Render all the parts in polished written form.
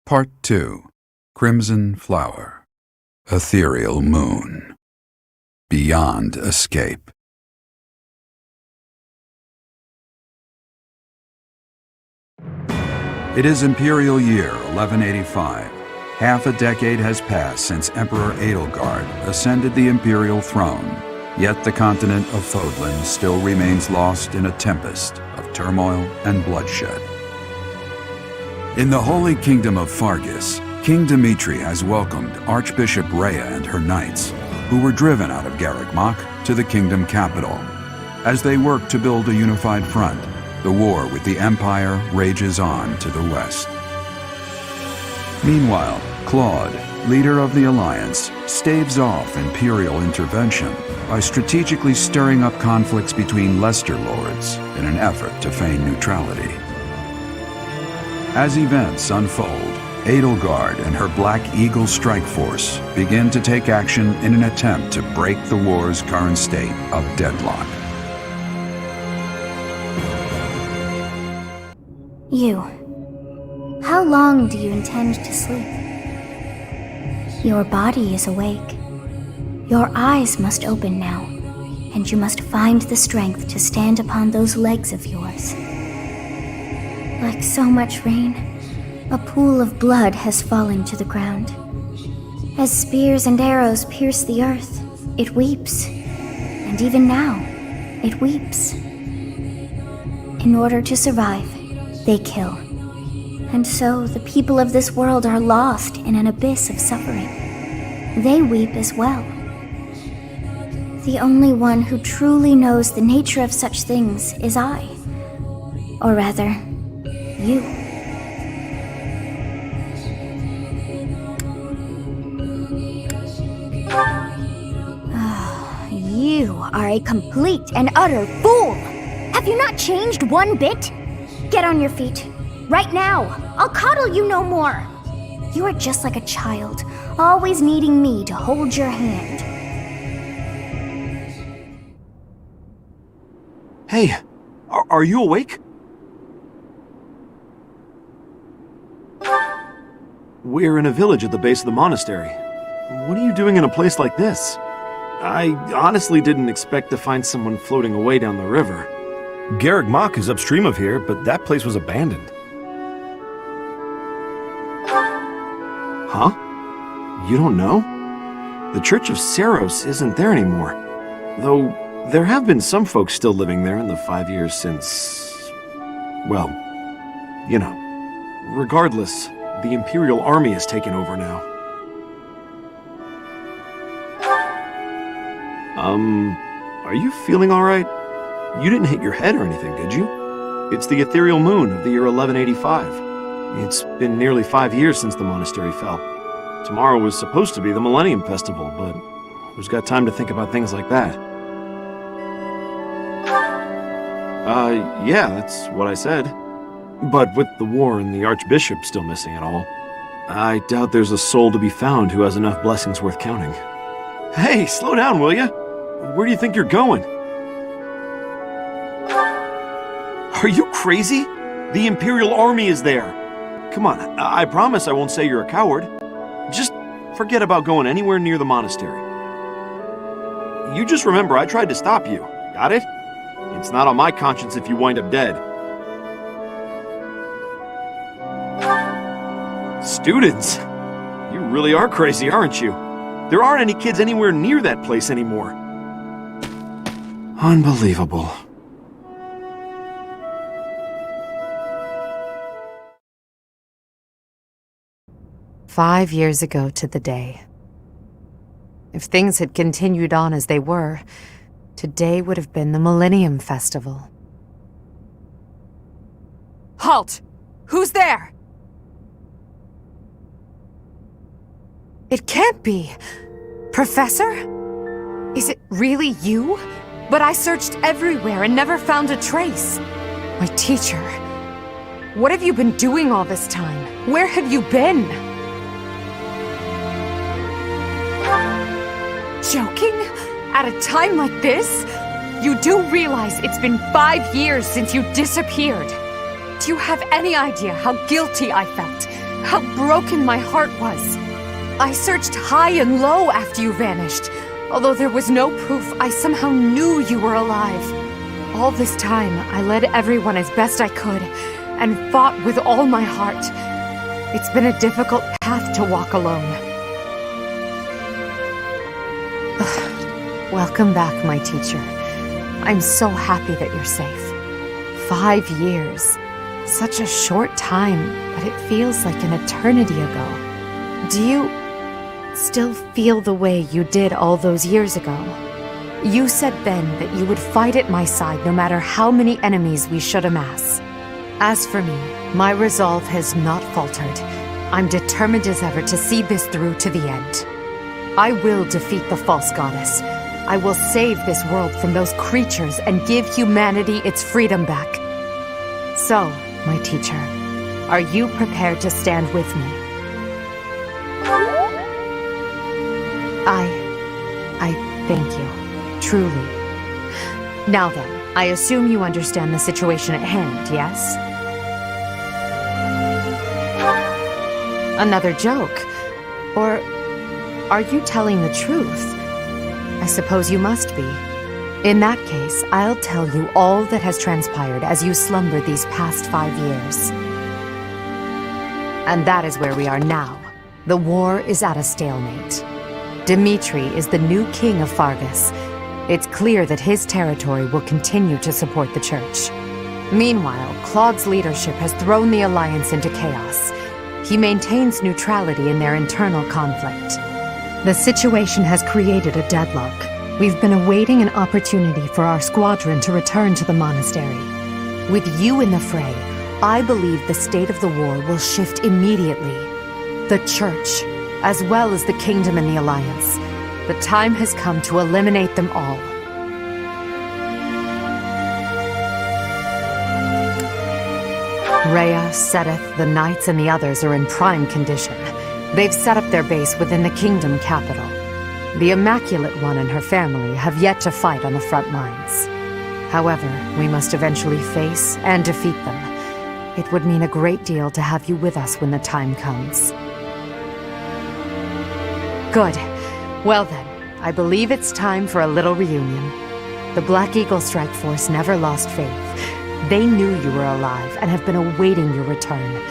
Part 2. Crimson Flower. Ethereal Moon. Beyond Escape. It is Imperial Year 1185. Half a decade has passed since Emperor Edelgard ascended the imperial throne, yet the continent of Fodlan still remains lost in a tempest of turmoil and bloodshed. In the Holy Kingdom of Fargus, King Dimitri has welcomed Archbishop Rhea and her knights, who were driven out of Garreg-Mach to the kingdom capital. As they work to build a unified front, the war with the Empire rages on to the west. Meanwhile, Claude, leader of the Alliance, staves off imperial intervention by strategically stirring up conflicts between Leicester lords in an effort to feign neutrality. As events unfold, Edelgard and her Black Eagle strike force begin to take action in an attempt to break the war's current state of deadlock. You. How long do you intend to sleep? Your body is awake. Your eyes must open now, and you must find the strength to stand upon those legs of yours. Like so much rain, a pool of blood has fallen to the ground. As spears and arrows pierce the earth, it weeps. And even now, it weeps. In order to survive, they kill. And so the people of this world are lost in an abyss of suffering. They weep as well. The only one who truly knows the nature of such things is I. Or rather, you. You are a complete and utter fool! Have you not changed one bit? Get on your feet. Right now! I'll coddle you no more! You are just like a child, always needing me to hold your hand. Hey, are you awake? We're in a village at the base of the monastery. What are you doing in a place like this? I honestly didn't expect to find someone floating away down the river. Garreg-Mach is upstream of here, but that place was abandoned. Huh? You don't know? The Church of Saros isn't there anymore. Though, there have been some folks still living there in the 5 years since... well, you know. Regardless, the Imperial Army has taken over now. Are you feeling alright? You didn't hit your head or anything, did you? It's the ethereal moon of the year 1185. It's been nearly 5 years since the monastery fell. Tomorrow was supposed to be the Millennium Festival, but who's got time to think about things like that? Yeah, that's what I said. But with the war and the Archbishop still missing it all, I doubt there's a soul to be found who has enough blessings worth counting. Hey, slow down, will ya? Where do you think you're going? Are you crazy? The Imperial Army is there. Come on, I promise I won't say you're a coward. Just forget about going anywhere near the monastery. You just remember I tried to stop you, got it? It's not on my conscience if you wind up dead. Students? You really are crazy, aren't you? There aren't any kids anywhere near that place anymore. Unbelievable. "5 years ago to the day. If things had continued on as they were, today would have been the Millennium Festival." Halt! Who's there? It can't be. Professor? Is it really you? But I searched everywhere and never found a trace. My teacher. What have you been doing all this time? Where have you been? Joking? At a time like this? You do realize it's been 5 years since you disappeared. Do you have any idea how guilty I felt? how broken my heart was. I searched high and low after you vanished. Although there was no proof, I somehow knew you were alive. All this time, I led everyone as best I could, and fought with all my heart. It's been a difficult path to walk alone. Welcome back, my teacher. I'm so happy that you're safe. 5 years. Such a short time, but it feels like an eternity ago. Do you still feel the way you did all those years ago? You said then that you would fight at my side no matter how many enemies we should amass. As for me, my resolve has not faltered. I'm determined as ever to see this through to the end. I will defeat the false goddess. I will save this world from those creatures and give humanity its freedom back. So, my teacher, are you prepared to stand with me? I thank you, truly. Now then, I assume you understand the situation at hand, yes? Another joke? Or are you telling the truth? I suppose you must be. In that case, I'll tell you all that has transpired as you slumbered these past 5 years. And that is where we are now. The war is at a stalemate. Dimitri is the new king of Fargus. It's clear that his territory will continue to support the church. Meanwhile, Claude's leadership has thrown the Alliance into chaos. He maintains neutrality in their internal conflict. The situation has created a deadlock. We've been awaiting an opportunity for our squadron to return to the monastery. With you in the fray, I believe the state of the war will shift immediately. The church, as well as the kingdom and the Alliance. The time has come to eliminate them all. Rhea, Seth, the Knights, and the others are in prime condition. They've set up their base within the kingdom capital. The Immaculate One and her family have yet to fight on the front lines. However, we must eventually face and defeat them. It would mean a great deal to have you with us when the time comes. Good. Well then, I believe it's time for a little reunion. The Black Eagle Strike Force never lost faith. They knew you were alive and have been awaiting your return.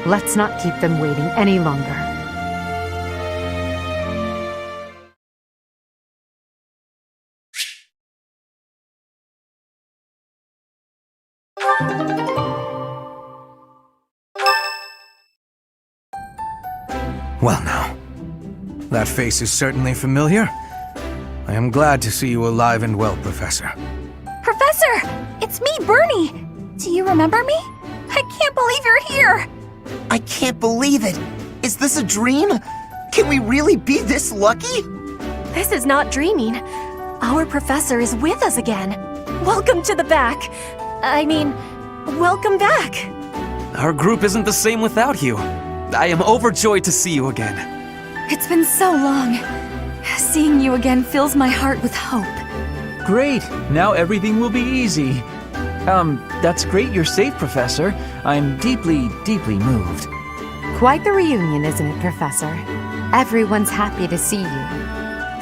Let's not keep them waiting any longer. Well now, that face is certainly familiar. I am glad to see you alive and well, Professor. Professor! It's me, Bernie! Do you remember me? I can't believe you're here! I can't believe it! Is this a dream? Can we really be this lucky? This is not dreaming. Our professor is with us again. Welcome to the back. I mean, welcome back. Our group isn't the same without you. I am overjoyed to see you again. It's been so long. Seeing you again fills my heart with hope. Great! Now everything will be easy. That's great you're safe, Professor. I'm deeply, deeply moved. Quite the reunion, isn't it, Professor? Everyone's happy to see you.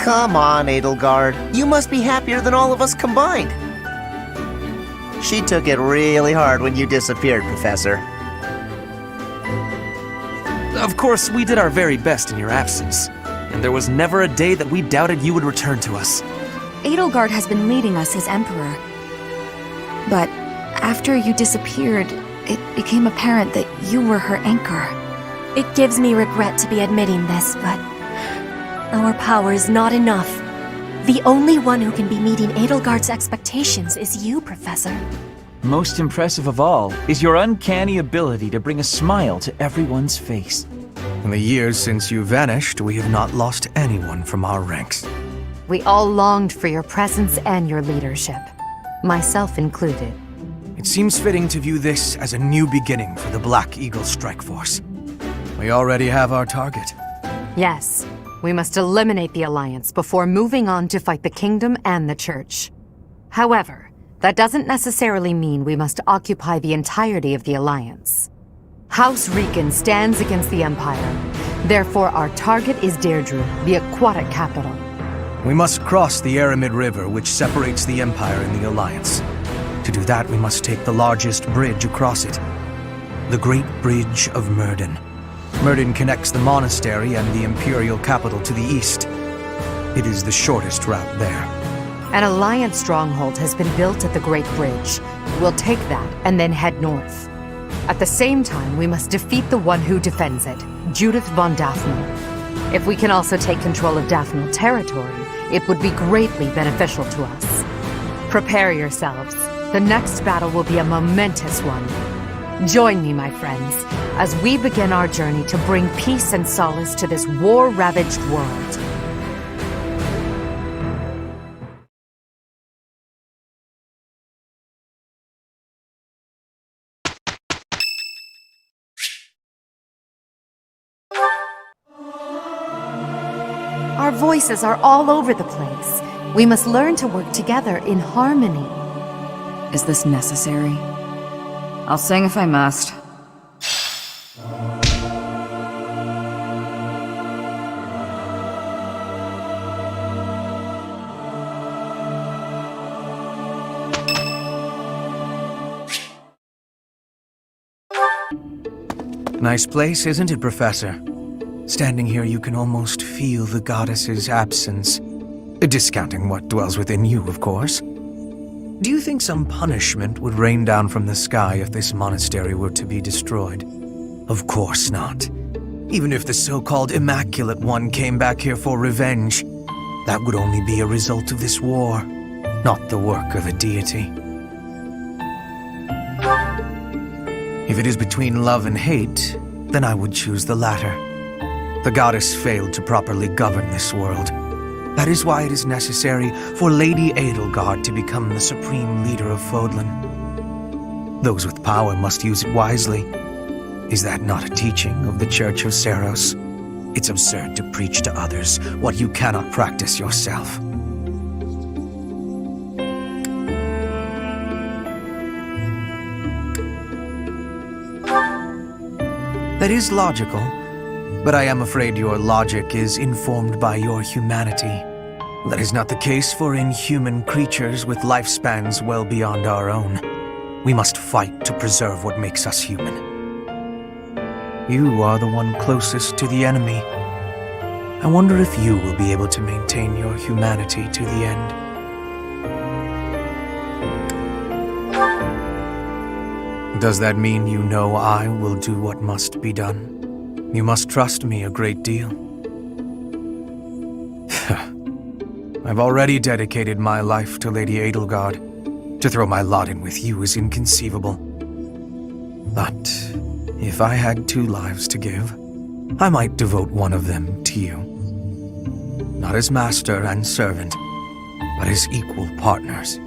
Come on, Edelgard. You must be happier than all of us combined. She took it really hard when you disappeared, Professor. Of course, we did our very best in your absence, and there was never a day that we doubted you would return to us. Edelgard has been leading us as Emperor. But after you disappeared, it became apparent that you were her anchor. It gives me regret to be admitting this, but our power is not enough. The only one who can be meeting Edelgard's expectations is you, Professor. Most impressive of all is your uncanny ability to bring a smile to everyone's face. In the years since you vanished, we have not lost anyone from our ranks. We all longed for your presence and your leadership, myself included. It seems fitting to view this as a new beginning for the Black Eagle Strike Force. We already have our target. Yes, we must eliminate the Alliance before moving on to fight the Kingdom and the Church. However, that doesn't necessarily mean we must occupy the entirety of the Alliance. House Riken stands against the Empire. Therefore, our target is Deirdre, the aquatic capital. We must cross the Aramid River, which separates the Empire and the Alliance. To do that, we must take the largest bridge across it. The Great Bridge of Myrddin. Myrddin connects the monastery and the Imperial capital to the east. It is the shortest route there. An Alliance stronghold has been built at the Great Bridge. We'll take that and then head north. At the same time, we must defeat the one who defends it, Judith von Daphne. If we can also take control of Daphne territory, it would be greatly beneficial to us. Prepare yourselves. The next battle will be a momentous one. Join me, my friends, as we begin our journey to bring peace and solace to this war-ravaged world. Our voices are all over the place. We must learn to work together in harmony. Is this necessary? I'll sing if I must. Nice place, isn't it, Professor? Standing here, you can almost feel the goddess's absence. Discounting what dwells within you, of course. Do you think some punishment would rain down from the sky if this monastery were to be destroyed? Of course not. Even if the so-called Immaculate One came back here for revenge, that would only be a result of this war, not the work of a deity. If it is between love and hate, then I would choose the latter. The goddess failed to properly govern this world. That is why it is necessary for Lady Edelgard to become the supreme leader of Fodlan. Those with power must use it wisely. Is that not a teaching of the Church of Seros? It's absurd to preach to others what you cannot practice yourself. That is logical. But I am afraid your logic is informed by your humanity. That is not the case for inhuman creatures with lifespans well beyond our own. We must fight to preserve what makes us human. You are the one closest to the enemy. I wonder if you will be able to maintain your humanity to the end. Does that mean you know I will do what must be done? You must trust me a great deal. I've already dedicated my life to Lady Edelgard. To throw my lot in with you is inconceivable. But if I had 2 lives to give, I might devote one of them to you. Not as master and servant, but as equal partners.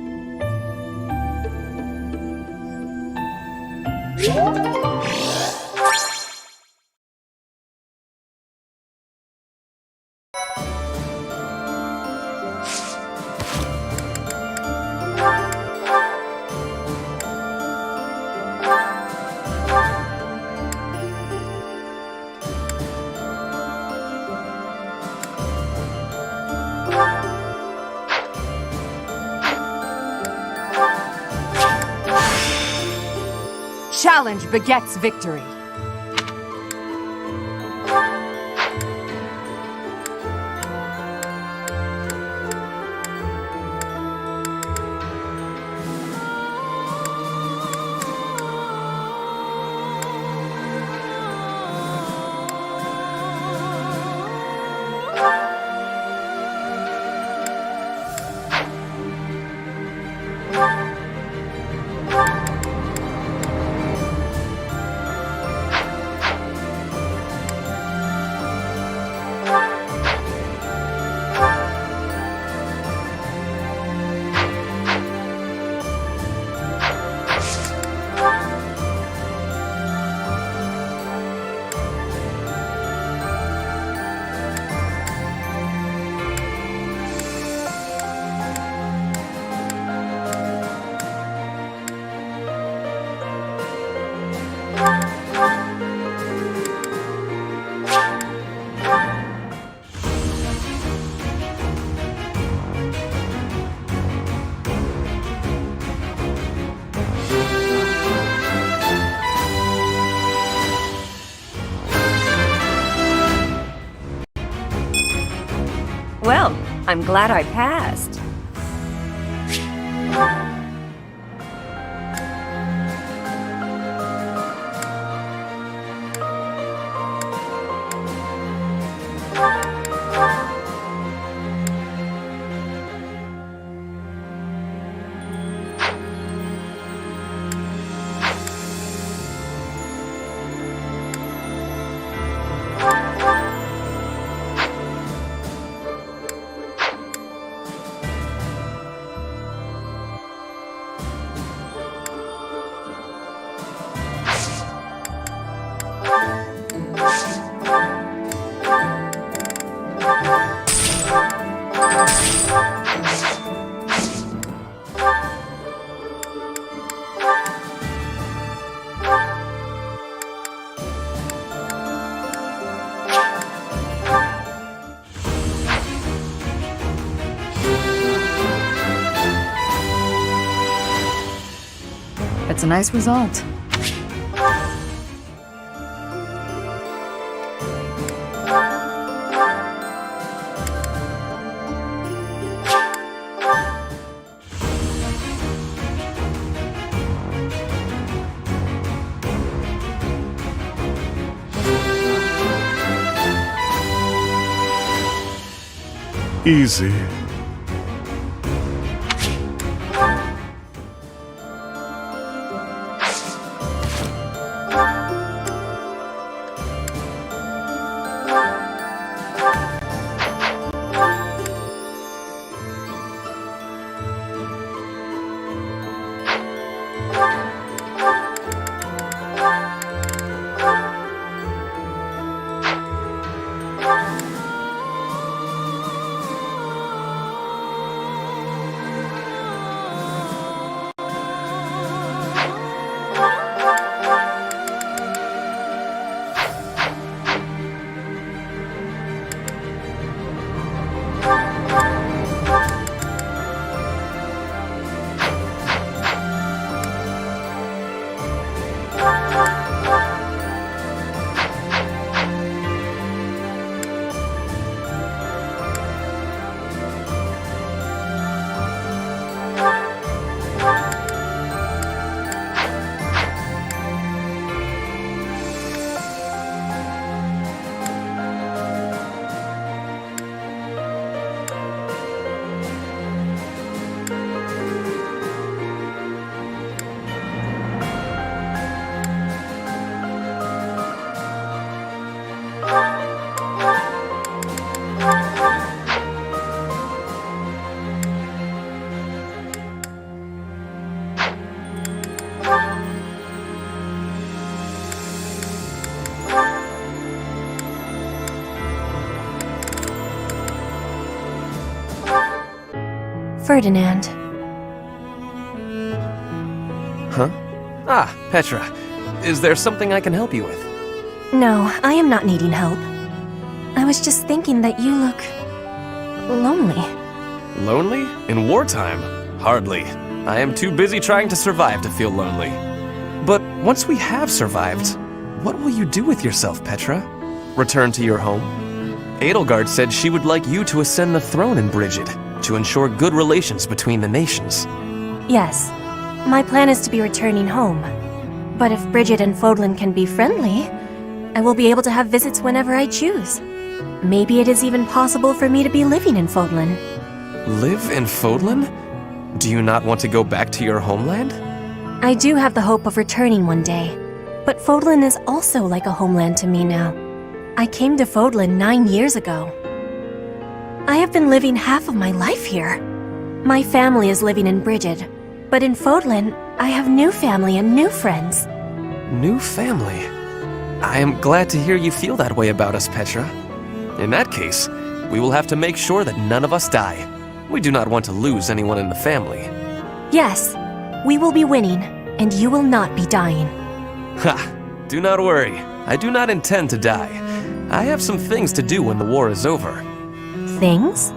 Challenge begets victory. I'm glad I passed. It's a nice result. Easy. Ferdinand. Huh? Ah, Petra. Is there something I can help you with? No, I am not needing help. I was just thinking that you look lonely. Lonely? In wartime? Hardly. I am too busy trying to survive to feel lonely. But once we have survived, what will you do with yourself, Petra? Return to your home? Edelgard said she would like you to ascend the throne in Brigid, to ensure good relations between the nations. Yes, my plan is to be returning home. But if Brigid and Fodlan can be friendly, I will be able to have visits whenever I choose. Maybe it is even possible for me to be living in Fodlan. Live in Fodlan? Do you not want to go back to your homeland? I do have the hope of returning one day, but Fodlan is also like a homeland to me now. I came to Fodlan 9 years ago. I have been living half of my life here. My family is living in Brigid, but in Fodlan, I have new family and new friends. New family? I am glad to hear you feel that way about us, Petra. In that case, we will have to make sure that none of us die. We do not want to lose anyone in the family. Yes, we will be winning, and you will not be dying. Ha! Do not worry. I do not intend to die. I have some things to do when the war is over. Things?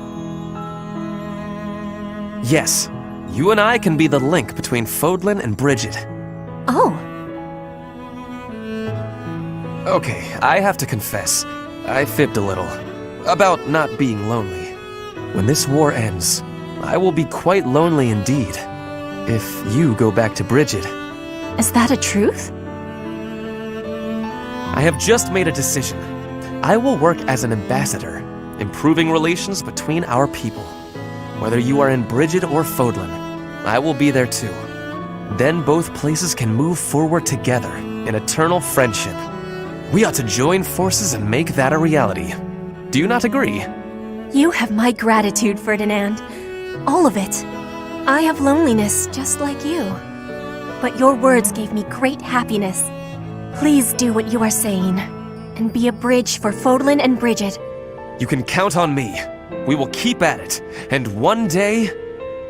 Yes. You and I can be the link between Fodlan and Brigid. Oh. Okay, I have to confess. I fibbed a little. About not being lonely. when this war ends, I will be quite lonely indeed. If you go back to Brigid. Is that a truth? I have just made a decision. I will work as an ambassador, improving relations between our people. Whether you are in Brigid or Fodlan, I will be there too. Then both places can move forward together in eternal friendship. We ought to join forces and make that a reality. Do you not agree? You have my gratitude, Ferdinand. All of it. I have loneliness just like you. But your words gave me great happiness. Please do what you are saying, and be a bridge for Fodlan and Brigid. You can count on me. We will keep at it, and one day...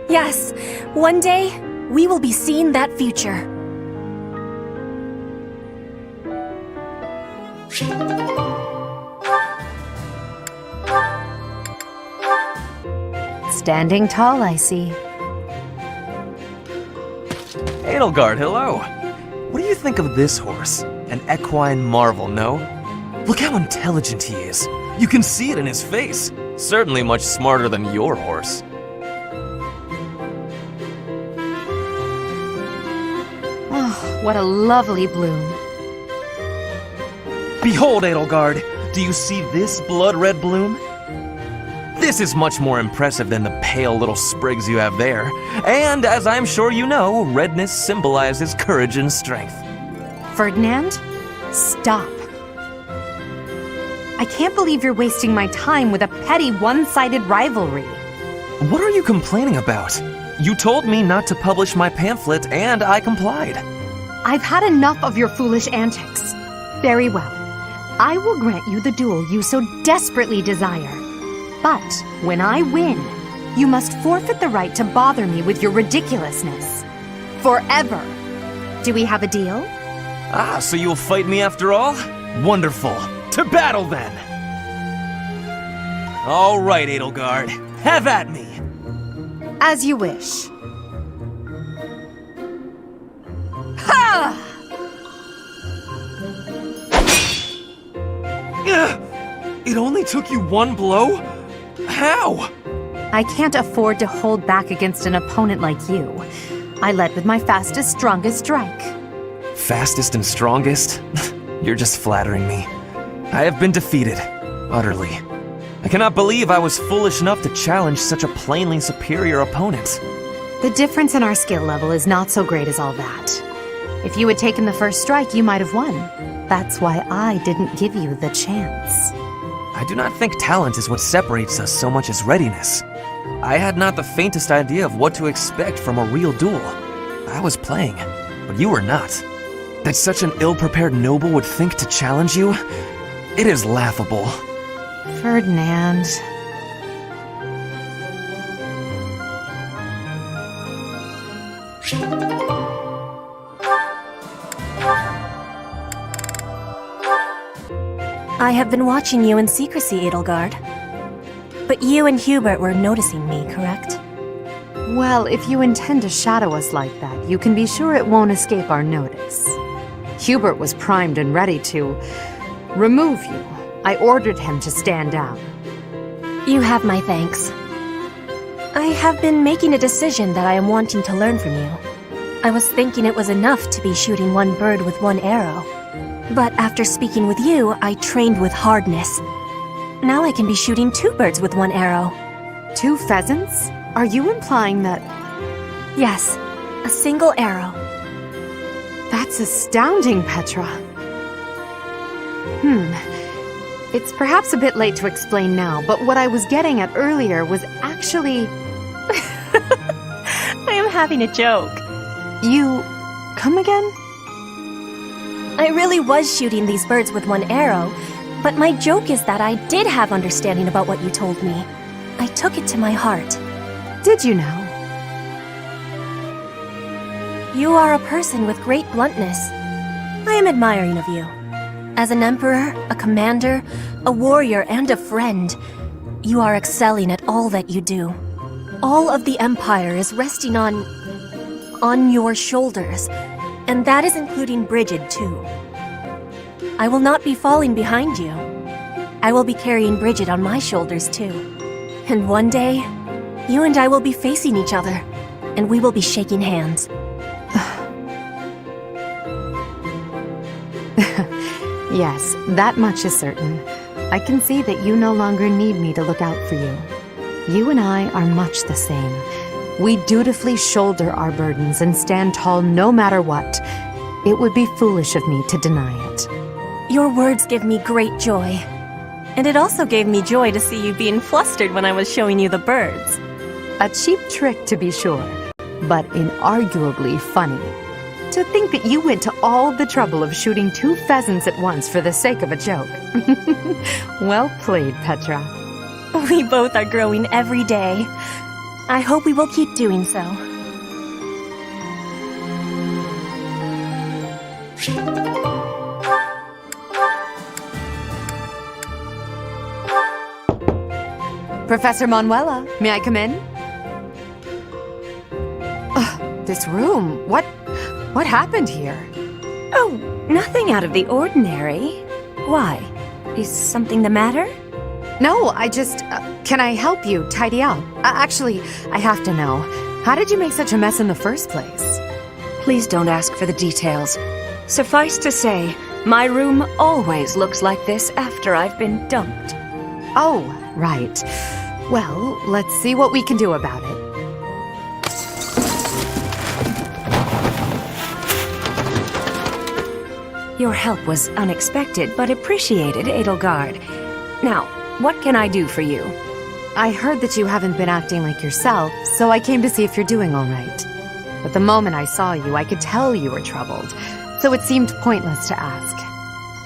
Yes, one day, we will be seeing that future. Standing tall, I see. Edelgard, hello. What do you think of this horse? An equine marvel, no? Look how intelligent he is. You can see it in his face. Certainly much smarter than your horse. Oh, what a lovely bloom. Behold, Edelgard. Do you see this blood-red bloom? This is much more impressive than the pale little sprigs you have there. And, as I'm sure you know, redness symbolizes courage and strength. Ferdinand, stop. I can't believe you're wasting my time with a petty one-sided rivalry. What are you complaining about? You told me not to publish my pamphlet, and I complied. I've had enough of your foolish antics. Very well. I will grant you the duel you so desperately desire. But when I win, you must forfeit the right to bother me with your ridiculousness. Forever. Do we have a deal? Ah, so you'll fight me after all? Wonderful. To battle, then! All right, Edelgard. Have at me! As you wish. Ha! It only took you one blow? How? I can't afford to hold back against an opponent like you. I led with my fastest, strongest strike. Fastest and strongest? You're just flattering me. I have been defeated. Utterly. I cannot believe I was foolish enough to challenge such a plainly superior opponent. The difference in our skill level is not so great as all that. If you had taken the first strike, you might have won. That's why I didn't give you the chance. I do not think talent is what separates us so much as readiness. I had not the faintest idea of what to expect from a real duel. I was playing, but you were not. That such an ill-prepared noble would think to challenge you? It is laughable. Ferdinand. I have been watching you in secrecy, Edelgard. But you and Hubert were noticing me, correct? Well, if you intend to shadow us like that, you can be sure it won't escape our notice. Hubert was primed and ready to remove you. I ordered him to stand down. You have my thanks. I have been making a decision that I am wanting to learn from you. I was thinking it was enough to be shooting one bird with one arrow. But after speaking with you, I trained with hardness. Now I can be shooting 2 birds with 1 arrow. 2 pheasants? Are you implying that... Yes, a single arrow. That's astounding, Petra. It's perhaps a bit late to explain now, but what I was getting at earlier was actually... I am having a joke. You... come again? I really was shooting these birds with 1 arrow, but my joke is that I did have understanding about what you told me. I took it to my heart. Did you know? You are a person with great bluntness. I am admiring of you. As an emperor, a commander, a warrior, and a friend, you are excelling at all that you do. All of the empire is resting on your shoulders, and that is including Brigid, too. I will not be falling behind you. I will be carrying Brigid on my shoulders, too. And one day, you and I will be facing each other, and we will be shaking hands. Yes, that much is certain. I can see that you no longer need me to look out for you. You and I are much the same. We dutifully shoulder our burdens and stand tall no matter what. It would be foolish of me to deny it. Your words give me great joy. And it also gave me joy to see you being flustered when I was showing you the birds. A cheap trick, to be sure, but inarguably funny. To think that you went to all the trouble of shooting 2 pheasants at once for the sake of a joke. Well played, Petra. We both are growing every day. I hope we will keep doing so. Professor Manuela, may I come in? This room, what happened here? Oh, nothing out of the ordinary. Why? Is something the matter? No, I just... can I help you tidy up? Actually, I have to know. How did you make such a mess in the first place? Please don't ask for the details. Suffice to say, my room always looks like this after I've been dumped. Oh, right. Well, let's see what we can do about it. Your help was unexpected but appreciated, Edelgard. Now, what can I do for you? I heard that you haven't been acting like yourself, so I came to see if you're doing all right. But the moment I saw you, I could tell you were troubled, so it seemed pointless to ask.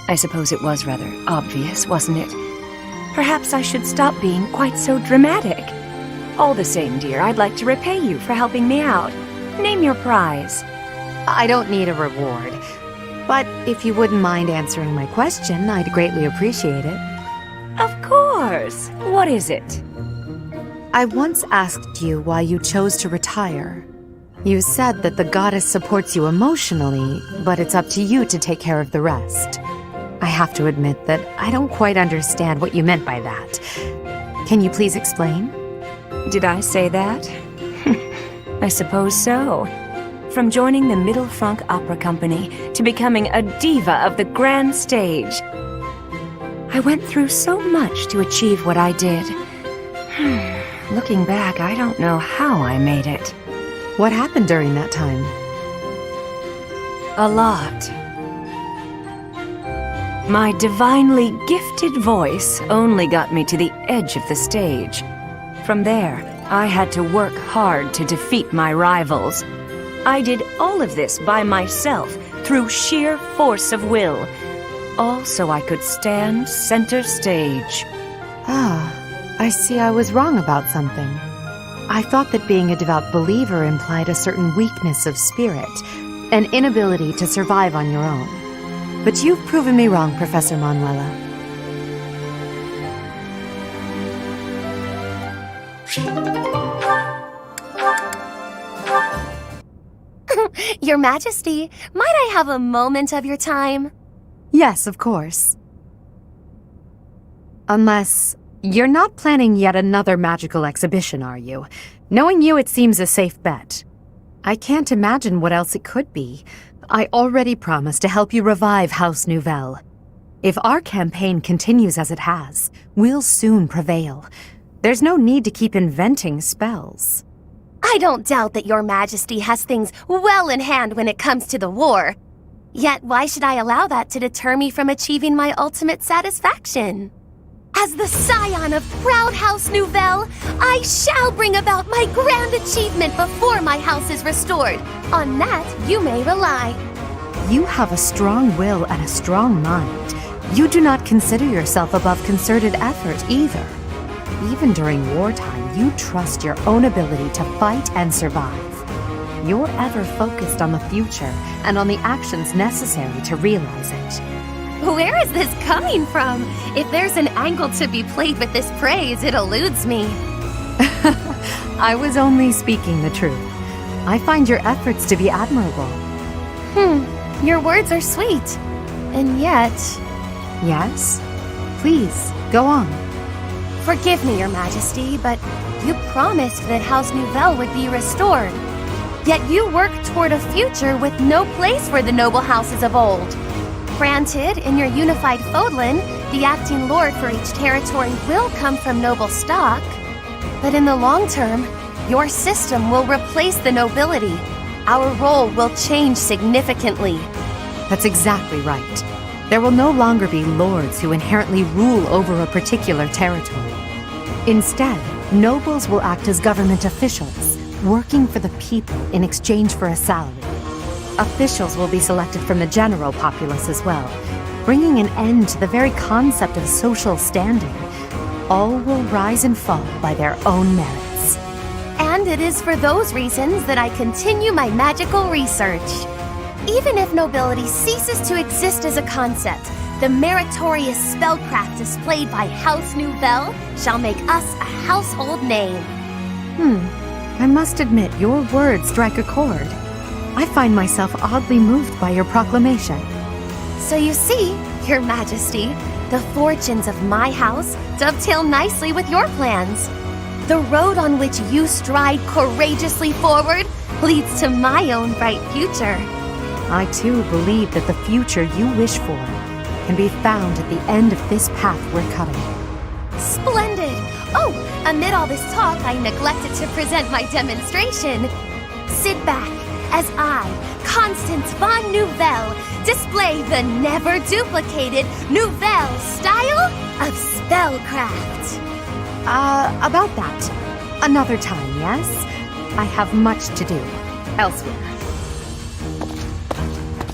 I suppose it was rather obvious, wasn't it? Perhaps I should stop being quite so dramatic. All the same, dear, I'd like to repay you for helping me out. Name your prize. I don't need a reward, but if you wouldn't mind answering my question, I'd greatly appreciate it. Of course. What is it? I once asked you why you chose to retire. You said that the goddess supports you emotionally, but it's up to you to take care of the rest. I have to admit that I don't quite understand what you meant by that. Can you please explain? Did I say that? I suppose so. From joining the Middle Franc Opera Company to becoming a diva of the grand stage. I went through so much to achieve what I did. Looking back, I don't know how I made it. What happened during that time? A lot. My divinely gifted voice only got me to the edge of the stage. From there, I had to work hard to defeat my rivals. I did all of this by myself through sheer force of will, all so I could stand center stage. I see I was wrong about something. I thought that being a devout believer implied a certain weakness of spirit, an inability to survive on your own. But you've proven me wrong, Professor Manuela. Your Majesty, might I have a moment of your time? Yes, of course. Unless you're not planning yet another magical exhibition, are you? Knowing you, it seems a safe bet. I can't imagine what else it could be. I already promised to help you revive House Nouvelle. If our campaign continues as it has, we'll soon prevail. There's no need to keep inventing spells. I don't doubt that Your Majesty has things well in hand when it comes to the war. Yet why should I allow that to deter me from achieving my ultimate satisfaction? As the scion of proud House Nouvelle, I shall bring about my grand achievement before my house is restored. On that, you may rely. You have a strong will and a strong mind. You do not consider yourself above concerted effort either. Even during wartime, you trust your own ability to fight and survive. You're ever focused on the future and on the actions necessary to realize it. Where is this coming from? If there's an angle to be played with this praise, it eludes me. I was only speaking the truth. I find your efforts to be admirable. Your words are sweet. And yet... Yes? Please, go on. Forgive me, Your Majesty, but you promised that House Nouvelle would be restored. Yet you work toward a future with no place for the noble houses of old. Granted, in your unified Fodlan, the acting lord for each territory will come from noble stock. But in the long term, your system will replace the nobility. Our role will change significantly. That's exactly right. There will no longer be lords who inherently rule over a particular territory. Instead, nobles will act as government officials, working for the people in exchange for a salary. Officials will be selected from the general populace as well, bringing an end to the very concept of social standing. All will rise and fall by their own merits. And it is for those reasons that I continue my magical research. Even if nobility ceases to exist as a concept, the meritorious spellcraft displayed by House Nouvelle shall make us a household name. I must admit, your words strike a chord. I find myself oddly moved by your proclamation. So you see, Your Majesty, the fortunes of my house dovetail nicely with your plans. The road on which you stride courageously forward leads to my own bright future. I too believe that the future you wish for can be found at the end of this path we're cutting. Splendid! Oh, amid all this talk, I neglected to present my demonstration. Sit back as I, Constance von Nouvelle, display the never-duplicated Nouvelle style of spellcraft. About that. Another time, yes? I have much to do elsewhere.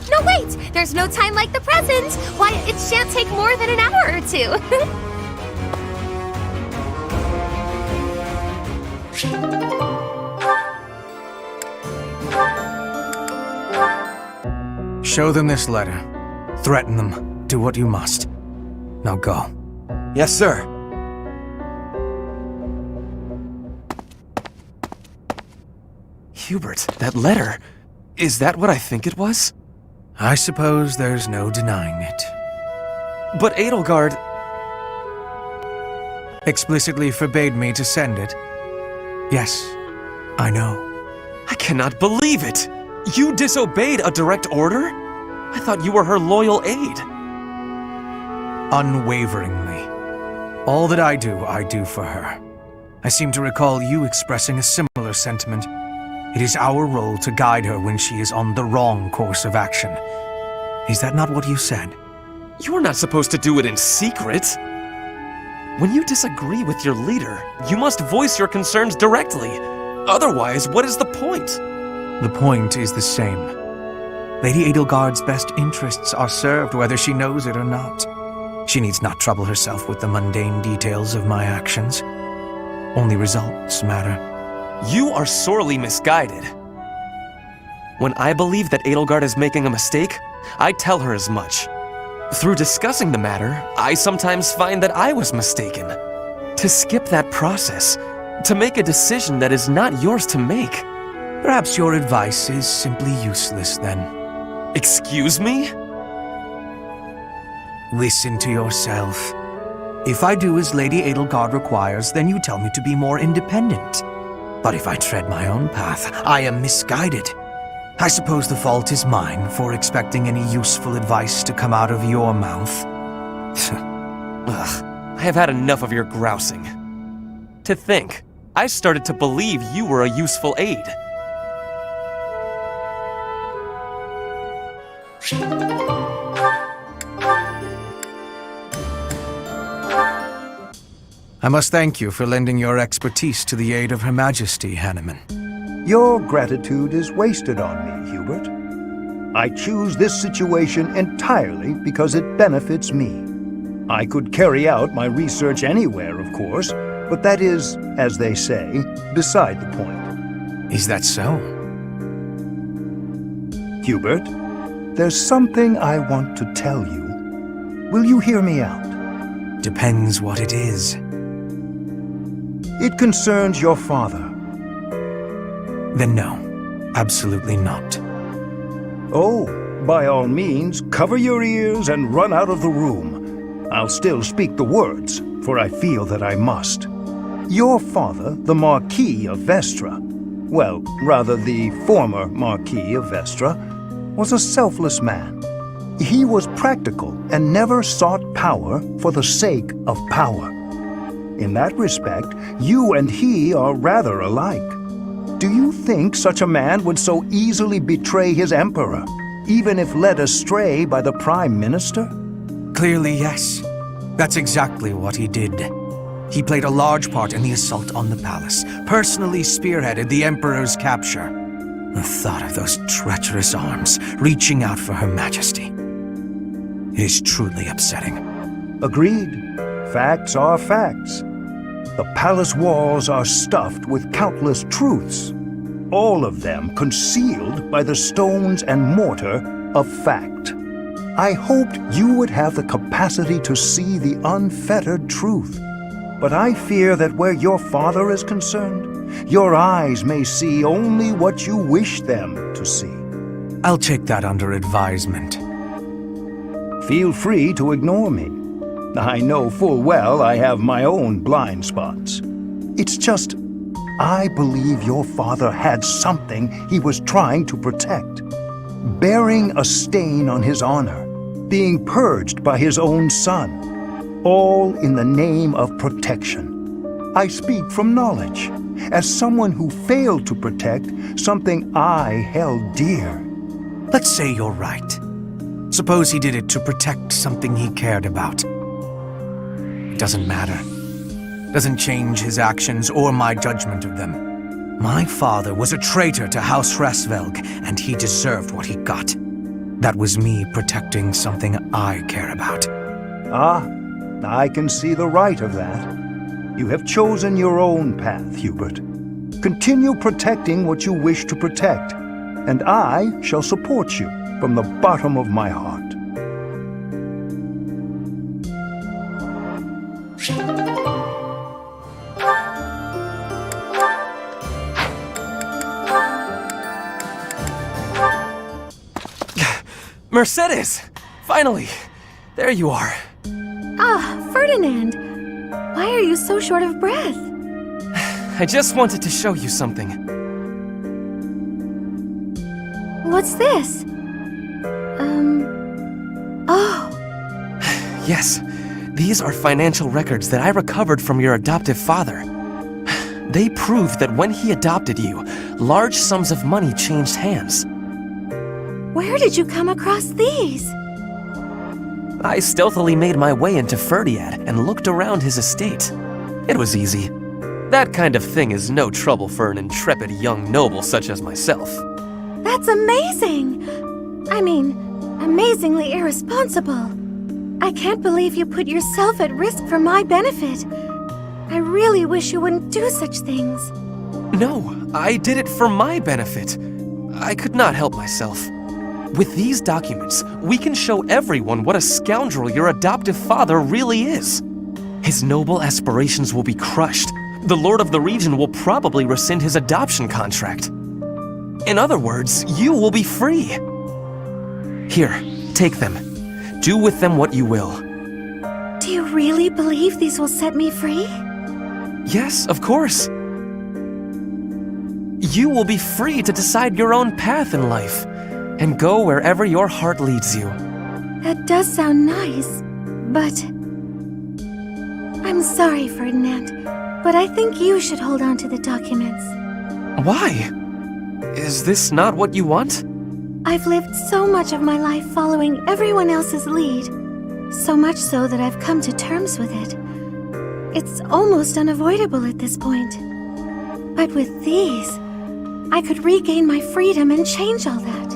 No, wait! There's no time like the present! Why, it shan't take more than an hour or two. Show them this letter. Threaten them. Do what you must. Now go. Yes, sir. Hubert, that letter. Is that what I think it was? I suppose there's no denying it. But Edelgard... explicitly forbade me to send it. Yes, I know. I cannot believe it! You disobeyed a direct order? I thought you were her loyal aide. Unwaveringly. All that I do for her. I seem to recall you expressing a similar sentiment. It is our role to guide her when she is on the wrong course of action. Is that not what you said? You're not supposed to do it in secret. When you disagree with your leader, you must voice your concerns directly. Otherwise, what is the point? The point is the same. Lady Edelgard's best interests are served whether she knows it or not. She needs not trouble herself with the mundane details of my actions. Only results matter. You are sorely misguided. When I believe that Edelgard is making a mistake, I tell her as much. Through discussing the matter, I sometimes find that I was mistaken. To skip that process, to make a decision that is not yours to make. Perhaps your advice is simply useless then. Excuse me? Listen to yourself. If I do as Lady Edelgard requires, then you tell me to be more independent. But if I tread my own path, I am misguided. I suppose the fault is mine for expecting any useful advice to come out of your mouth. Ugh, I have had enough of your grousing. To think, I started to believe you were a useful aide. I must thank you for lending your expertise to the aid of Her Majesty, Hanneman. Your gratitude is wasted on me, Hubert. I choose this situation entirely because it benefits me. I could carry out my research anywhere, of course, but that is, as they say, beside the point. Is that so? Hubert, there's something I want to tell you. Will you hear me out? Depends what it is. It concerns your father. Then no, absolutely not. Oh, by all means, cover your ears and run out of the room. I'll still speak the words. for I feel that I must. Your father, the Marquis of Vestra, well, rather the former Marquis of Vestra, was a selfless man. He was practical and never sought power for the sake of power. In that respect, you and he are rather alike. Do you think such a man would so easily betray his emperor, even if led astray by the Prime Minister? Clearly, yes. That's exactly what he did. He played a large part in the assault on the palace, personally spearheaded the Emperor's capture. The thought of those treacherous arms reaching out for Her Majesty. It is truly upsetting. Agreed. Facts are facts. The palace walls are stuffed with countless truths, all of them concealed by the stones and mortar of fact. I hoped you would have the capacity to see the unfettered truth, but I fear that where your father is concerned, your eyes may see only what you wish them to see. I'll take that under advisement. Feel free to ignore me. I know full well I have my own blind spots. It's just, I believe your father had something he was trying to protect. Bearing a stain on his honor, being purged by his own son, all in the name of protection. I speak from knowledge, as someone who failed to protect something I held dear. Let's say you're right. Suppose he did it to protect something he cared about. It doesn't matter. Doesn't change his actions or my judgment of them. My father was a traitor to House Hraesvelg, and he deserved what he got. That was me protecting something I care about. Ah, I can see the right of that. You have chosen your own path, Hubert. Continue protecting what you wish to protect, and I shall support you from the bottom of my heart. Mercedes! Finally! There you are. Ah, Ferdinand! Why are you so short of breath? I just wanted to show you something. What's this? Oh. Yes, these are financial records that I recovered from your adoptive father. They prove that when he adopted you, large sums of money changed hands. Where did you come across these? I stealthily made my way into Ferdinand and looked around his estate. It was easy. That kind of thing is no trouble for an intrepid young noble such as myself. That's amazing! I mean, amazingly irresponsible. I can't believe you put yourself at risk for my benefit. I really wish you wouldn't do such things. No, I did it for my benefit. I could not help myself. With these documents, we can show everyone what a scoundrel your adoptive father really is. His noble aspirations will be crushed. The lord of the region will probably rescind his adoption contract. In other words, you will be free. Here, take them. Do with them what you will. Do you really believe these will set me free? Yes, of course. You will be free to decide your own path in life and go wherever your heart leads you. That does sound nice, but... I'm sorry, Ferdinand, but I think you should hold on to the documents. Why? Is this not what you want? I've lived so much of my life following everyone else's lead, so much so that I've come to terms with it. It's almost unavoidable at this point. But with these, I could regain my freedom and change all that.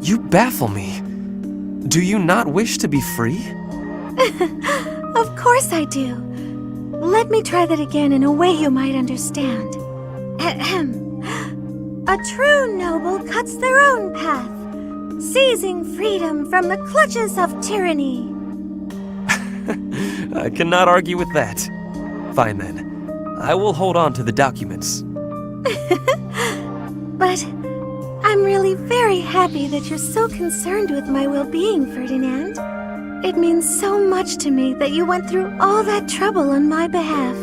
You baffle me. Do you not wish to be free? Of course I do. Let me try that again in a way you might understand. Ahem. A true noble cuts their own path, seizing freedom from the clutches of tyranny. I cannot argue with that. Fine then. I will hold on to the documents. But I'm really very happy that you're so concerned with my well-being, Ferdinand. It means so much to me that you went through all that trouble on my behalf.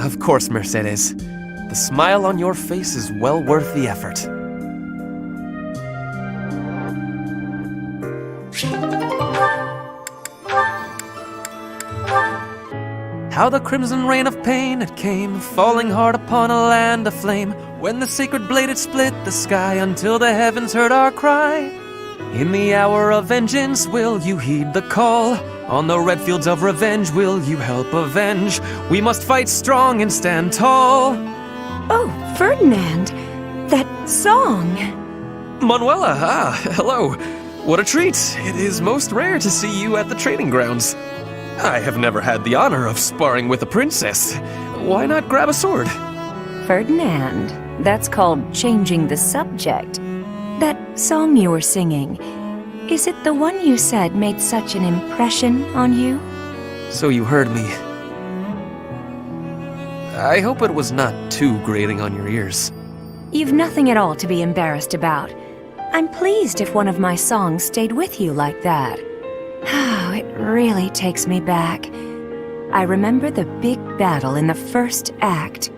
Of course, Mercedes. The smile on your face is well worth the effort. How the crimson rain of pain it came, falling hard upon a land aflame, when the sacred blade it split the sky until the heavens heard our cry. In the hour of vengeance will you heed the call? On the red fields of revenge will you help avenge? We must fight strong and stand tall. Oh, Ferdinand, that song. Manuela, hello. What a treat. It is most rare to see you at the training grounds. I have never had the honor of sparring with a princess. Why not grab a sword? Ferdinand, that's called changing the subject. That song you were singing, is it the one you said made such an impression on you? So you heard me. I hope it was not too grating on your ears. You've nothing at all to be embarrassed about. I'm pleased if one of my songs stayed with you like that. Oh, it really takes me back. I remember the big battle in the first act.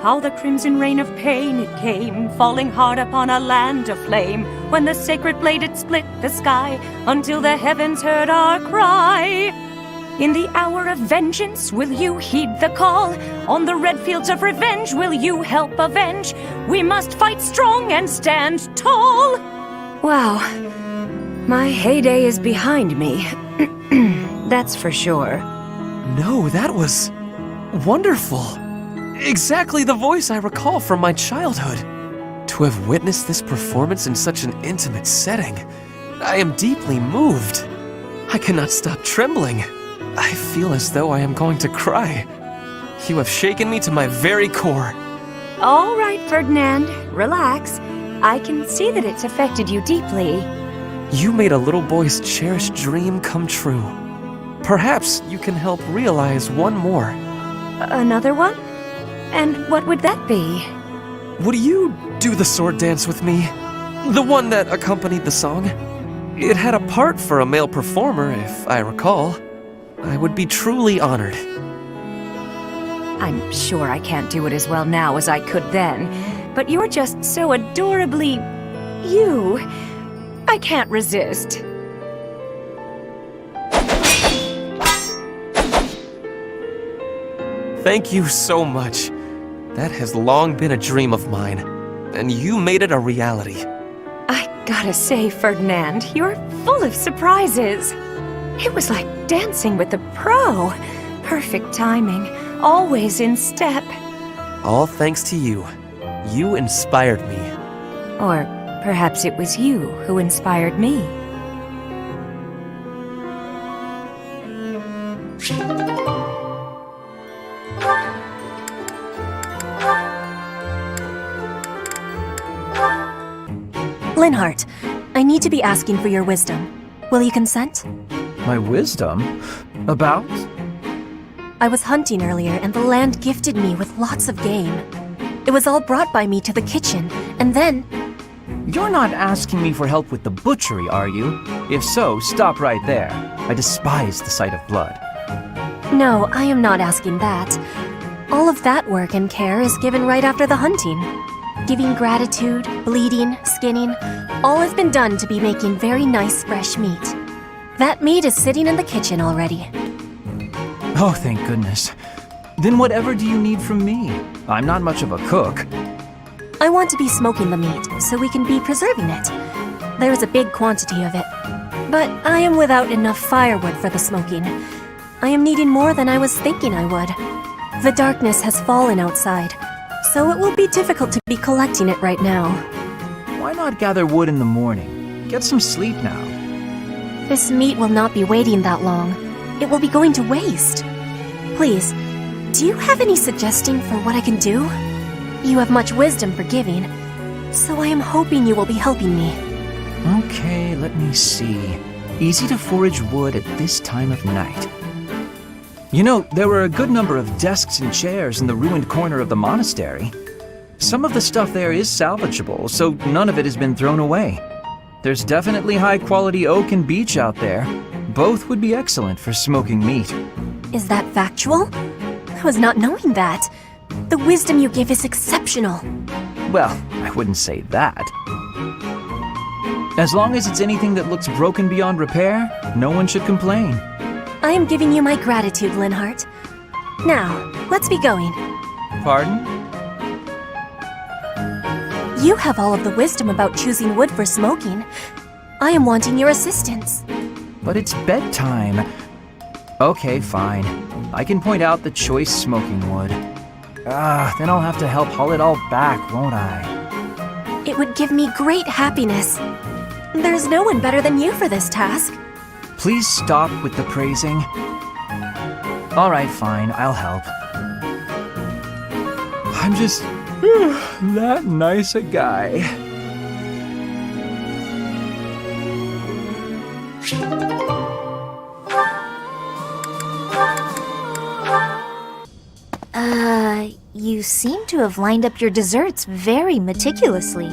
How the crimson rain of pain it came, falling hard upon a land aflame, when the sacred blade it split the sky, until the heavens heard our cry. In the hour of vengeance will you heed the call? On the red fields of revenge will you help avenge? We must fight strong and stand tall. Wow. My heyday is behind me. That's for sure. No, that was wonderful. Exactly the voice I recall from my childhood. To have witnessed this performance in such an intimate setting, I am deeply moved. I cannot stop trembling. I feel as though I am going to cry. You have shaken me to my very core. All right, Ferdinand, relax. I can see that it's affected you deeply. You made a little boy's cherished dream come true. Perhaps you can help realize one more. Another one? And what would that be? Would you do the sword dance with me? The one that accompanied the song? It had a part for a male performer, if I recall. I would be truly honored. I'm sure I can't do it as well now as I could then, but you're just so adorably... you. I can't resist. Thank you so much. That has long been a dream of mine, and you made it a reality. I gotta say, Ferdinand, you're full of surprises. It was like dancing with a pro. Perfect timing, always in step. All thanks to you. You inspired me. Or perhaps it was you who inspired me. Linhardt, I need to be asking for your wisdom. Will you consent? My wisdom? About? I was hunting earlier and the land gifted me with lots of game. It was all brought by me to the kitchen, and then... You're not asking me for help with the butchery, are you? If so, stop right there. I despise the sight of blood. No, I am not asking that. All of that work and care is given right after the hunting. Giving gratitude, bleeding, skinning, all has been done to be making very nice fresh meat. That meat is sitting in the kitchen already. Oh, thank goodness. Then whatever do you need from me? I'm not much of a cook. I want to be smoking the meat, so we can be preserving it. There is a big quantity of it. But I am without enough firewood for the smoking. I am needing more than I was thinking I would. The darkness has fallen outside, so it will be difficult to be collecting it right now. Why not gather wood in the morning? Get some sleep now. This meat will not be waiting that long. It will be going to waste. Please, do you have any suggestion for what I can do? You have much wisdom for giving, so I am hoping you will be helping me. Okay, let me see. Easy to forage wood at this time of night. You know, there were a good number of desks and chairs in the ruined corner of the monastery. Some of the stuff there is salvageable, so none of it has been thrown away. There's definitely high-quality oak and beech out there. Both would be excellent for smoking meat. Is that factual? I was not knowing that. The wisdom you give is exceptional. Well, I wouldn't say that. As long as it's anything that looks broken beyond repair, no one should complain. I am giving you my gratitude, Linhardt. Now, let's be going. Pardon? You have all of the wisdom about choosing wood for smoking. I am wanting your assistance. But it's bedtime. Okay, fine. I can point out the choice smoking wood. Then I'll have to help haul it all back, won't I? It would give me great happiness. There's no one better than you for this task. Please stop with the praising. All right, fine, I'll help. I'm just that nice a guy. You seem to have lined up your desserts very meticulously.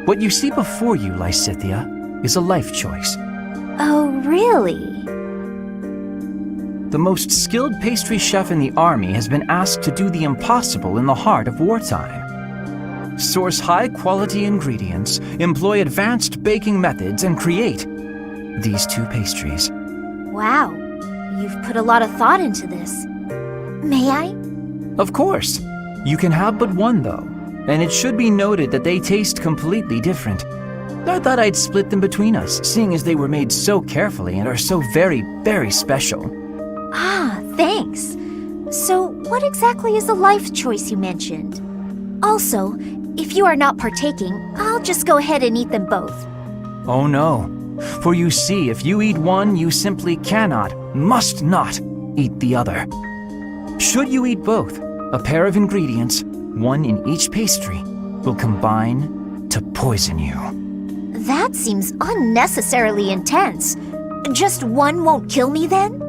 What you see before you, Lysithea, is a life choice. Oh, really? The most skilled pastry chef in the army has been asked to do the impossible in the heart of wartime. Source high-quality ingredients, employ advanced baking methods, and create these 2 pastries. Wow, you've put a lot of thought into this. May I? Of course. You can have but one, though, and it should be noted that they taste completely different. I thought I'd split them between us, seeing as they were made so carefully and are so very, very special. Ah, thanks. So, what exactly is the life choice you mentioned? Also, if you are not partaking, I'll just go ahead and eat them both. Oh no. For you see, if you eat one, you simply cannot, must not, eat the other. Should you eat both, a pair of ingredients, one in each pastry, will combine to poison you. That seems unnecessarily intense. Just one won't kill me then?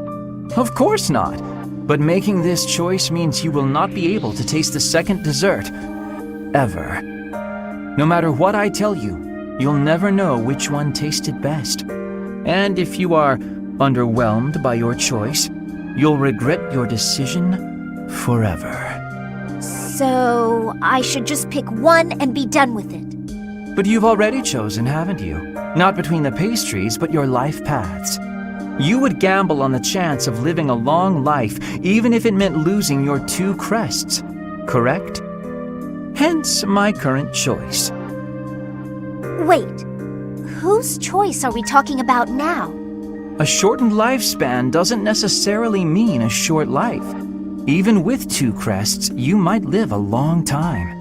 Of course not. But making this choice means you will not be able to taste the second dessert, ever. No matter what I tell you, you'll never know which one tasted best. And if you are underwhelmed by your choice, you'll regret your decision forever. So, I should just pick one and be done with it. But you've already chosen, haven't you? Not between the pastries, but your life paths. You would gamble on the chance of living a long life, even if it meant losing your 2 crests, correct? Hence my current choice. Wait, whose choice are we talking about now? A shortened lifespan doesn't necessarily mean a short life. Even with 2 crests, you might live a long time.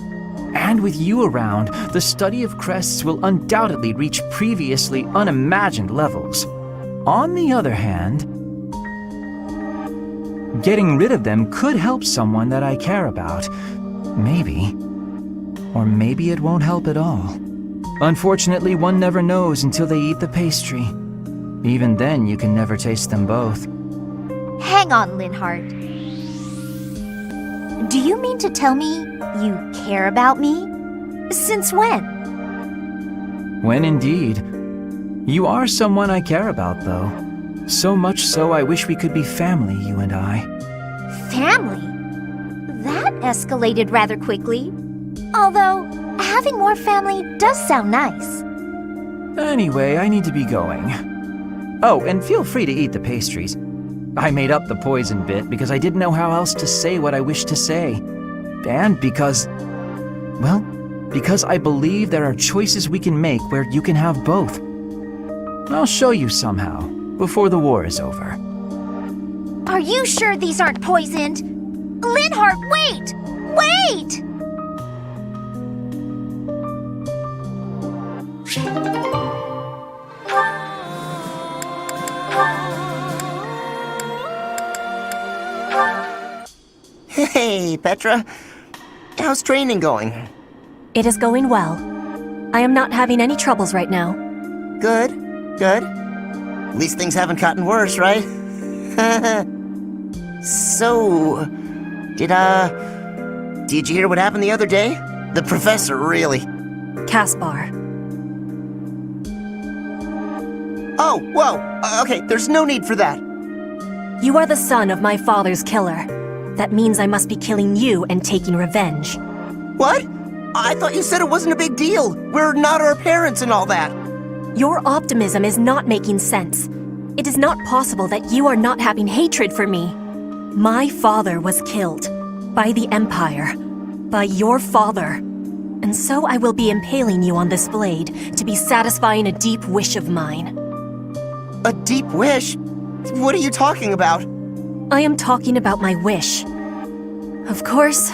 And with you around, the study of crests will undoubtedly reach previously unimagined levels. On the other hand, getting rid of them could help someone that I care about. Maybe. Or maybe it won't help at all. Unfortunately, one never knows until they eat the pastry. Even then, you can never taste them both. Hang on, Linhardt. Do you mean to tell me you care about me? Since when? When indeed. You are someone I care about, though. So much so I wish we could be family, you and I. Family? That escalated rather quickly. Although, having more family does sound nice. Anyway, I need to be going. Oh, and feel free to eat the pastries. I made up the poison bit because I didn't know how else to say what I wished to say. And because I believe there are choices we can make where you can have both. I'll show you somehow, before the war is over. Are you sure these aren't poisoned? Linhardt, wait! Wait! Hey, Petra. How's training going? It is going well. I am not having any troubles right now. Good. At least things haven't gotten worse, right? So, did you hear what happened the other day? The professor, really. Caspar. Oh, whoa! Okay, there's no need for that. You are the son of my father's killer. That means I must be killing you and taking revenge. What? I thought you said it wasn't a big deal. We're not our parents and all that. Your optimism is not making sense. It is not possible that you are not having hatred for me. My father was killed. By the Empire. By your father. And so I will be impaling you on this blade to be satisfying a deep wish of mine. A deep wish? What are you talking about? I am talking about my wish. Of course,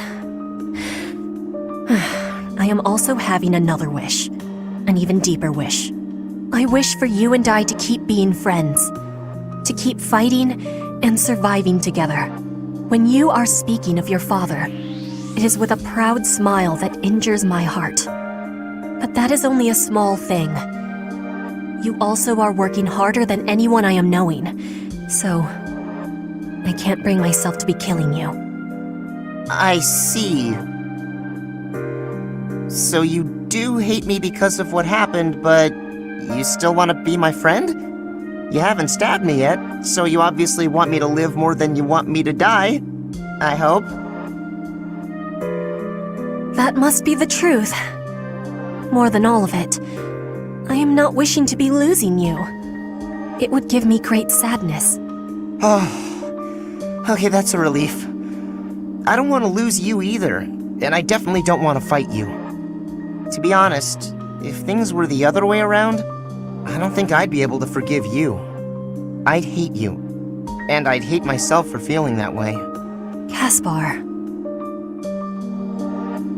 I am also having another wish. An even deeper wish. I wish for you and I to keep being friends. To keep fighting and surviving together. When you are speaking of your father, it is with a proud smile that injures my heart. But that is only a small thing. You also are working harder than anyone I am knowing, so I can't bring myself to be killing you. I see. So you do hate me because of what happened, but you still want to be my friend? You haven't stabbed me yet, so you obviously want me to live more than you want me to die. I hope. That must be the truth. More than all of it, I am not wishing to be losing you. It would give me great sadness. Oh, okay, that's a relief. I don't want to lose you either, and I definitely don't want to fight you. To be honest, if things were the other way around, I don't think I'd be able to forgive you. I'd hate you, and I'd hate myself for feeling that way. Caspar.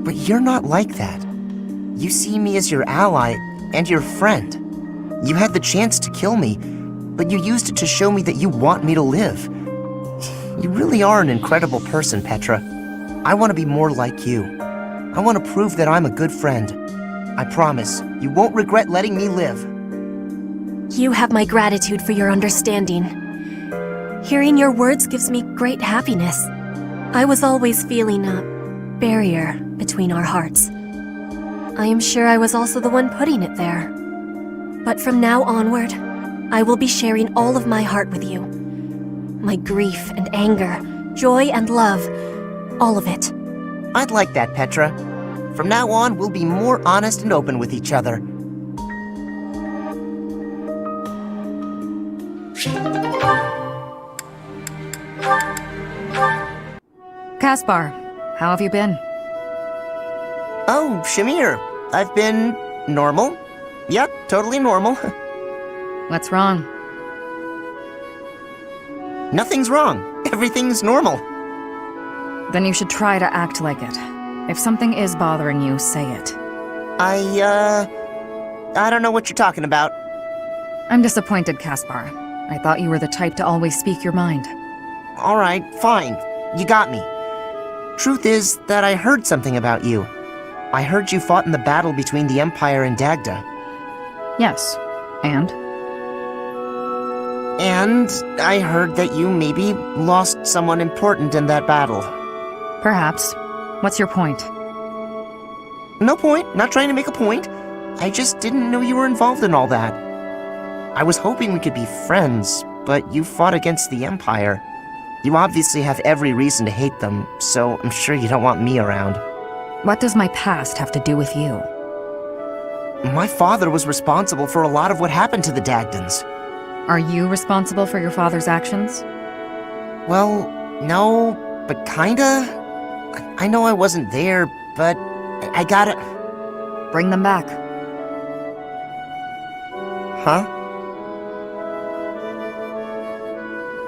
But you're not like that. You see me as your ally and your friend. You had the chance to kill me, but you used it to show me that you want me to live. You really are an incredible person, Petra. I want to be more like you. I want to prove that I'm a good friend. I promise, you won't regret letting me live. You have my gratitude for your understanding. Hearing your words gives me great happiness. I was always feeling a barrier between our hearts. I am sure I was also the one putting it there. But from now onward, I will be sharing all of my heart with you. My grief and anger, joy and love, all of it. I'd like that, Petra. From now on, we'll be more honest and open with each other. Caspar, how have you been? Oh, Shamir. I've been normal. Yep, totally normal. What's wrong? Nothing's wrong. Everything's normal. Then you should try to act like it. If something is bothering you, say it. I don't know what you're talking about. I'm disappointed, Caspar. I thought you were the type to always speak your mind. All right, fine. You got me. Truth is that I heard something about you. I heard you fought in the battle between the Empire and Dagda. Yes. And? And I heard that you maybe lost someone important in that battle. Perhaps. What's your point? No point. Not trying to make a point. I just didn't know you were involved in all that. I was hoping we could be friends, but you fought against the Empire. You obviously have every reason to hate them, so I'm sure you don't want me around. What does my past have to do with you? My father was responsible for a lot of what happened to the Dagdans. Are you responsible for your father's actions? Well, no, but kinda. I know I wasn't there, but I gotta... Bring them back. Huh?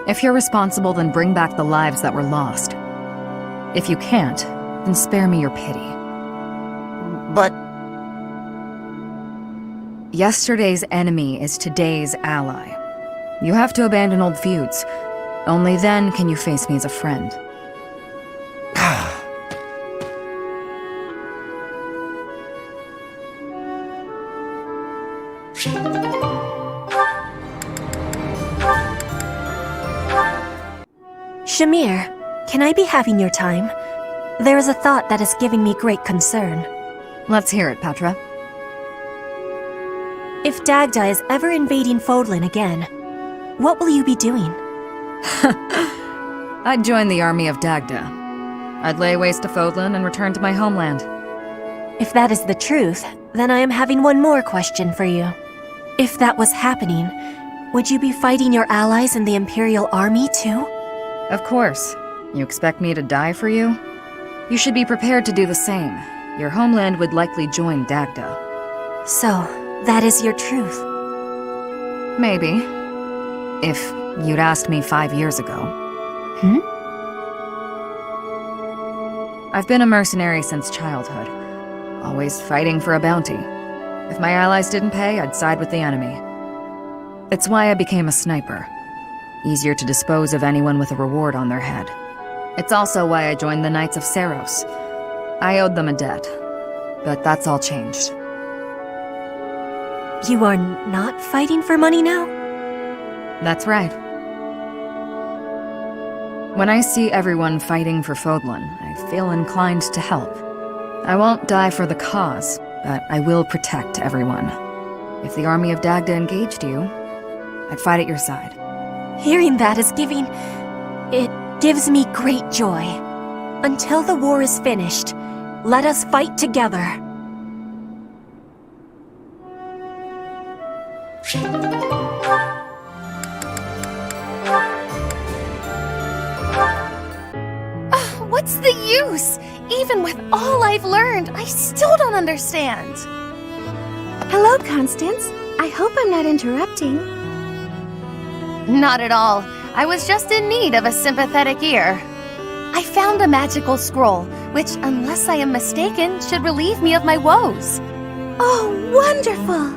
If you're responsible, then bring back the lives that were lost. If you can't, then spare me your pity. But... Yesterday's enemy is today's ally. You have to abandon old feuds. Only then can you face me as a friend. Shamir, can I be having your time? There is a thought that is giving me great concern. Let's hear it, Petra. If Dagda is ever invading Fodlan again, what will you be doing? I'd join the army of Dagda. I'd lay waste to Fodlan and return to my homeland. If that is the truth, then I am having one more question for you. If that was happening, would you be fighting your allies in the Imperial Army too? Of course. You expect me to die for you? You should be prepared to do the same. Your homeland would likely join Dagda. So, that is your truth? Maybe. If you'd asked me 5 years ago. I've been a mercenary since childhood. Always fighting for a bounty. If my allies didn't pay, I'd side with the enemy. It's why I became a sniper. Easier to dispose of anyone with a reward on their head. It's also why I joined the Knights of Saros. I owed them a debt, but that's all changed. You are not fighting for money now? That's right. When I see everyone fighting for Fodlan, I feel inclined to help. I won't die for the cause, but I will protect everyone. If the army of Dagda engaged you, I'd fight at your side. Hearing that is It gives me great joy. Until the war is finished, let us fight together. What's the use? Even with all I've learned, I still don't understand. Hello, Constance. I hope I'm not interrupting. Not at all. I was just in need of a sympathetic ear. I found a magical scroll, which, unless I am mistaken, should relieve me of my woes. Oh, wonderful!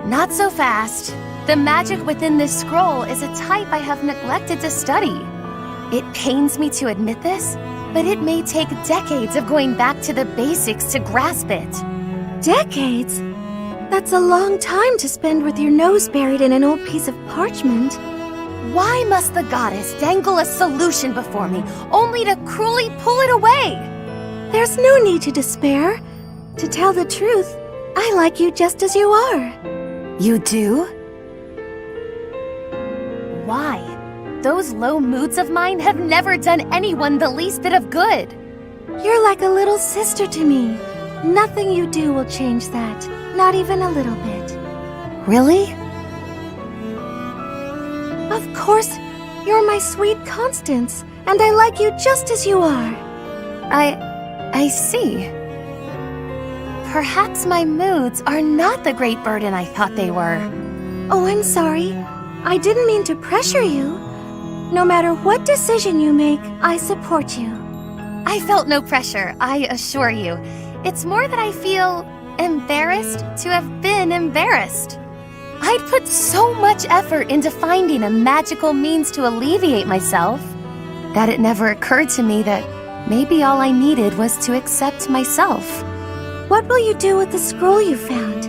Not so fast. The magic within this scroll is a type I have neglected to study. It pains me to admit this, but it may take decades of going back to the basics to grasp it. Decades? That's a long time to spend with your nose buried in an old piece of parchment. Why must the goddess dangle a solution before me, only to cruelly pull it away? There's no need to despair. To tell the truth, I like you just as you are. You do? Why? Those low moods of mine have never done anyone the least bit of good. You're like a little sister to me. Nothing you do will change that, not even a little bit. Really? Of course, you're my sweet Constance, and I like you just as you are. I see. Perhaps my moods are not the great burden I thought they were. Oh, I'm sorry. I didn't mean to pressure you. No matter what decision you make, I support you. I felt no pressure, I assure you. It's more that I feel embarrassed to have been embarrassed. I'd put so much effort into finding a magical means to alleviate myself that it never occurred to me that maybe all I needed was to accept myself. What will you do with the scroll you found?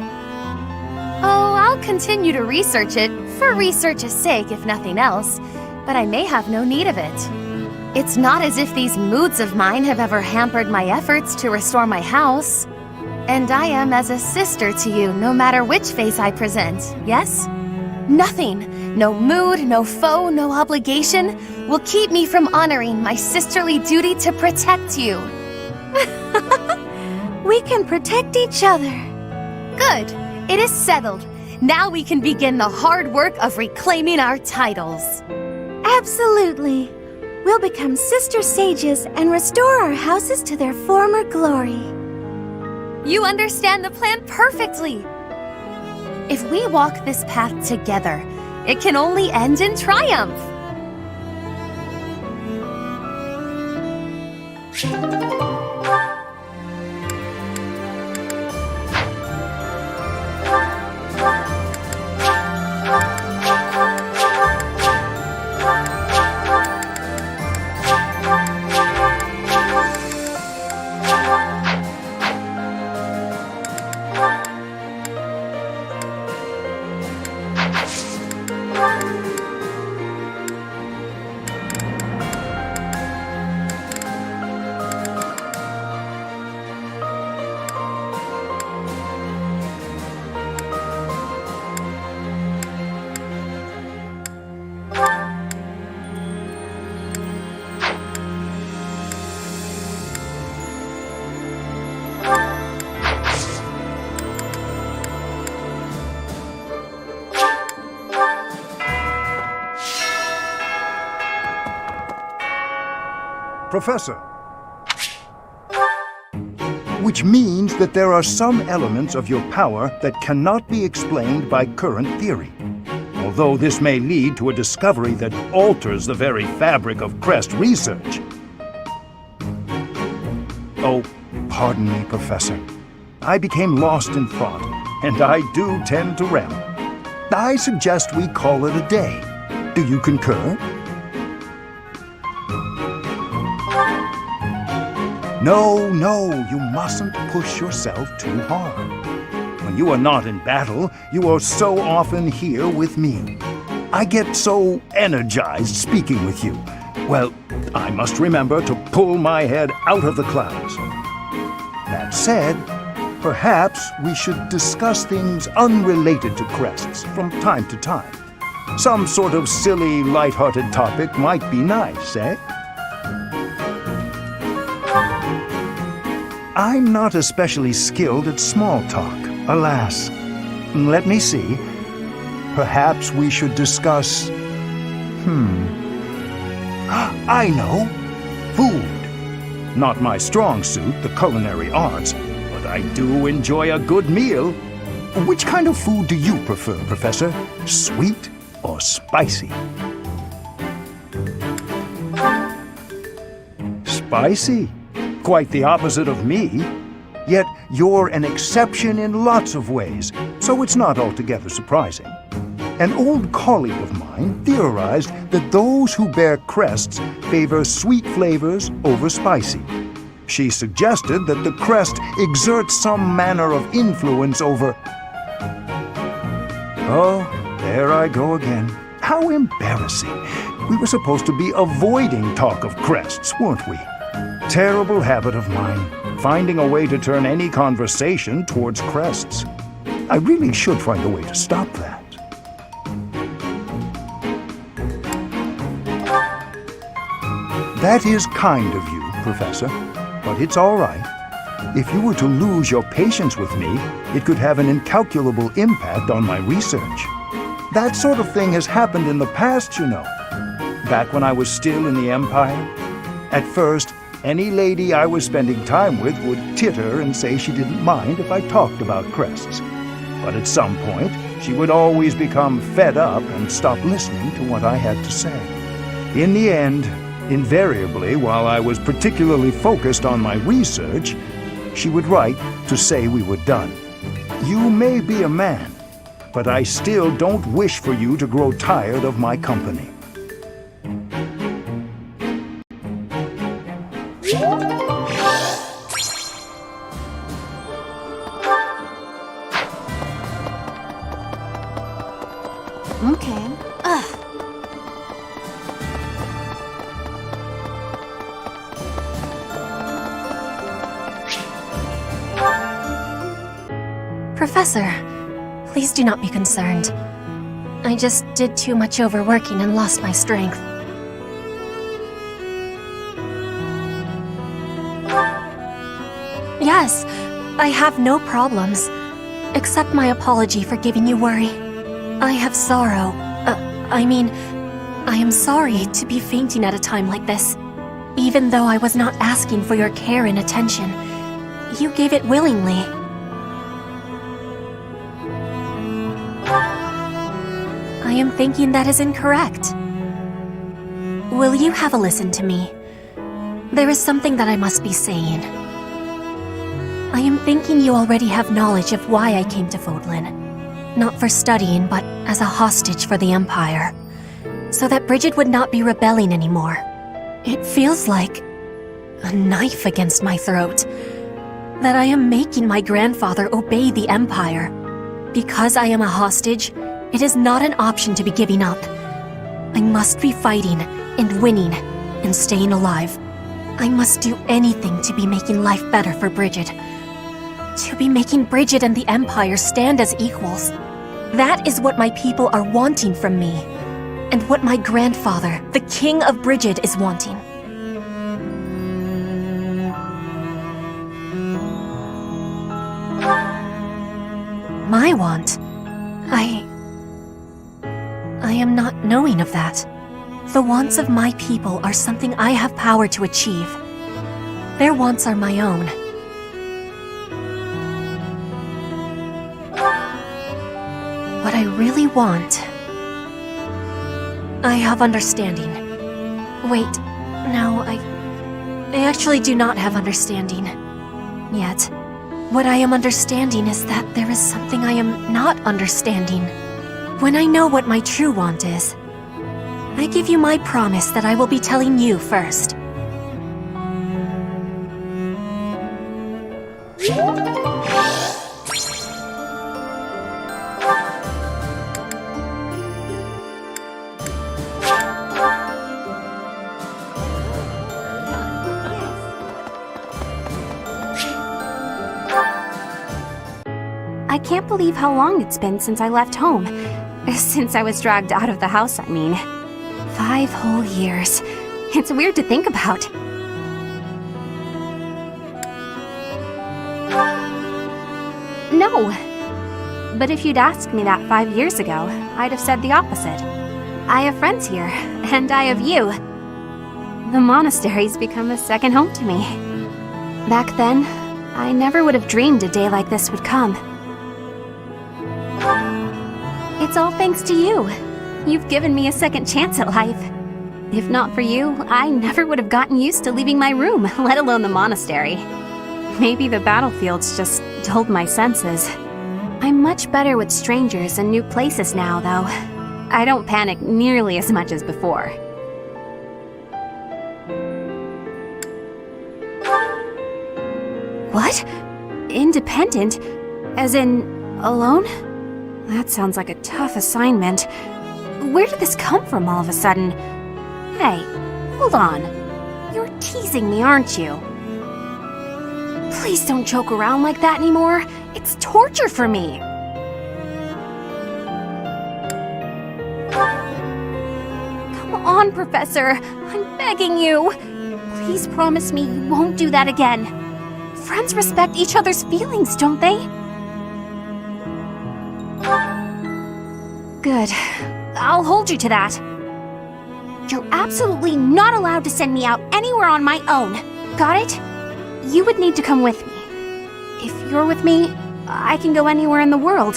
Oh, I'll continue to research it, for research's sake if nothing else, but I may have no need of it. It's not as if these moods of mine have ever hampered my efforts to restore my house. And I am as a sister to you, no matter which face I present, yes? Nothing, no mood, no foe, no obligation, will keep me from honoring my sisterly duty to protect you. We can protect each other. Good. It is settled. Now we can begin the hard work of reclaiming our titles. Absolutely. We'll become sister sages and restore our houses to their former glory. You understand the plan perfectly. If we walk this path together, it can only end in triumph. Professor. Which means that there are some elements of your power that cannot be explained by current theory. Although this may lead to a discovery that alters the very fabric of Crest research. Oh, pardon me, Professor. I became lost in thought, and I do tend to ramble. I suggest we call it a day. Do you concur? No, you mustn't push yourself too hard. When you are not in battle, you are so often here with me. I get so energized speaking with you. Well, I must remember to pull my head out of the clouds. That said, perhaps we should discuss things unrelated to crests from time to time. Some sort of silly, light-hearted topic might be nice, eh? I'm not especially skilled at small talk, alas. Let me see. Perhaps we should discuss... I know. Food. Not my strong suit, the culinary arts, but I do enjoy a good meal. Which kind of food do you prefer, Professor? Sweet or spicy? Spicy? Quite the opposite of me. Yet you're an exception in lots of ways, so it's not altogether surprising. An old colleague of mine theorized that those who bear crests favor sweet flavors over spicy. She suggested that the crest exerts some manner of influence over... Oh, there I go again. How embarrassing. We were supposed to be avoiding talk of crests, weren't we? Terrible habit of mine, finding a way to turn any conversation towards crests. I really should find a way to stop that. That is kind of you, Professor, but it's all right. If you were to lose your patience with me, it could have an incalculable impact on my research. That sort of thing has happened in the past, you know. Back when I was still in the Empire. At first, any lady I was spending time with would titter and say she didn't mind if I talked about crests. But at some point, she would always become fed up and stop listening to what I had to say. In the end, invariably, while I was particularly focused on my research, she would write to say we were done. You may be a man, but I still don't wish for you to grow tired of my company. Okay. Professor, please do not be concerned. I just did too much overworking and lost my strength. Yes, I have no problems. Accept my apology for giving you worry. I have sorrow. I am sorry to be fainting at a time like this. Even though I was not asking for your care and attention, you gave it willingly. I am thinking that is incorrect. Will you have a listen to me? There is something that I must be saying. I am thinking you already have knowledge of why I came to Fodlan. Not for studying, but as a hostage for the Empire. So that Brigid would not be rebelling anymore. It feels like a knife against my throat. That I am making my grandfather obey the Empire. Because I am a hostage, it is not an option to be giving up. I must be fighting, and winning, and staying alive. I must do anything to be making life better for Brigid. To be making Brigid and the Empire stand as equals. That is what my people are wanting from me. And what my grandfather, the King of Brigid, is wanting. My want? I am not knowing of that. The wants of my people are something I have power to achieve. Their wants are my own. What I really want... I have understanding. Wait, no, I actually do not have understanding. Yet, what I am understanding is that there is something I am not understanding. When I know what my true want is, I give you my promise that I will be telling you first. I can't believe how long it's been since I left home. Since I was dragged out of the house, I mean. 5 whole years. It's weird to think about. No. But if you'd asked me that 5 years ago, I'd have said the opposite. I have friends here, and I have you. The monastery's become a second home to me. Back then, I never would have dreamed a day like this would come. It's all thanks to you. You've given me a second chance at life. If not for you, I never would have gotten used to leaving my room, let alone the monastery. Maybe the battlefield's just dulled my senses. I'm much better with strangers and new places now, though. I don't panic nearly as much as before. What? Independent? As in, alone? That sounds like a tough assignment. Where did this come from all of a sudden? Hey, hold on. You're teasing me, aren't you? Please don't joke around like that anymore. It's torture for me. Come on, Professor. I'm begging you. Please promise me you won't do that again. Friends respect each other's feelings, don't they? Good. I'll hold you to that. You're absolutely not allowed to send me out anywhere on my own. Got it? You would need to come with me. If you're with me, I can go anywhere in the world.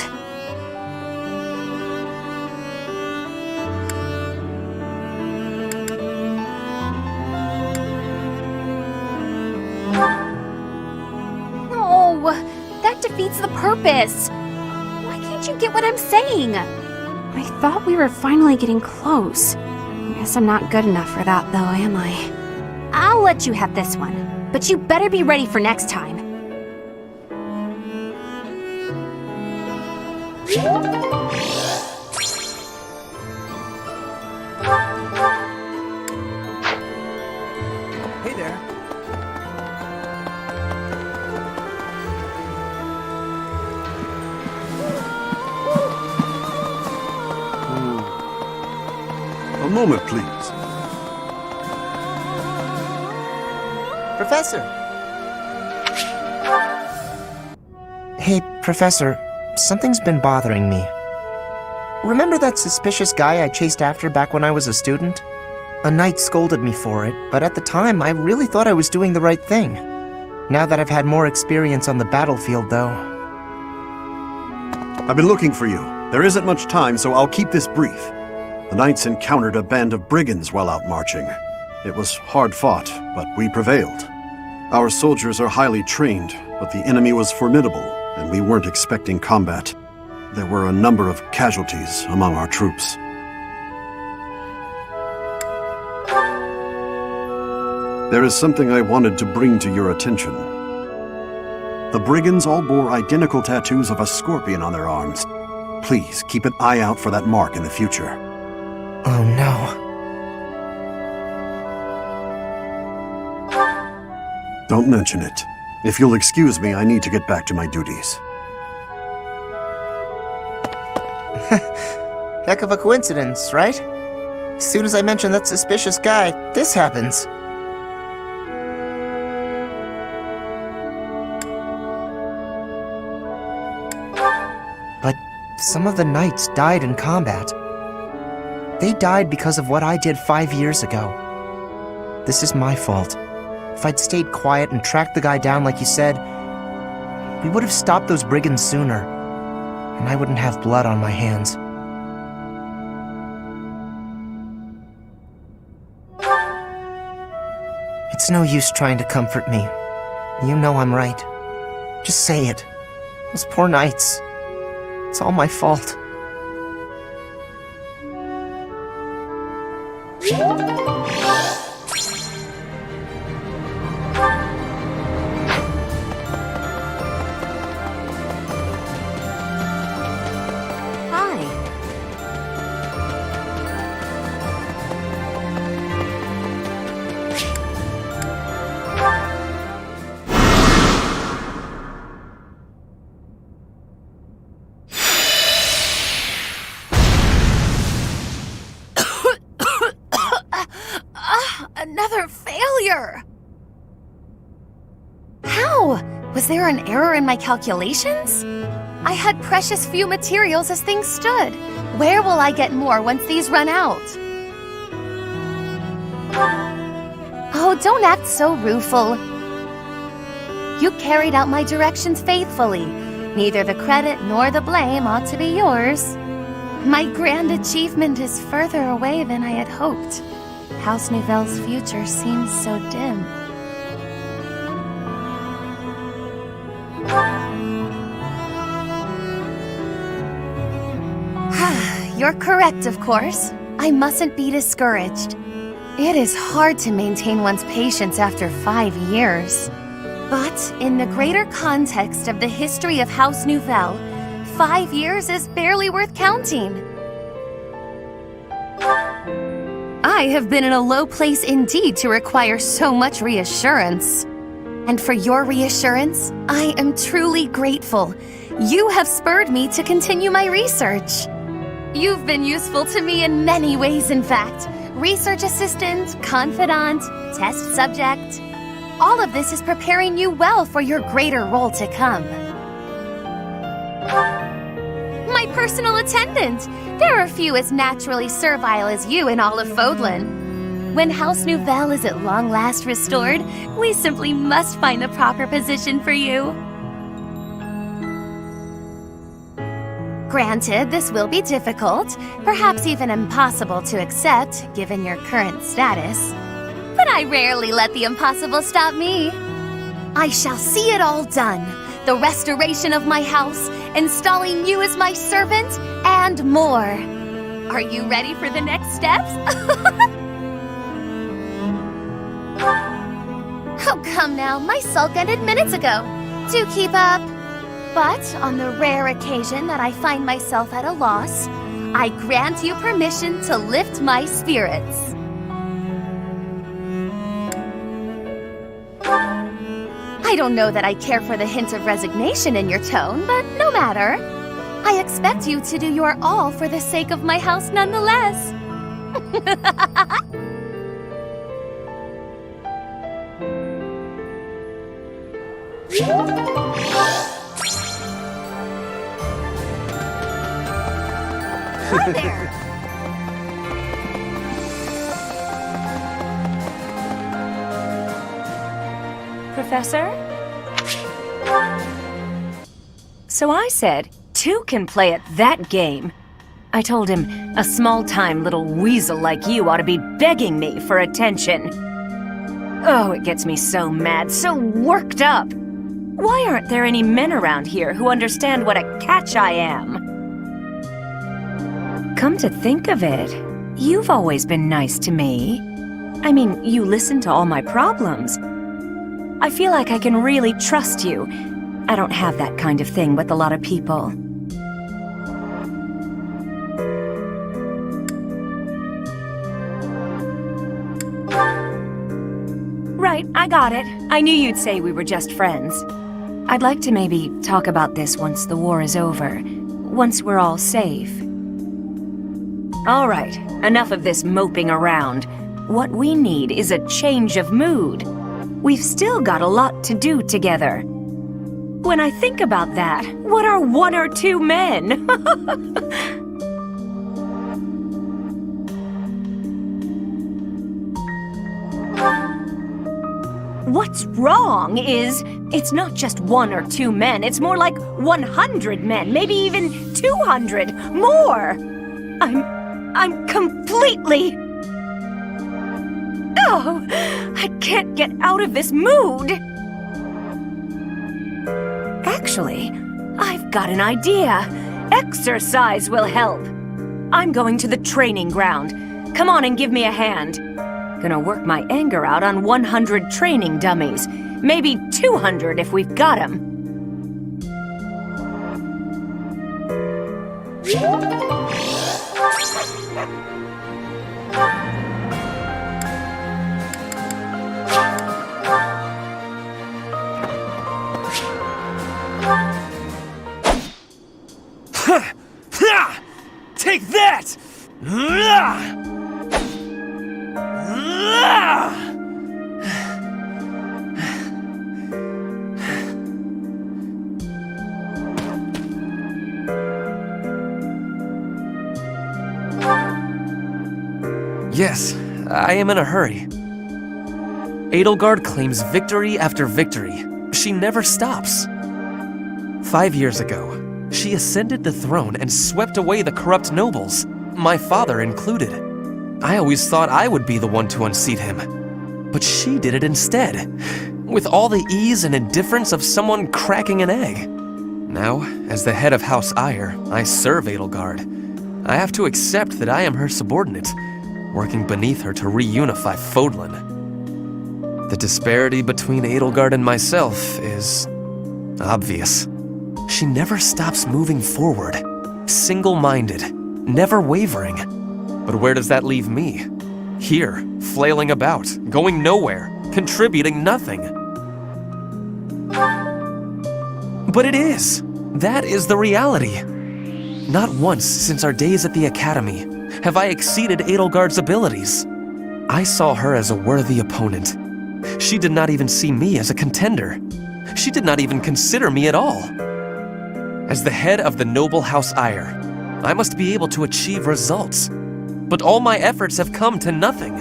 No, that defeats the purpose. Why can't you get what I'm saying? I thought we were finally getting close. Guess I'm not good enough for that, though, am I? I'll let you have this one, but you better be ready for next time. Hey there. A moment, please. Professor! Hey, Professor, something's been bothering me. Remember that suspicious guy I chased after back when I was a student? A knight scolded me for it, but at the time I really thought I was doing the right thing. Now that I've had more experience on the battlefield, though... I've been looking for you. There isn't much time, so I'll keep this brief. The knights encountered a band of brigands while out marching. It was hard fought, but we prevailed. Our soldiers are highly trained, but the enemy was formidable, and we weren't expecting combat. There were a number of casualties among our troops. There is something I wanted to bring to your attention. The brigands all bore identical tattoos of a scorpion on their arms. Please keep an eye out for that mark in the future. Oh no. Don't mention it. If you'll excuse me, I need to get back to my duties. Heck of a coincidence, right? As soon as I mention that suspicious guy, this happens. But some of the knights died in combat. They died because of what I did 5 years ago. This is my fault. If I'd stayed quiet and tracked the guy down like you said, we would have stopped those brigands sooner, and I wouldn't have blood on my hands. It's no use trying to comfort me. You know I'm right. Just say it. Those poor knights. It's all my fault. Another failure! How? Was there an error in my calculations? I had precious few materials as things stood. Where will I get more once these run out? Oh, don't act so rueful. You carried out my directions faithfully. Neither the credit nor the blame ought to be yours. My grand achievement is further away than I had hoped. House Nouvelle's future seems so dim. You're correct, of course. I mustn't be discouraged. It is hard to maintain one's patience after 5 years. But in the greater context of the history of House Nouvelle, 5 years is barely worth counting. I have been in a low place indeed to require so much reassurance. And for your reassurance, I am truly grateful. You have spurred me to continue my research. You've been useful to me in many ways, in fact. Research assistant, confidant, test subject. All of this is preparing you well for your greater role to come. My personal attendant! There are few as naturally servile as you in all of Fodlan. When House Nouvelle is at long last restored, we simply must find the proper position for you. Granted, this will be difficult, perhaps even impossible to accept, given your current status. But I rarely let the impossible stop me. I shall see it all done. The restoration of my house, installing you as my servant, and more. Are you ready for the next steps? Oh, come now, my sulk ended minutes ago. Do keep up. But on the rare occasion that I find myself at a loss, I grant you permission to lift my spirits. I don't know that I care for the hint of resignation in your tone, but no matter. I expect you to do your all for the sake of my house nonetheless. Hi there! Professor? So I said, 2 can play at that game. I told him, a small-time little weasel like you ought to be begging me for attention. Oh, it gets me so mad, so worked up. Why aren't there any men around here who understand what a catch I am? Come to think of it, you've always been nice to me. I mean, you listen to all my problems. I feel like I can really trust you. I don't have that kind of thing with a lot of people. Right, I got it. I knew you'd say we were just friends. I'd like to maybe talk about this once the war is over. Once we're all safe. All right, enough of this moping around. What we need is a change of mood. We've still got a lot to do together. When I think about that, what are 1 or 2 men? What's wrong is, it's not just 1 or 2 men, it's more like 100 men, maybe even 200, more! I'm completely... Oh, I can't get out of this mood! Actually, I've got an idea. Exercise will help. I'm going to the training ground. Come on and give me a hand. Gonna work my anger out on 100 training dummies. Maybe 200 if we've got 'em. Take that! Yes, I am in a hurry. Edelgard claims victory after victory. She never stops. 5 years ago, she ascended the throne and swept away the corrupt nobles, my father included. I always thought I would be the one to unseat him. But she did it instead, with all the ease and indifference of someone cracking an egg. Now, as the head of House Eyre, I serve Edelgard. I have to accept that I am her subordinate, working beneath her to reunify Fodlan. The disparity between Edelgard and myself is obvious. She never stops moving forward, single-minded, never wavering. But where does that leave me? Here, flailing about, going nowhere, contributing nothing. But it is. That is the reality. Not once since our days at the Academy have I exceeded Edelgard's abilities. I saw her as a worthy opponent. She did not even see me as a contender. She did not even consider me at all. As the head of the noble House Eyre, I must be able to achieve results. But all my efforts have come to nothing.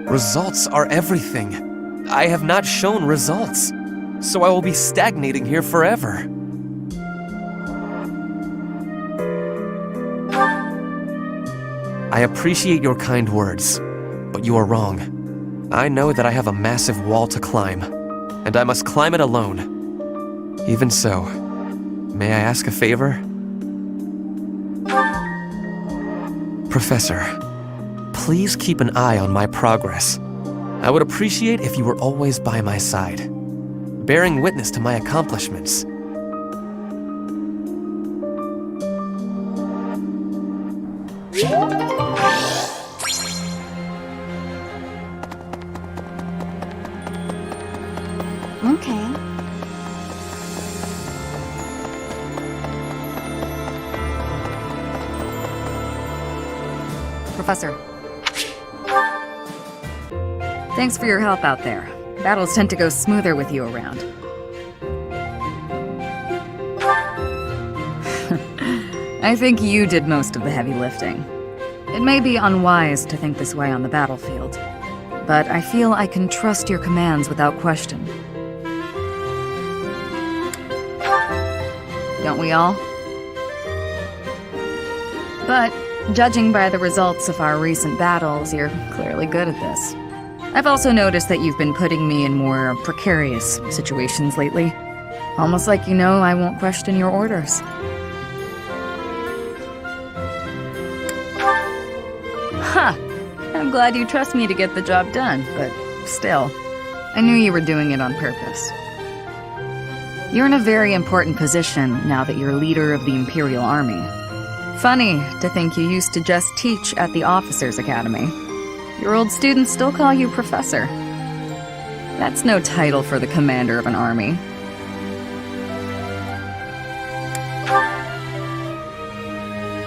Results are everything. I have not shown results, so I will be stagnating here forever. I appreciate your kind words, but you are wrong. I know that I have a massive wall to climb, and I must climb it alone. Even so, may I ask a favor? Professor, please keep an eye on my progress. I would appreciate if you were always by my side, bearing witness to my accomplishments. Okay. Professor. Thanks for your help out there. Battles tend to go smoother with you around. I think you did most of the heavy lifting. It may be unwise to think this way on the battlefield, but I feel I can trust your commands without question. Don't we all? But judging by the results of our recent battles, you're clearly good at this. I've also noticed that you've been putting me in more precarious situations lately. Almost like you know I won't question your orders. Huh. I'm glad you trust me to get the job done, but still, I knew you were doing it on purpose. You're in a very important position now that you're leader of the Imperial Army. Funny to think you used to just teach at the Officers' Academy. Your old students still call you Professor. That's no title for the commander of an army.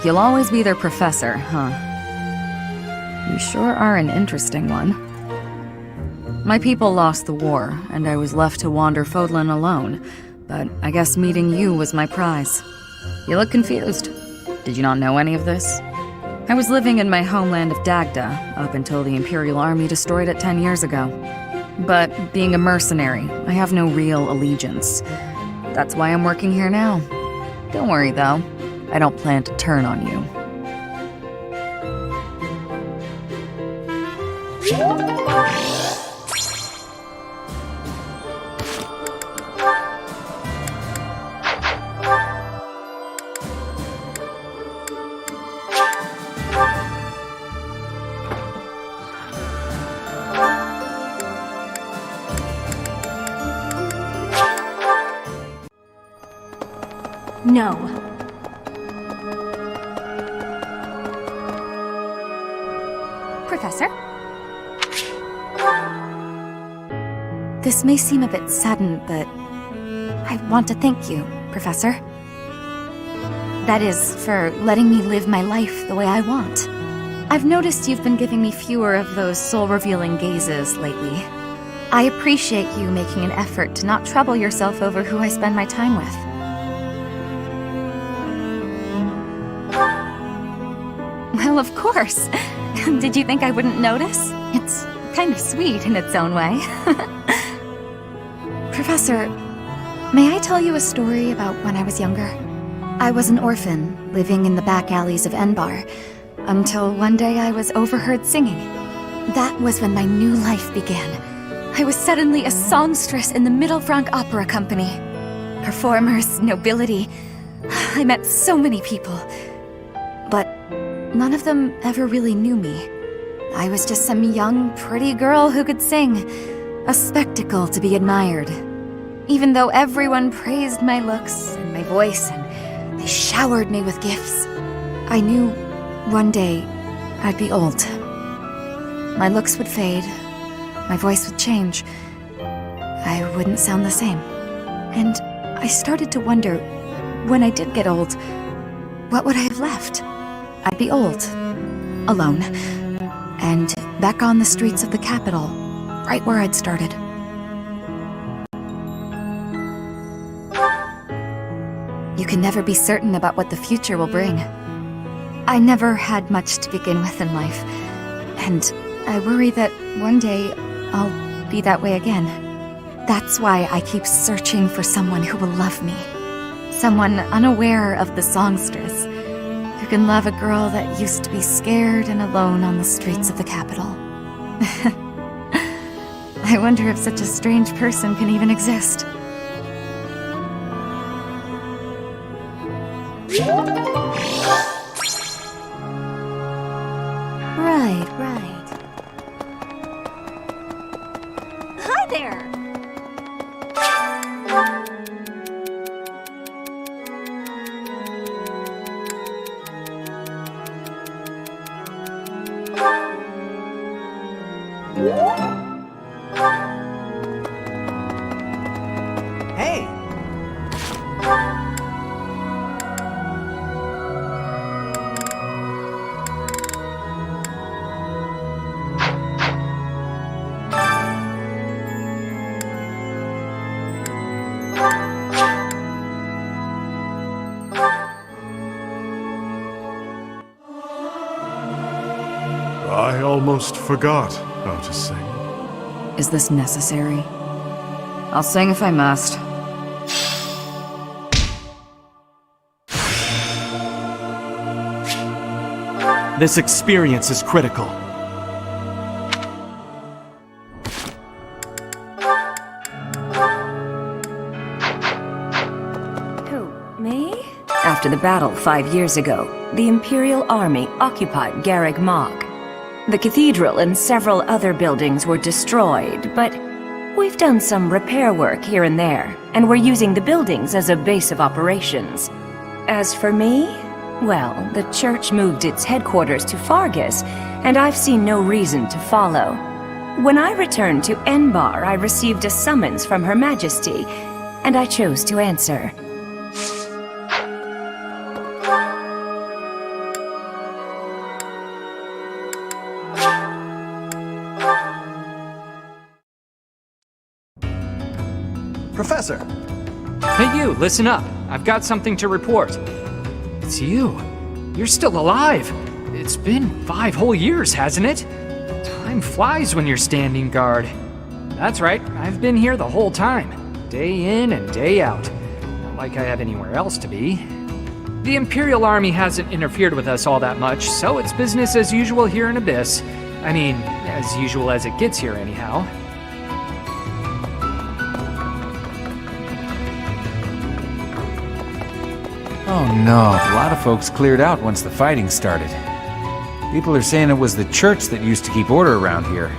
You'll always be their professor, huh? You sure are an interesting one. My people lost the war, and I was left to wander Fodlan alone, but I guess meeting you was my prize. You look confused. Did you not know any of this? I was living in my homeland of Dagda up until the Imperial Army destroyed it 10 years ago. But being a mercenary, I have no real allegiance. That's why I'm working here now. Don't worry, though. I don't plan to turn on you. No. Professor? This may seem a bit sudden, but I want to thank you, Professor. That is, for letting me live my life the way I want. I've noticed you've been giving me fewer of those soul-revealing gazes lately. I appreciate you making an effort to not trouble yourself over who I spend my time with. Well, of course. Did you think I wouldn't notice? It's kind of sweet in its own way. Professor, may I tell you a story about when I was younger? I was an orphan, living in the back alleys of Enbar, until one day I was overheard singing. That was when my new life began. I was suddenly a songstress in the Mittelfranc Opera Company. Performers, nobility. I met so many people. But none of them ever really knew me. I was just some young, pretty girl who could sing. A spectacle to be admired. Even though everyone praised my looks and my voice, and they showered me with gifts, I knew one day I'd be old. My looks would fade, my voice would change. I wouldn't sound the same. And I started to wonder, when I did get old, what would I have left? I'd be old, alone, and back on the streets of the capital, right where I'd started. You can never be certain about what the future will bring. I never had much to begin with in life, and I worry that one day I'll be that way again. That's why I keep searching for someone who will love me. Someone unaware of the songstress, who can love a girl that used to be scared and alone on the streets of the capital. I wonder if such a strange person can even exist. Right. Hi there! Hey! I almost forgot how to sing. Is this necessary? I'll sing if I must. This experience is critical. Who, me? After the battle 5 years ago, the Imperial Army occupied Garreg Mach. The cathedral and several other buildings were destroyed, but we've done some repair work here and there, and we're using the buildings as a base of operations. As for me, well, the church moved its headquarters to Fargus, and I've seen no reason to follow. When I returned to Enbar, I received a summons from Her Majesty, and I chose to answer. Professor! Hey you, listen up. I've got something to report. It's you. You're still alive. It's been 5 whole years, hasn't it? Time flies when you're standing guard. That's right, I've been here the whole time. Day in and day out. Not like I have anywhere else to be. The Imperial Army hasn't interfered with us all that much, so it's business as usual here in Abyss. I mean, as usual as it gets here anyhow. Oh no, a lot of folks cleared out once the fighting started. People are saying it was the church that used to keep order around here.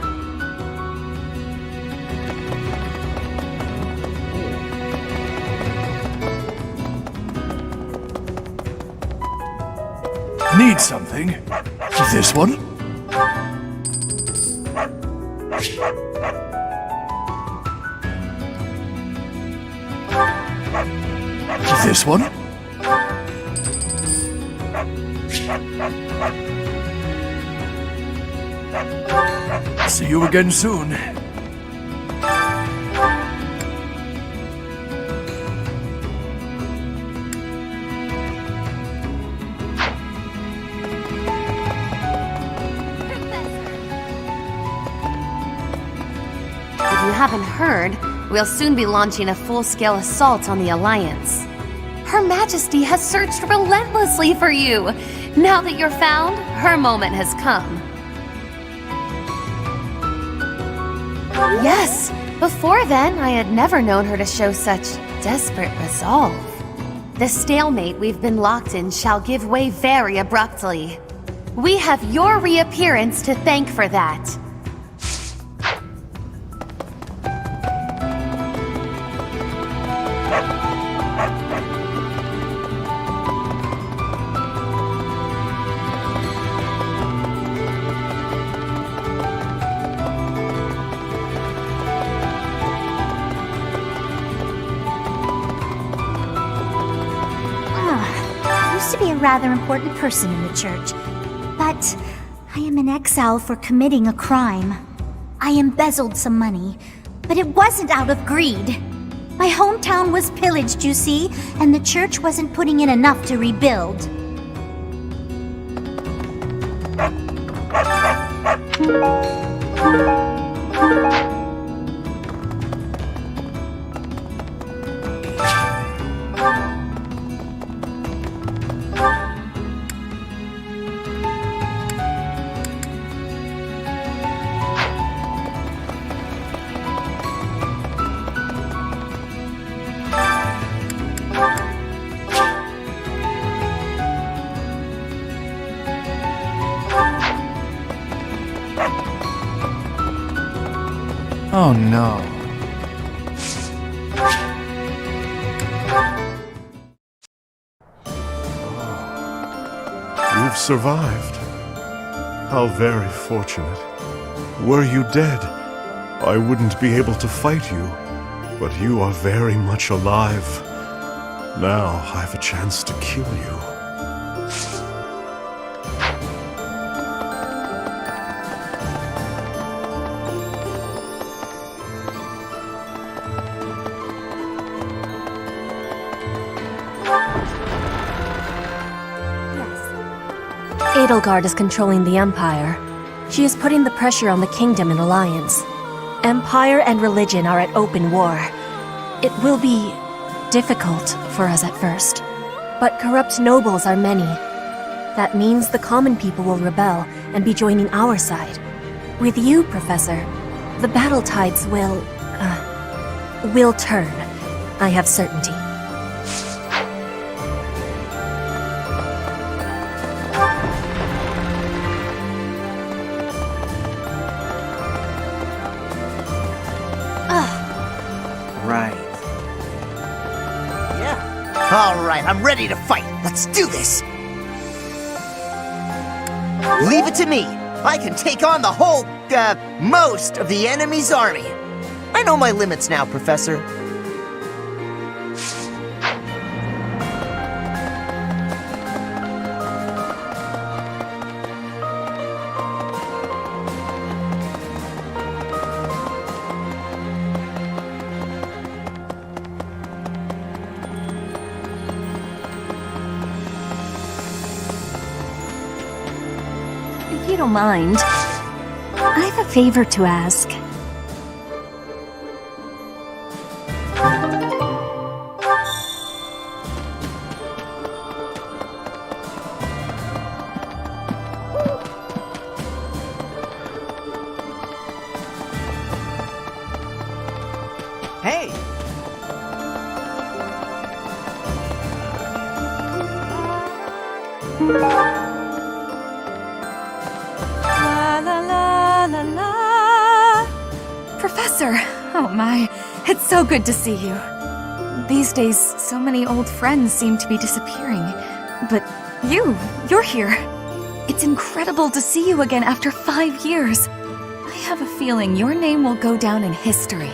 Need something? This one? This one? See you again soon. If you haven't heard, we'll soon be launching a full-scale assault on the Alliance. Her Majesty has searched relentlessly for you. Now that you're found, her moment has come. Yes, before then, I had never known her to show such desperate resolve. The stalemate we've been locked in shall give way very abruptly. We have your reappearance to thank for that. A rather important person in the church, but I am in exile for committing a crime. I embezzled some money, but it wasn't out of greed. My hometown was pillaged, you see, and the church wasn't putting in enough to rebuild. Oh no. You've survived. How very fortunate. Were you dead, I wouldn't be able to fight you, but you are very much alive. Now I have a chance to kill you. Edelgard is controlling the Empire. She is putting the pressure on the Kingdom and Alliance. Empire and religion are at open war. It will be difficult for us at first, but corrupt nobles are many. That means the common people will rebel and be joining our side. With you, Professor, the battle tides will turn. I have certainty. Alright, I'm ready to fight. Let's do this. Leave it to me. I can take on the whole, most of the enemy's army. I know my limits now, Professor. If you don't mind, I have a favor to ask. La la la la la. Professor! Oh my, it's so good to see you. These days, so many old friends seem to be disappearing. But you're here. It's incredible to see you again after 5 years. I have a feeling your name will go down in history.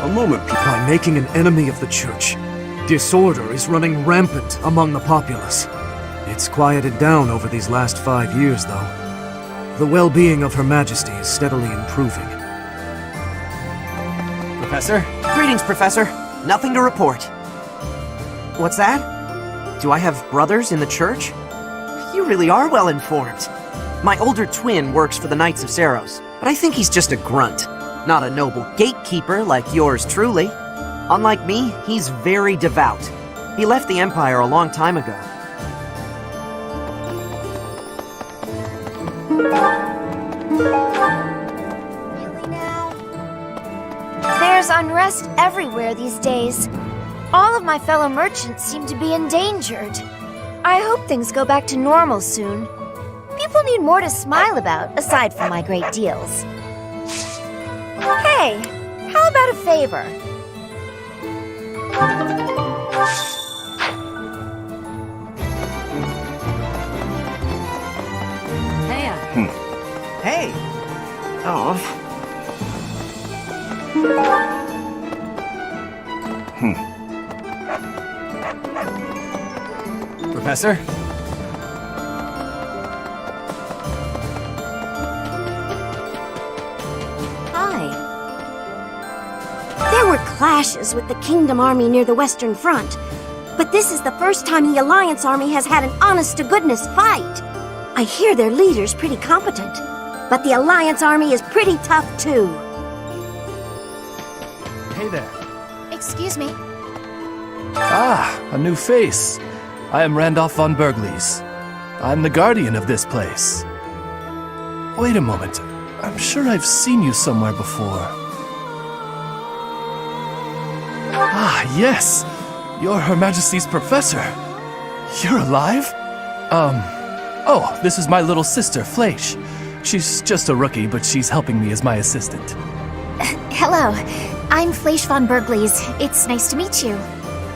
A moment. By making an enemy of the Church, disorder is running rampant among the populace. It's quieted down over these last 5 years, though. The well-being of Her Majesty is steadily improving. Professor? Greetings, Professor. Nothing to report. What's that? Do I have brothers in the church? You really are well informed. My older twin works for the Knights of Saros, but I think he's just a grunt, not a noble gatekeeper like yours truly. Unlike me, he's very devout. He left the Empire a long time ago. There's unrest everywhere these days. All of my fellow merchants seem to be endangered. I hope things go back to normal soon. People need more to smile about, aside from my great deals. Hey, how about a favor? Hey! Oh. Professor? Hi. There were clashes with the Kingdom Army near the Western Front, but this is the first time the Alliance Army has had an honest-to-goodness fight. I hear their leader's pretty competent, but the Alliance Army is pretty tough too. Hey there. Excuse me. Ah, a new face. I am Randolph von Berglies. I'm the guardian of this place. Wait a moment. I'm sure I've seen you somewhere before. Ah, yes! You're Her Majesty's professor. You're alive? Oh, this is my little sister, Fleisch. She's just a rookie, but she's helping me as my assistant. Hello, I'm Fleisch von Berglies. It's nice to meet you.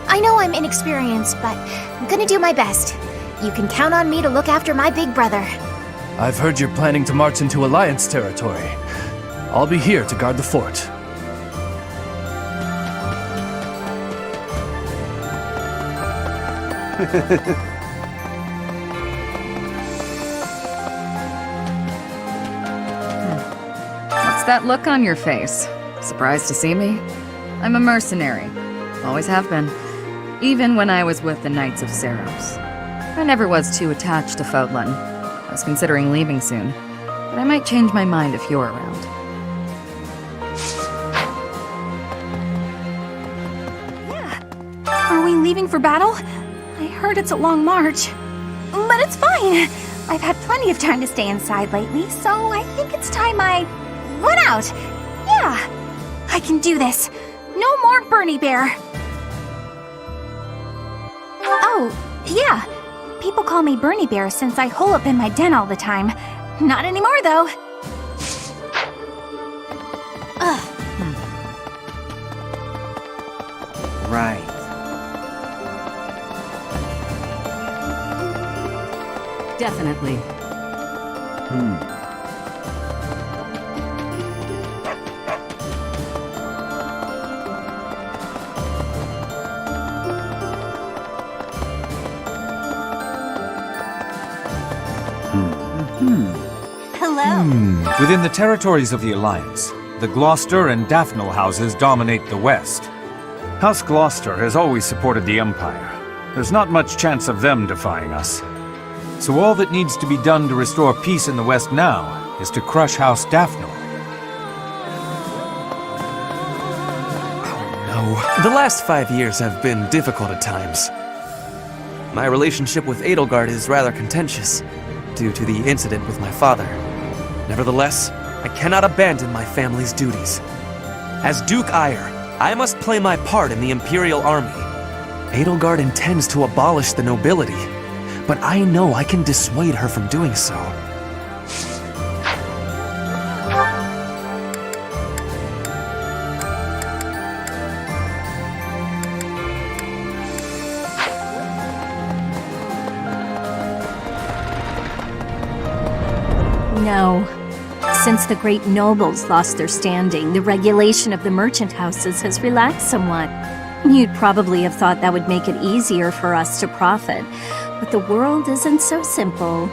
I know I'm inexperienced, but I'm gonna do my best. You can count on me to look after my big brother. I've heard you're planning to march into Alliance territory. I'll be here to guard the fort. What's that look on your face? Surprised to see me? I'm a mercenary. Always have been. Even when I was with the Knights of Saros. I never was too attached to Fodlan. I was considering leaving soon, but I might change my mind if you're around. Are we leaving for battle? I heard it's a long march. But it's fine. I've had plenty of time to stay inside lately, so I think it's time I run out. Yeah, I can do this. No more Bernie Bear. Oh, yeah. People call me Bernie Bear since I hole up in my den all the time. Not anymore, though. Ugh. Right. Definitely. Hello. Within the territories of the Alliance, the Gloucester and Daphne houses dominate the West. House Gloucester has always supported the Empire, There's not much chance of them defying us. So all that needs to be done to restore peace in the West now is to crush House Daphne. The last 5 years have been difficult at times. My relationship with Edelgard is rather contentious, due to the incident with my father. Nevertheless, I cannot abandon my family's duties. As Duke Eyre, I must play my part in the Imperial Army. Edelgard intends to abolish the nobility, but I know I can dissuade her from doing so. No. Since the great nobles lost their standing, the regulation of the merchant houses has relaxed somewhat. You'd probably have thought that would make it easier for us to profit, but the world isn't so simple.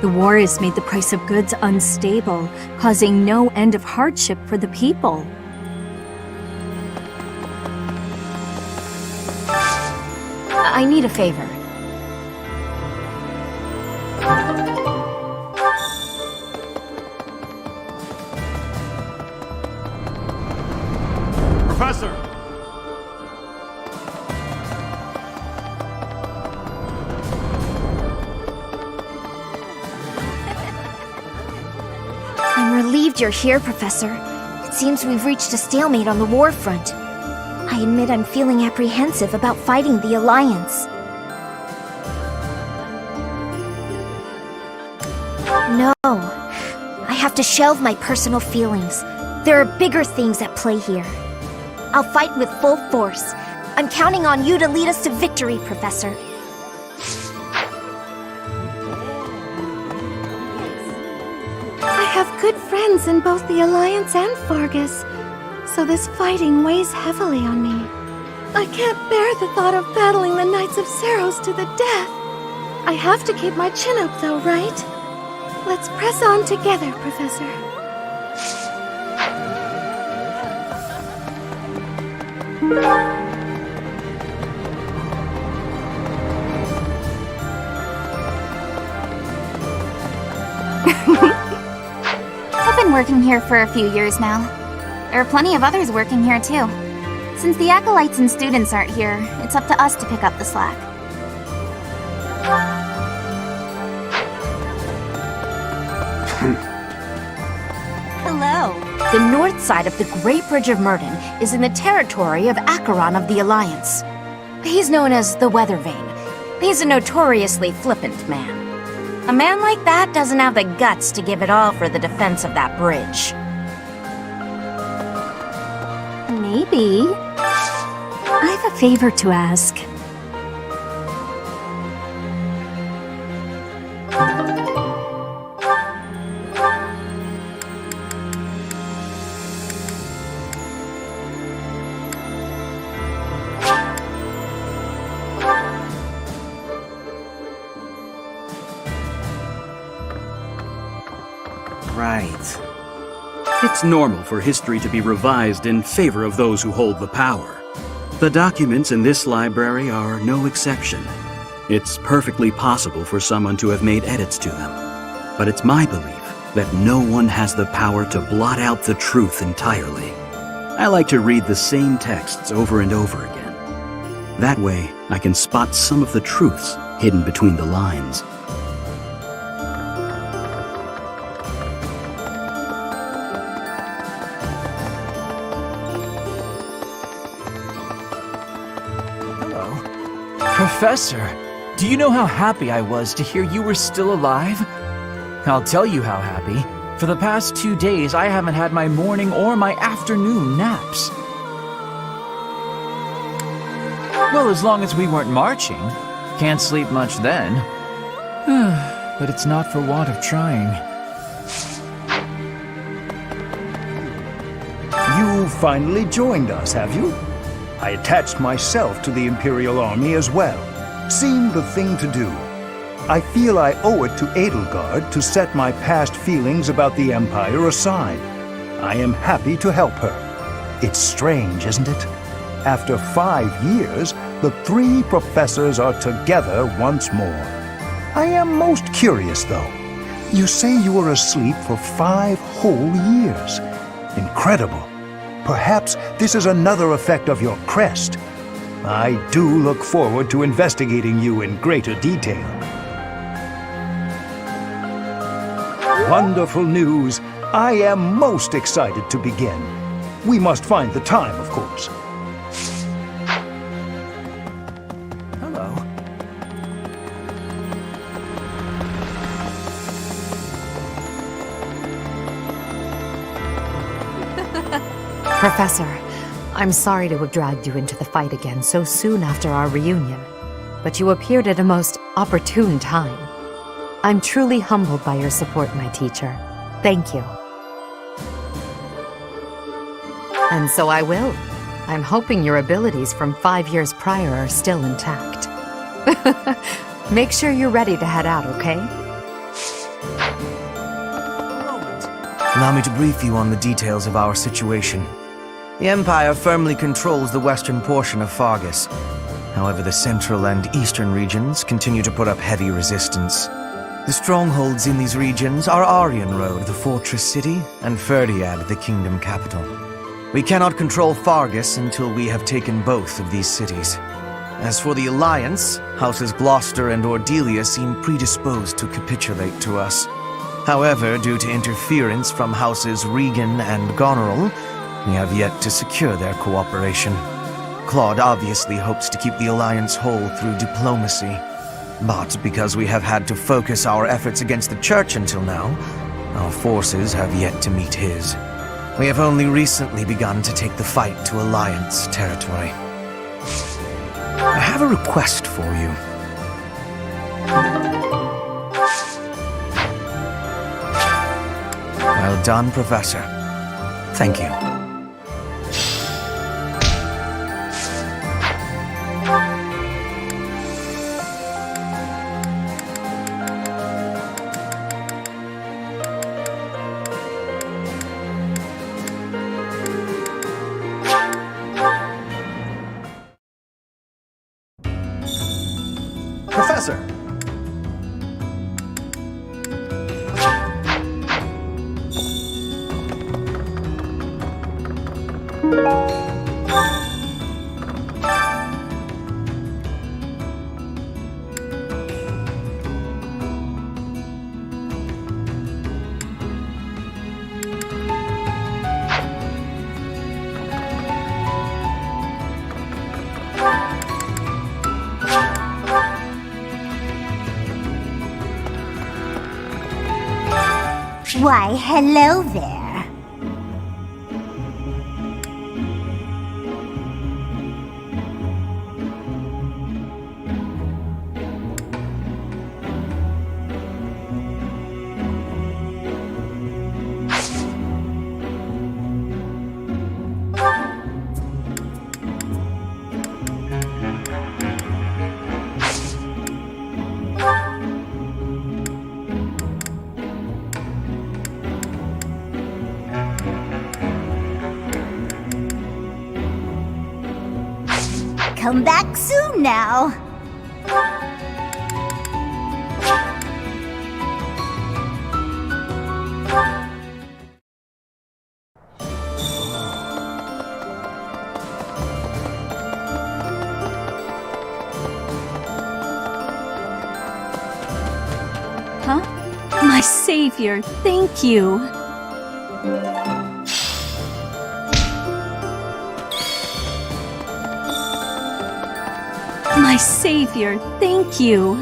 The war has made the price of goods unstable, causing no end of hardship for the people. I need a favor. Professor! I'm relieved you're here, Professor. It seems we've reached a stalemate on the war front. I admit I'm feeling apprehensive about fighting the Alliance. No. I have to shelve my personal feelings. There are bigger things at play here. I'll fight with full force. I'm counting on you to lead us to victory, Professor. I have good friends in both the Alliance and Fargus, so this fighting weighs heavily on me. I can't bear the thought of battling the Knights of Seros to the death. I have to keep my chin up though, right? Let's press on together, Professor. I've been working here for a few years now. There are plenty of others working here too. Since the acolytes and students aren't here, it's up to us to pick up the slack. Hello. The north side of the Great Bridge of Myrden is in the territory of Acheron of the Alliance. He's known as the Weather Vane. He's a notoriously flippant man. A man like that doesn't have the guts to give it all for the defense of that bridge. Maybe. I have a favor to ask. Right. It's normal for history to be revised in favor of those who hold the power. The documents in this library are no exception. It's perfectly possible for someone to have made edits to them. But it's my belief that no one has the power to blot out the truth entirely. I like to read the same texts over and over again. That way, I can spot some of the truths hidden between the lines. Professor, do you know how happy I was to hear you were still alive? I'll tell you how happy. For the past 2 days, I haven't had my morning or my afternoon naps. Well, as long as we weren't marching. Can't sleep much then. But it's not for want of trying. You finally joined us, have you? I attached myself to the Imperial Army as well. Seemed the thing to do. I feel I owe it to Edelgard to set my past feelings about the Empire aside. I am happy to help her. It's strange, isn't it? After 5 years, The three professors are together once more. I am most curious, though. You say you were asleep for 5 whole years. Incredible. Perhaps this is another effect of your crest. I do look forward to investigating you in greater detail. Wonderful news. I am most excited to begin. We must find the time, of course. Hello. Professor, I'm sorry to have dragged you into the fight again so soon after our reunion, but you appeared at a most opportune time. I'm truly humbled by your support, my teacher. Thank you. And so I will. I'm hoping your abilities from 5 years prior are still intact. Make sure you're ready to head out, okay? Allow me to brief you on the details of our situation. The Empire firmly controls the western portion of Fargus. However, the central and eastern regions continue to put up heavy resistance. The strongholds in these regions are Aryan Road, the fortress city, and Ferdiad, the kingdom capital. We cannot control Fargus until we have taken both of these cities. As for the Alliance, Houses Gloucester and Ordelia seem predisposed to capitulate to us. However, due to interference from Houses Regan and Goneril, we have yet to secure their cooperation. Claude obviously hopes to keep the Alliance whole through diplomacy. But because we have had to focus our efforts against the Church until now, our forces have yet to meet his. We have only recently begun to take the fight to Alliance territory. I have a request for you. Well done, Professor. Thank you. Professor! Why, hello there. Come back soon now. Huh? My savior, thank you. My savior, thank you.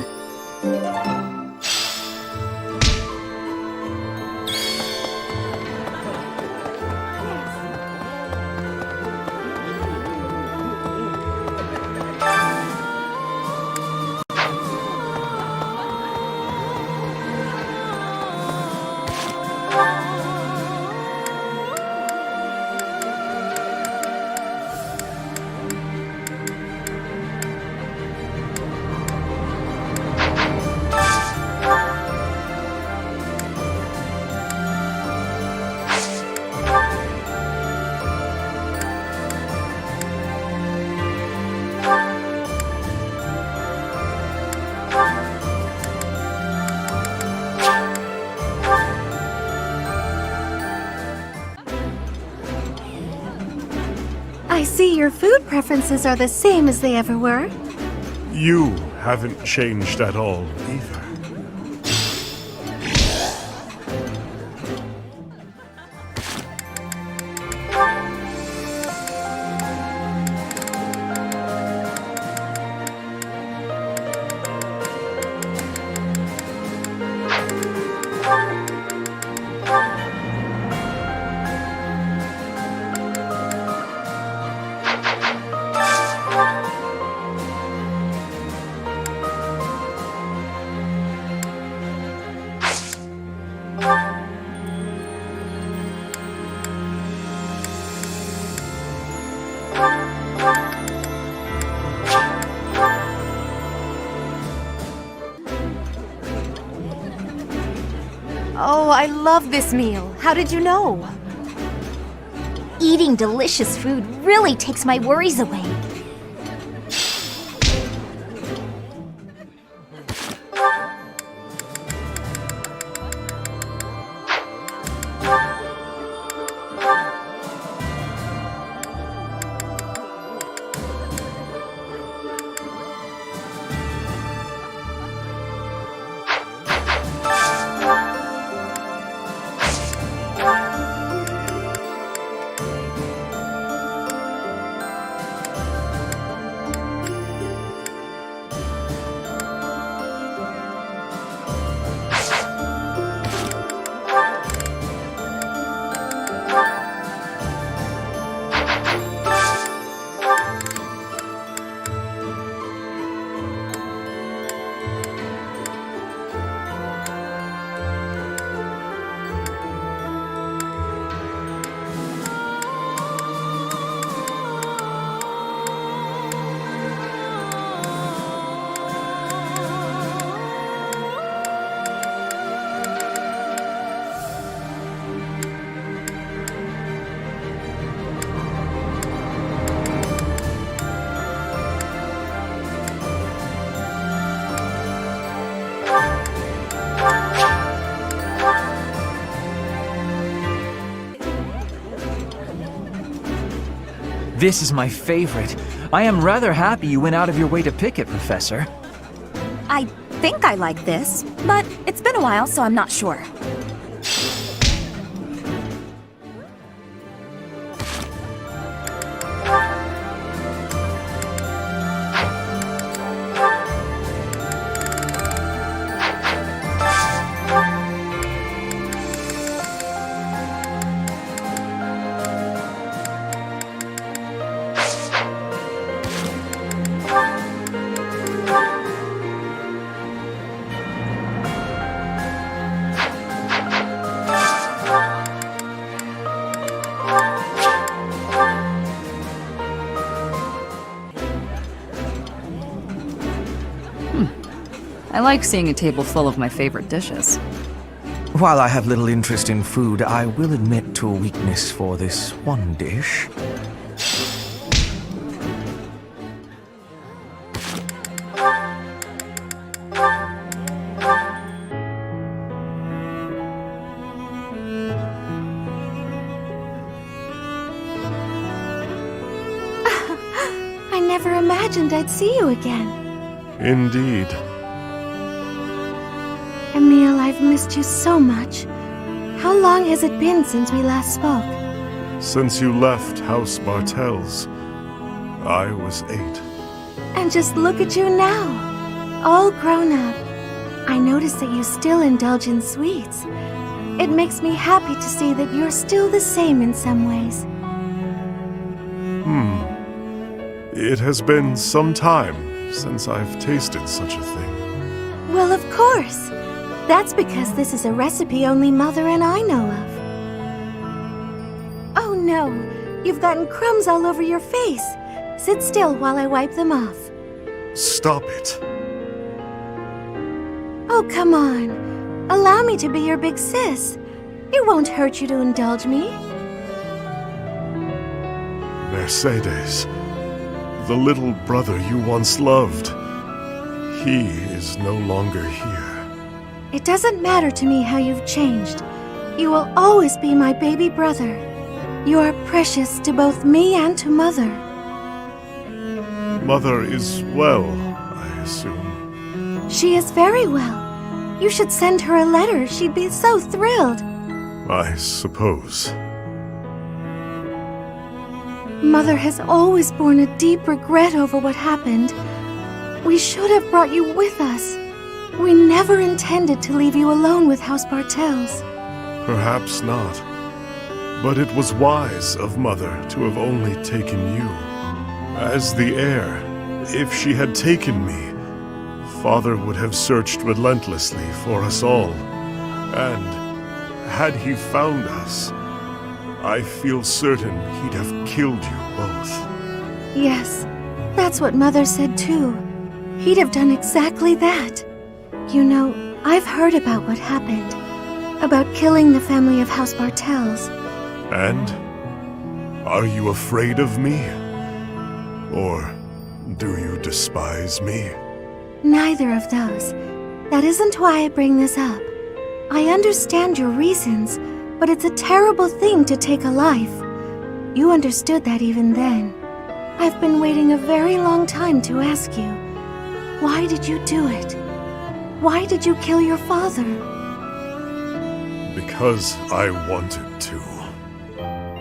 your food preferences are the same as they ever were. You haven't changed at all, either. Oh, I love this meal. How did you know? Eating delicious food really takes my worries away. This is my favorite. I am rather happy you went out of your way to pick it, Professor. I think I like this, but it's been a while, so I'm not sure. I like seeing a table full of my favorite dishes. While I have little interest in food, I will admit to a weakness for this one dish. I never imagined I'd see you again. Indeed. Emil, I've missed you so much. How long has it been since we last spoke? Since you left House Bartels, I was 8. And just look at you now, all grown up. I notice that you still indulge in sweets. It makes me happy to see that you're still the same in some ways. It has been some time since I've tasted such a thing. Well, of course. That's because this is a recipe only Mother and I know of. Oh no, you've gotten crumbs all over your face. Sit still while I wipe them off. Stop it. Oh, come on. Allow me to be your big sis. It won't hurt you to indulge me. Mercedes, the little brother you once loved, he is no longer here. It doesn't matter to me how you've changed. You will always be my baby brother. You are precious to both me and to Mother. Mother is well, I assume. She is very well. You should send her a letter. She'd be so thrilled. I suppose. Mother has always borne a deep regret over what happened. We should have brought you with us. We never intended to leave you alone with House Bartels. Perhaps not. But it was wise of Mother to have only taken you. As the heir, if she had taken me, Father would have searched relentlessly for us all. And had he found us, I feel certain he'd have killed you both. Yes, that's what Mother said too. He'd have done exactly that. You know, I've heard about what happened. About killing the family of House Bartels. And? Are you afraid of me? Or do you despise me? Neither of those. That isn't why I bring this up. I understand your reasons, but it's a terrible thing to take a life. You understood that even then. I've been waiting a very long time to ask you. Why did you do it? Why did you kill your father? Because I wanted to.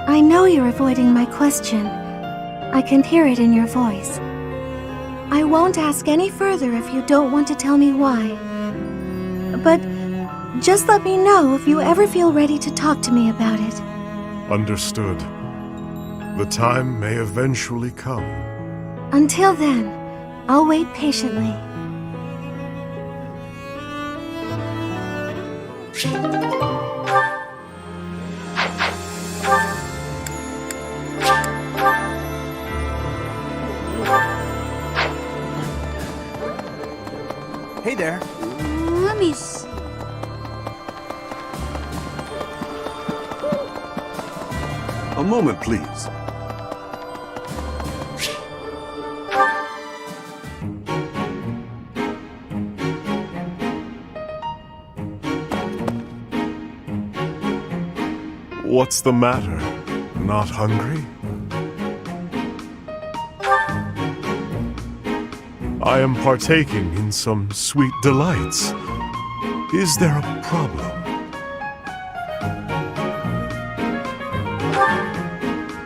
I know you're avoiding my question. I can hear it in your voice. I won't ask any further if you don't want to tell me why. But just let me know if you ever feel ready to talk to me about it. Understood. The time may eventually come. Until then, I'll wait patiently. Hey there. Let me see. A moment, please. What's the matter? Not hungry? I am partaking in some sweet delights. Is there a problem?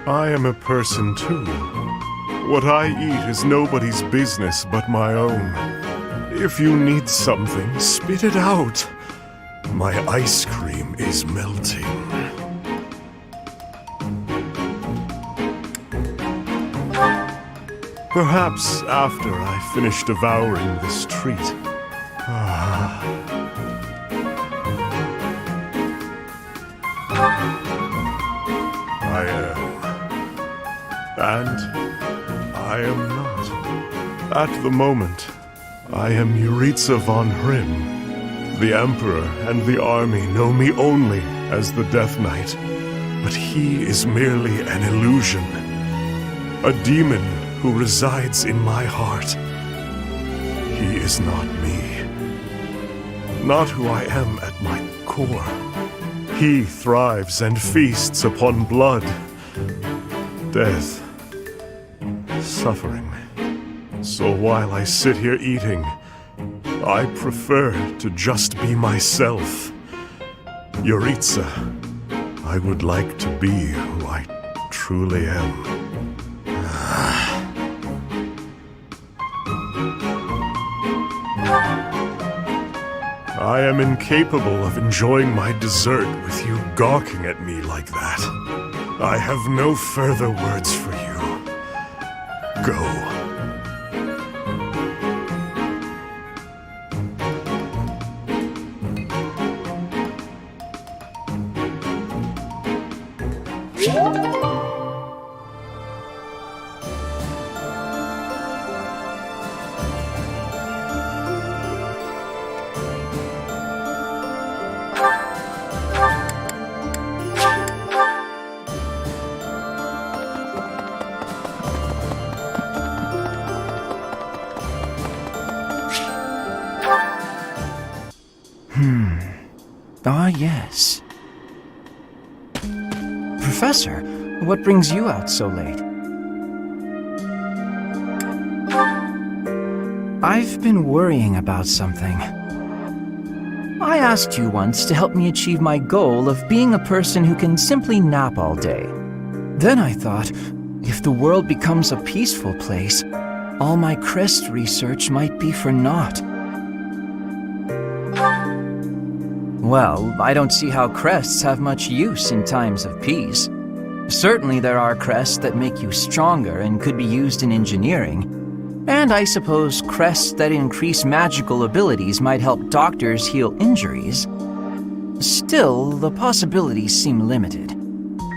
I am a person too. What I eat is nobody's business but my own. If you need something, spit it out. My ice cream is melting. Perhaps after I finish devouring this treat. I am. And I am not. At the moment, I am Jeritza von Hrim. The Emperor and the army know me only as the Death Knight, but he is merely an illusion. A demon who resides in my heart. He is not me. Not who I am at my core. He thrives and feasts upon blood, death, suffering. So while I sit here eating, I prefer to just be myself. Jeritza, I would like to be who I truly am. I am incapable of enjoying my dessert with you gawking at me like that. I have no further words for you. Go. Ah, yes. Professor, what brings you out so late? I've been worrying about something. I asked you once to help me achieve my goal of being a person who can simply nap all day. Then I thought, if the world becomes a peaceful place, all my crest research might be for naught. Well, I don't see how crests have much use in times of peace. Certainly there are crests that make you stronger and could be used in engineering. And I suppose crests that increase magical abilities might help doctors heal injuries. Still, the possibilities seem limited.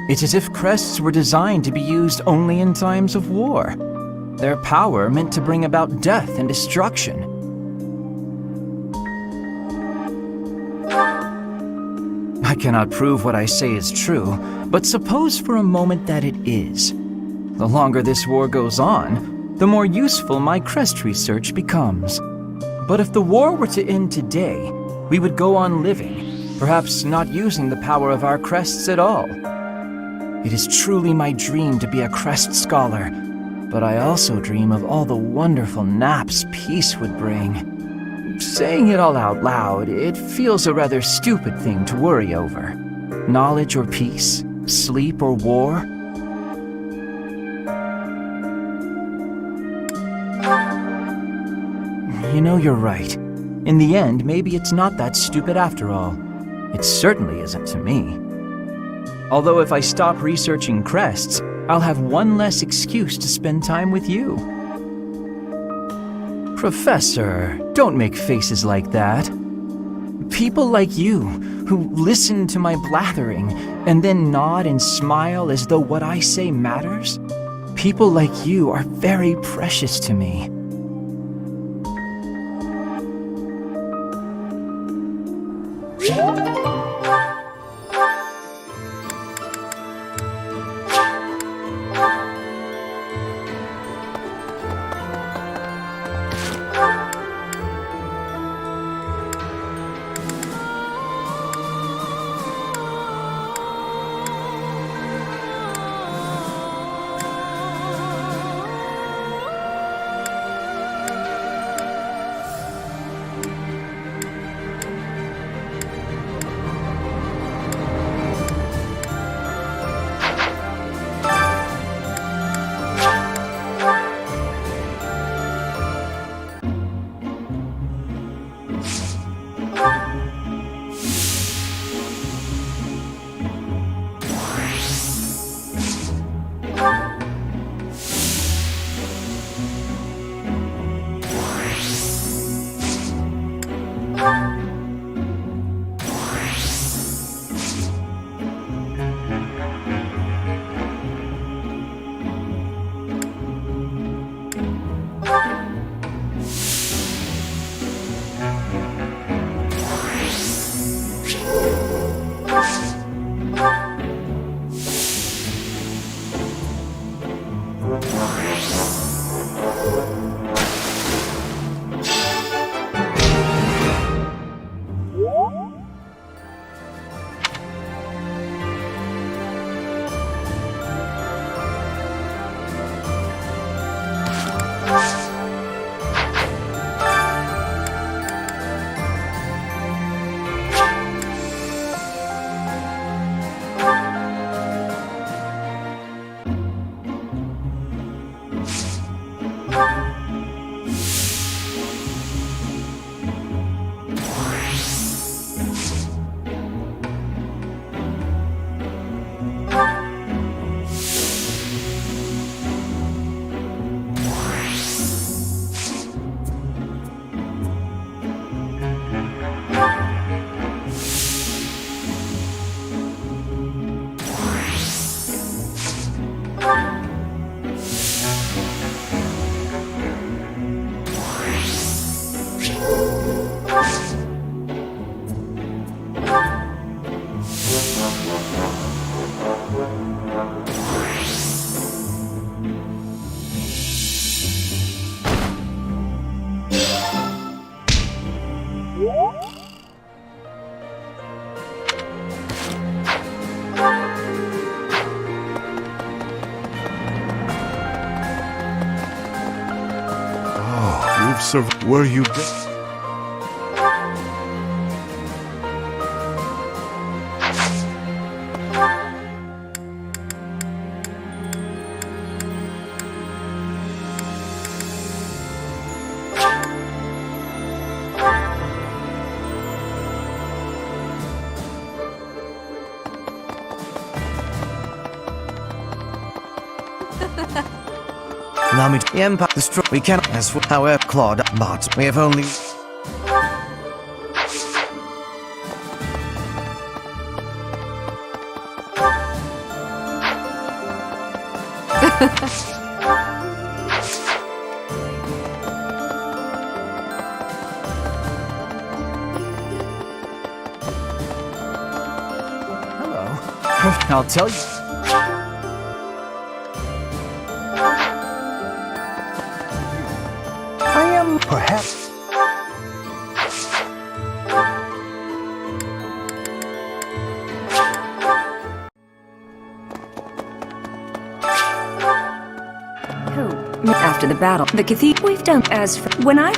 It's as if crests were designed to be used only in times of war. Their power meant to bring about death and destruction. I cannot prove what I say is true, but suppose for a moment that it is. The longer this war goes on, the more useful my crest research becomes. But if the war were to end today, we would go on living, perhaps not using the power of our crests at all. It is truly my dream to be a crest scholar, but I also dream of all the wonderful naps peace would bring. Saying it all out loud, it feels a rather stupid thing to worry over. Knowledge or peace, sleep or war. You know, you're right. In the end, maybe it's not that stupid after all. It certainly isn't to me. Although if I stop researching crests, I'll have one less excuse to spend time with you. Professor, don't make faces like that. People like you, who listen to my blathering and then nod and smile as though what I say matters, people like you are very precious to me. I've survived. Were you dead? Allow me to. The Empire destroy. We cannot. As for however, Claude, but we have only. Hello. I'll tell you. Perhaps. After the battle, the cathedral we've done as for when I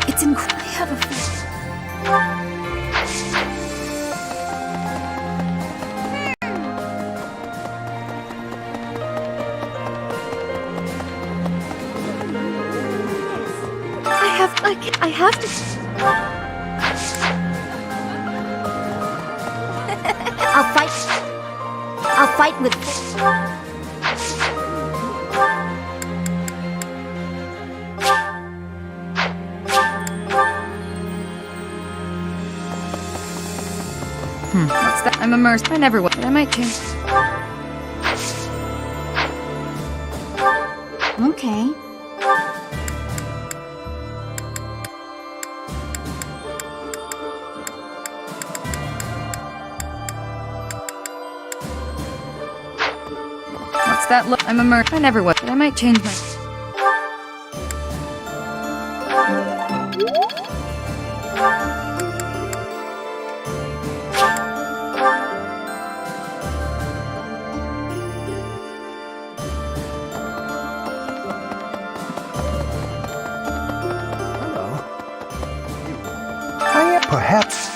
it's incredible. I have a I have to. I'll fight with. What's that? I'm immersed. I never will. I might change. Okay. What's that look? I'm immersed. I never will. I might change my. Perhaps.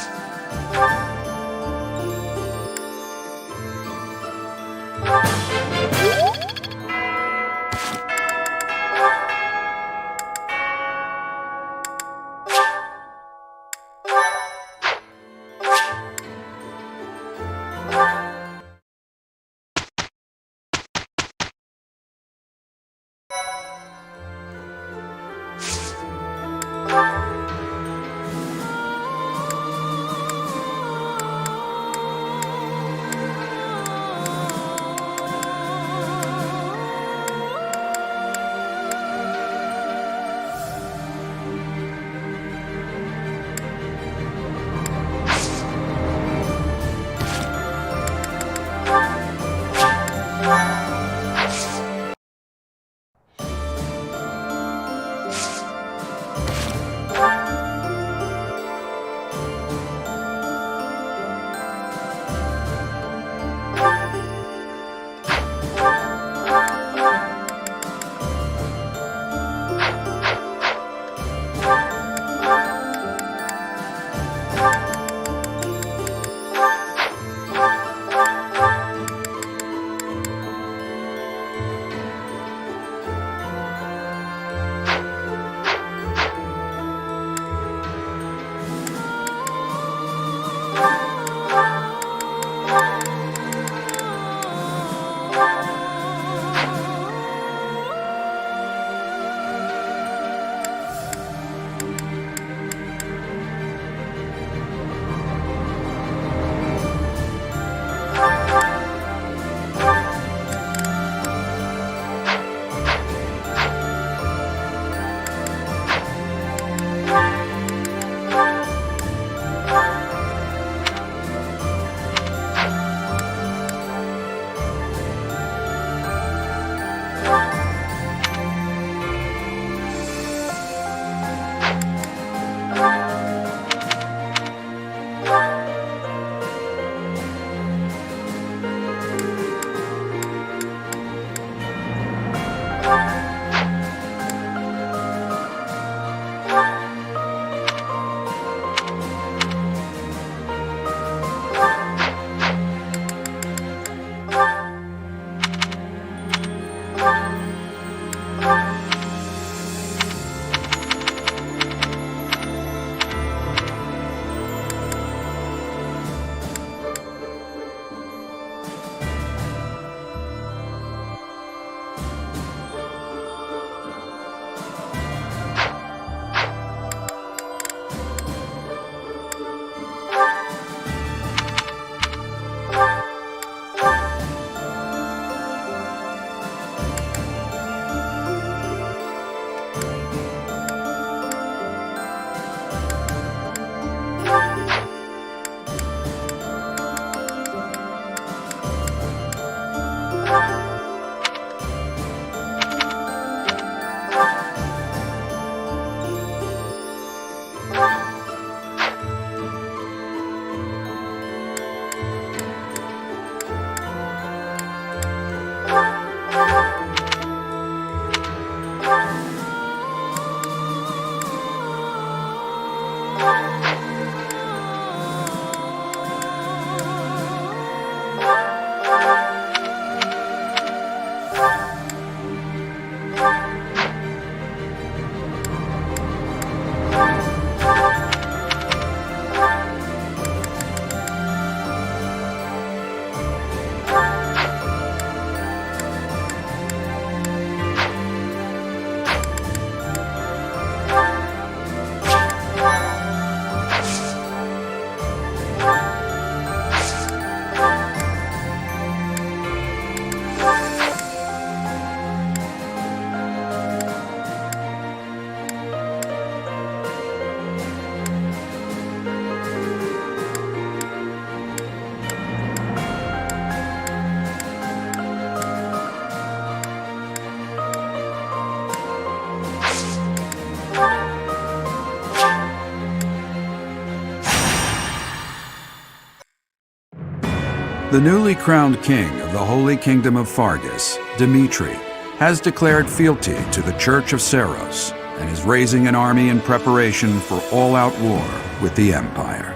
The newly crowned king of the Holy Kingdom of Fargus, Dimitri, has declared fealty to the Church of Seros and is raising an army in preparation for all-out war with the Empire.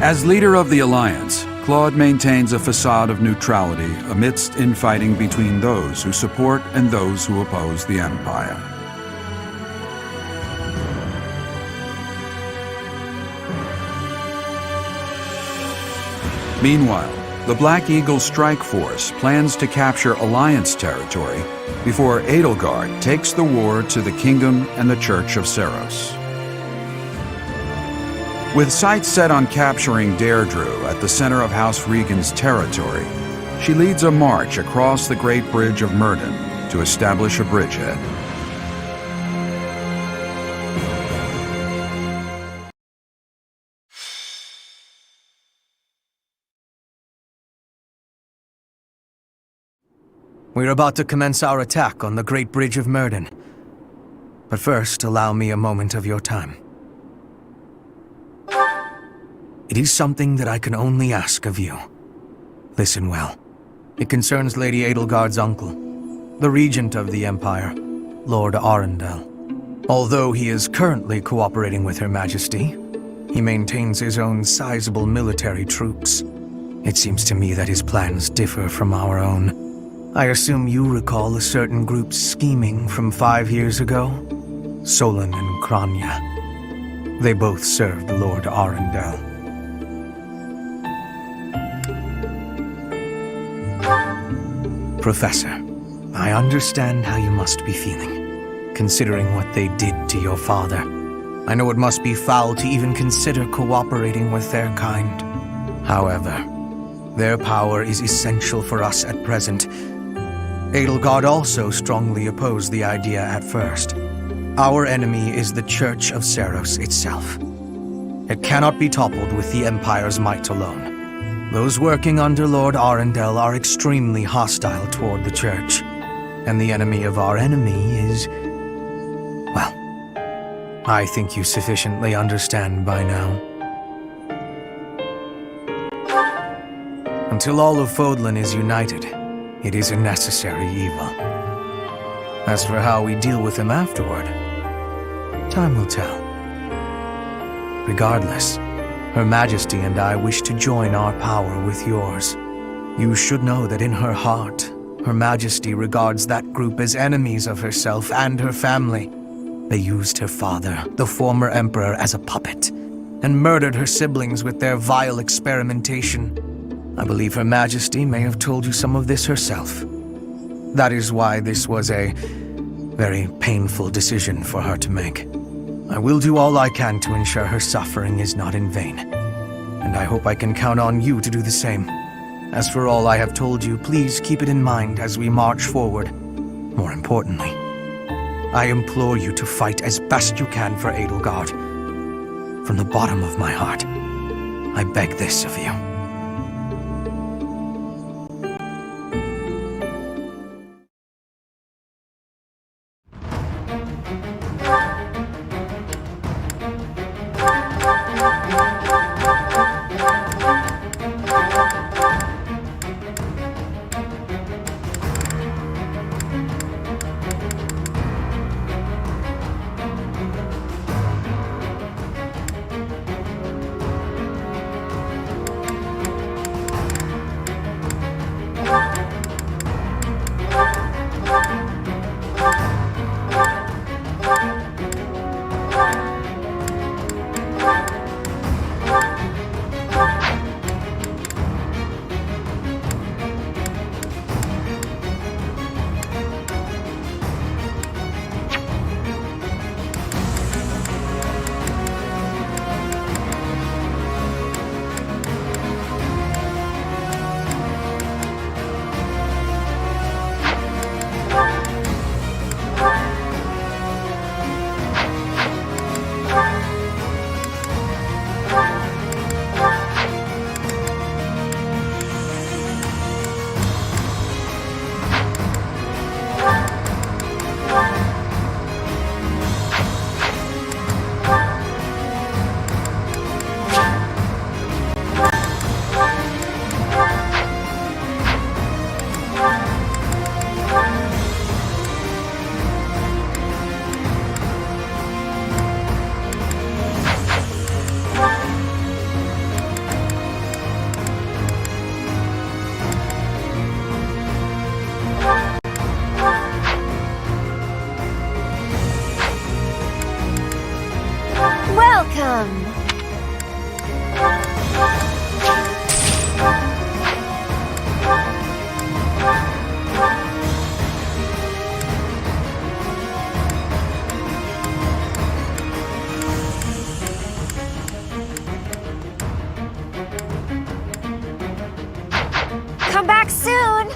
As leader of the Alliance, Claude maintains a facade of neutrality amidst infighting between those who support and those who oppose the Empire. Meanwhile, the Black Eagle Strike Force plans to capture Alliance territory before Edelgard takes the war to the Kingdom and the Church of Seros. With sights set on capturing Deirdre at the center of House Regan's territory, she leads a march across the Great Bridge of Myrddin to establish a bridgehead. We're about to commence our attack on the Great Bridge of Myrddin. But first, allow me a moment of your time. It is something that I can only ask of you. Listen well. It concerns Lady Edelgard's uncle, the regent of the Empire, Lord Arundel. Although he is currently cooperating with Her Majesty, he maintains his own sizable military troops. It seems to me that his plans differ from our own. I assume you recall a certain group's scheming from 5 years ago? Solon and Kranya. They both served Lord Arundel. Professor, I understand how you must be feeling, considering what they did to your father. I know it must be foul to even consider cooperating with their kind. However, their power is essential for us at present. Edelgard also strongly opposed the idea at first. Our enemy is the Church of Seros itself. It cannot be toppled with the Empire's might alone. Those working under Lord Arundel are extremely hostile toward the Church, and the enemy of our enemy is... well, I think you sufficiently understand by now. Until all of Fodlan is united, it is a necessary evil. As for how we deal with him afterward, time will tell. Regardless, Her Majesty and I wish to join our power with yours. You should know that in her heart, Her Majesty regards that group as enemies of herself and her family. They used her father, the former emperor, as a puppet, and murdered her siblings with their vile experimentation. I believe Her Majesty may have told you some of this herself. That is why this was a very painful decision for her to make. I will do all I can to ensure her suffering is not in vain, and I hope I can count on you to do the same. As for all I have told you, please keep it in mind as we march forward. More importantly, I implore you to fight as best you can for Edelgard. From the bottom of my heart, I beg this of you. Come back soon!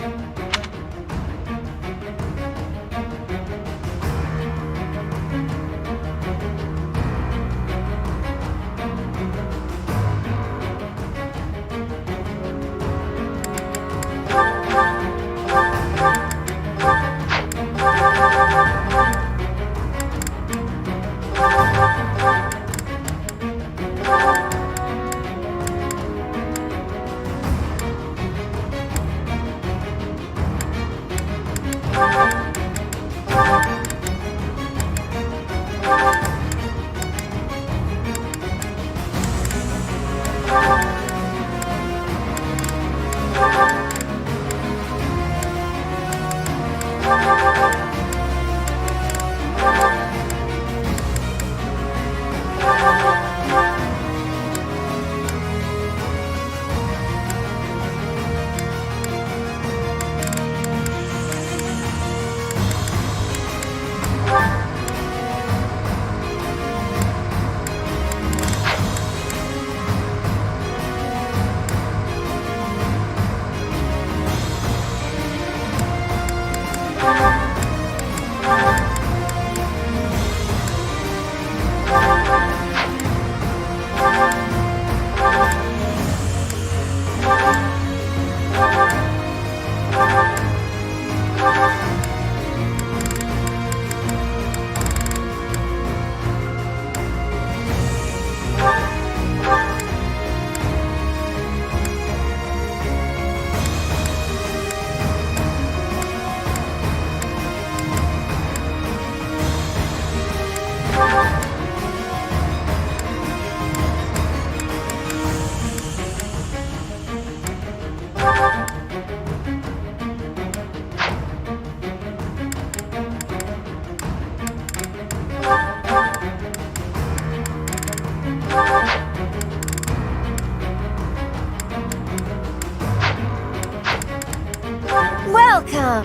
Welcome!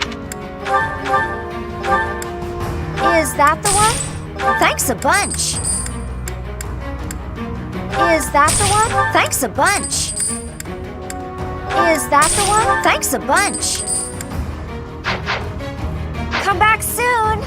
Is that the one? Thanks a bunch! Is that the one? Thanks a bunch! Is that the one? Thanks a bunch! Come back soon!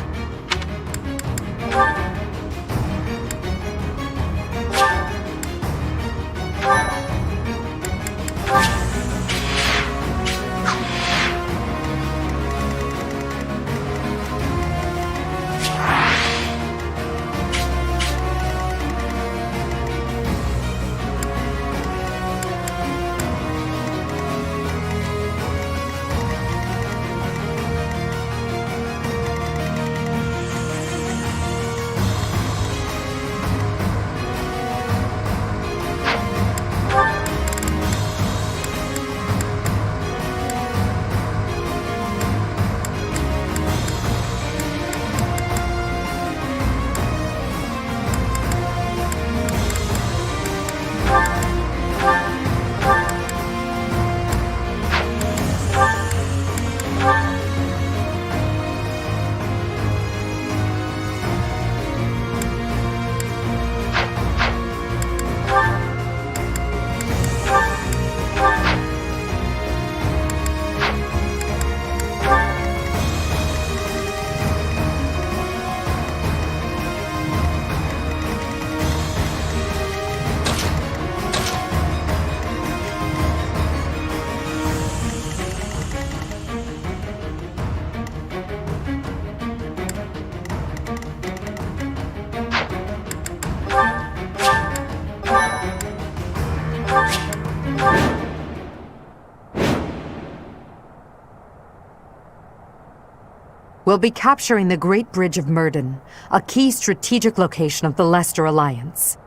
We'll be capturing the Great Bridge of Murden, a key strategic location of the Leicester Alliance.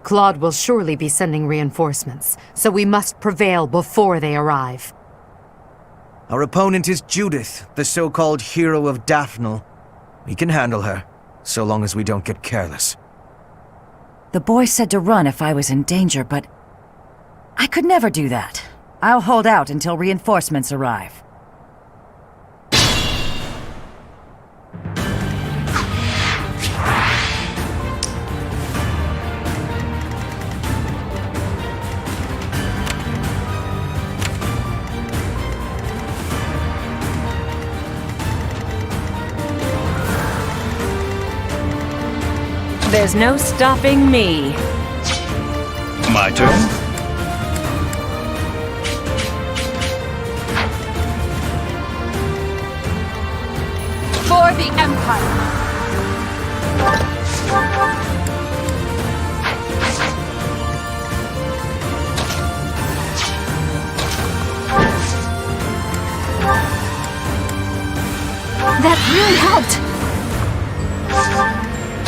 Claude will surely be sending reinforcements, so we must prevail before they arrive. Our opponent is Judith, the so-called hero of Daphnel. We can handle her, so long as we don't get careless. The boy said to run if I was in danger, but I could never do that. I'll hold out until reinforcements arrive. There's no stopping me. My turn? For the Empire! That really helped!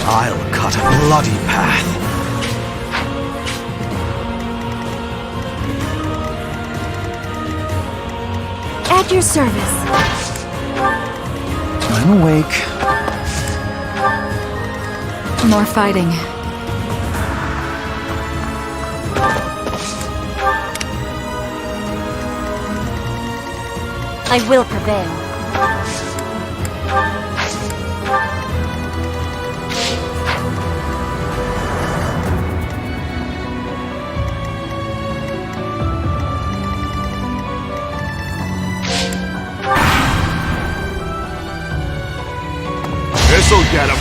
I'll cut a bloody path. At your service. I'm awake. More fighting. I will prevail. This'll get him.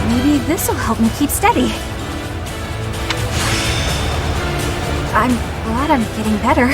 Maybe this'll help me keep steady. I'm glad I'm getting better.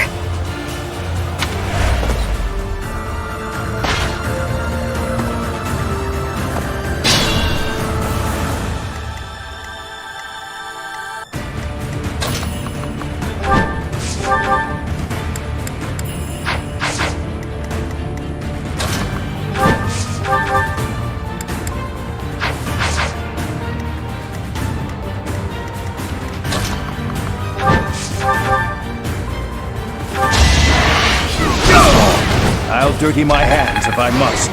I'll dirty my hands if I must.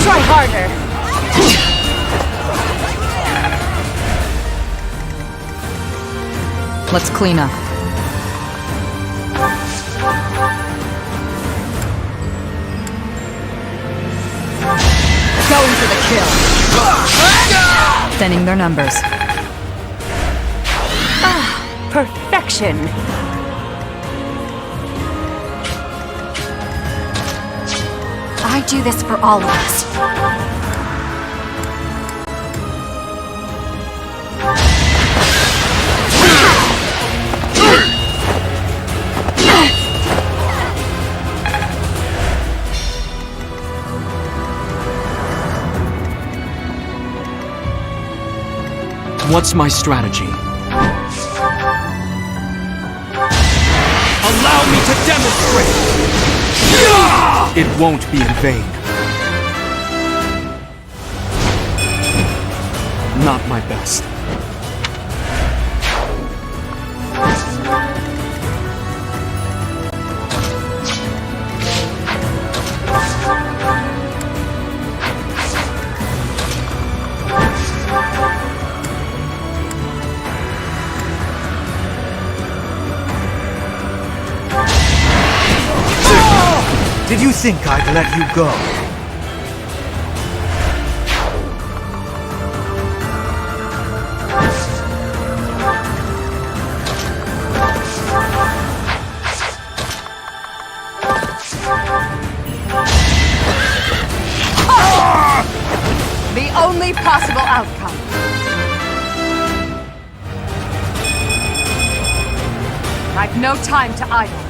Try harder. Let's clean up. Going for the kill. Thinning their numbers. Ah, perfection. I do this for all of us. What's my strategy? Allow me to demonstrate! It won't be in vain. Not my best. Did you think I'd let you go? The only possible outcome. I've no time to idle.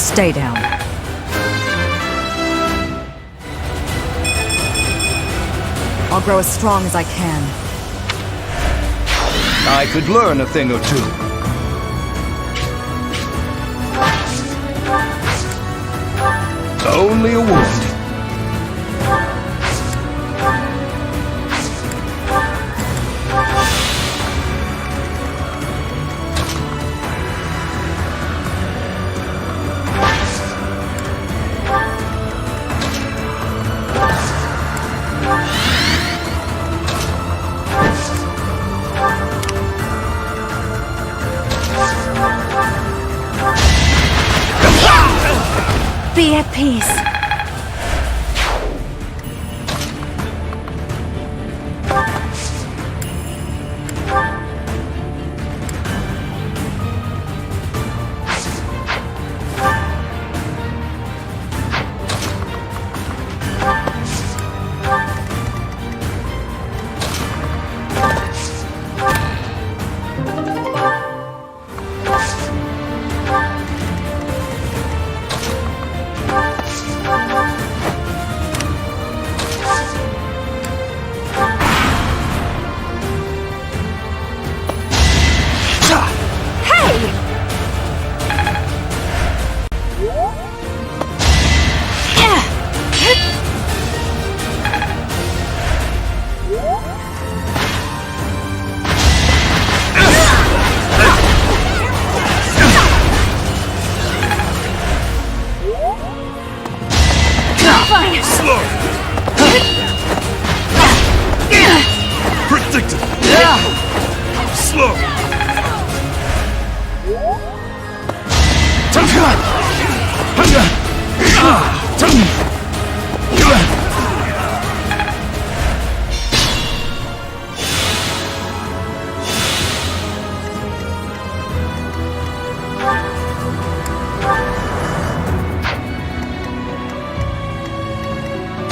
Stay down. I'll grow as strong as I can. I could learn a thing or two. Only a wound. Be at peace.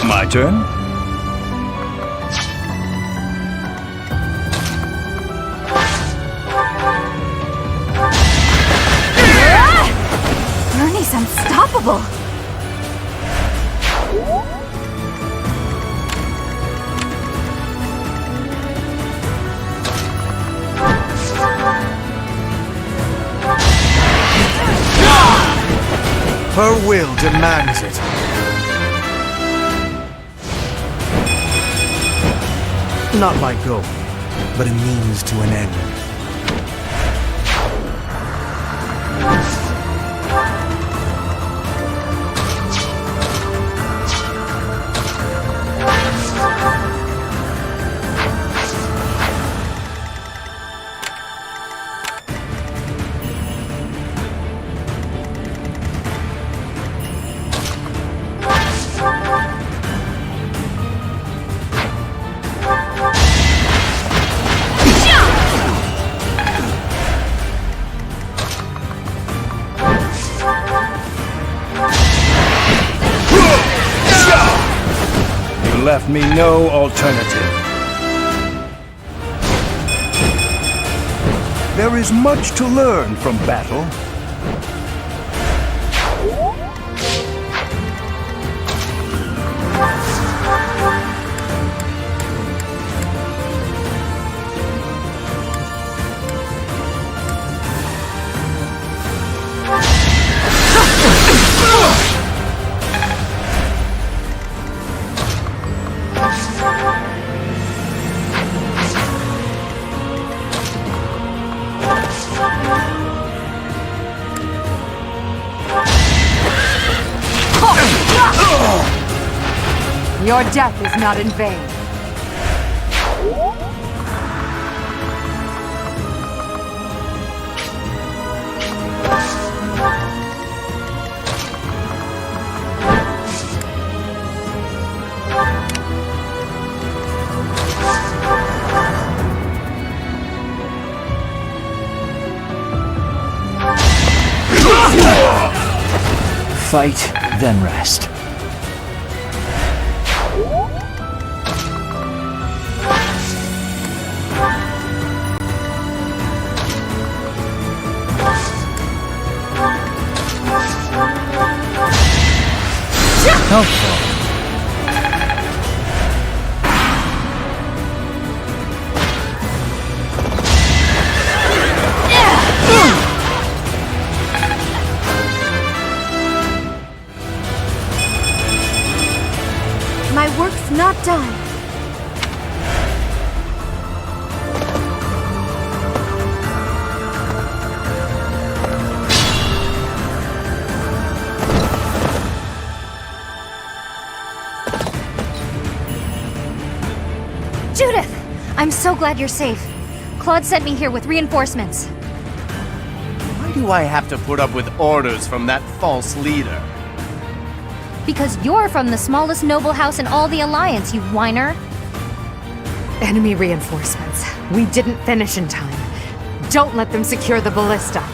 My turn? Bernie's unstoppable. Her will demands it. Not my goal, but a means to an end. Left me no alternative. There is much to learn from battle. Your death is not in vain. Fight, then rest. helpful. My work's not done. Judith! I'm so glad you're safe. Claude sent me here with reinforcements. Why do I have to put up with orders from that false leader? Because you're from the smallest noble house in all the Alliance, you whiner. Enemy reinforcements. We didn't finish in time. Don't let them secure the ballista.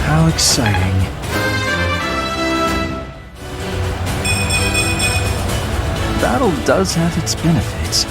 How exciting. Battle does have its benefits.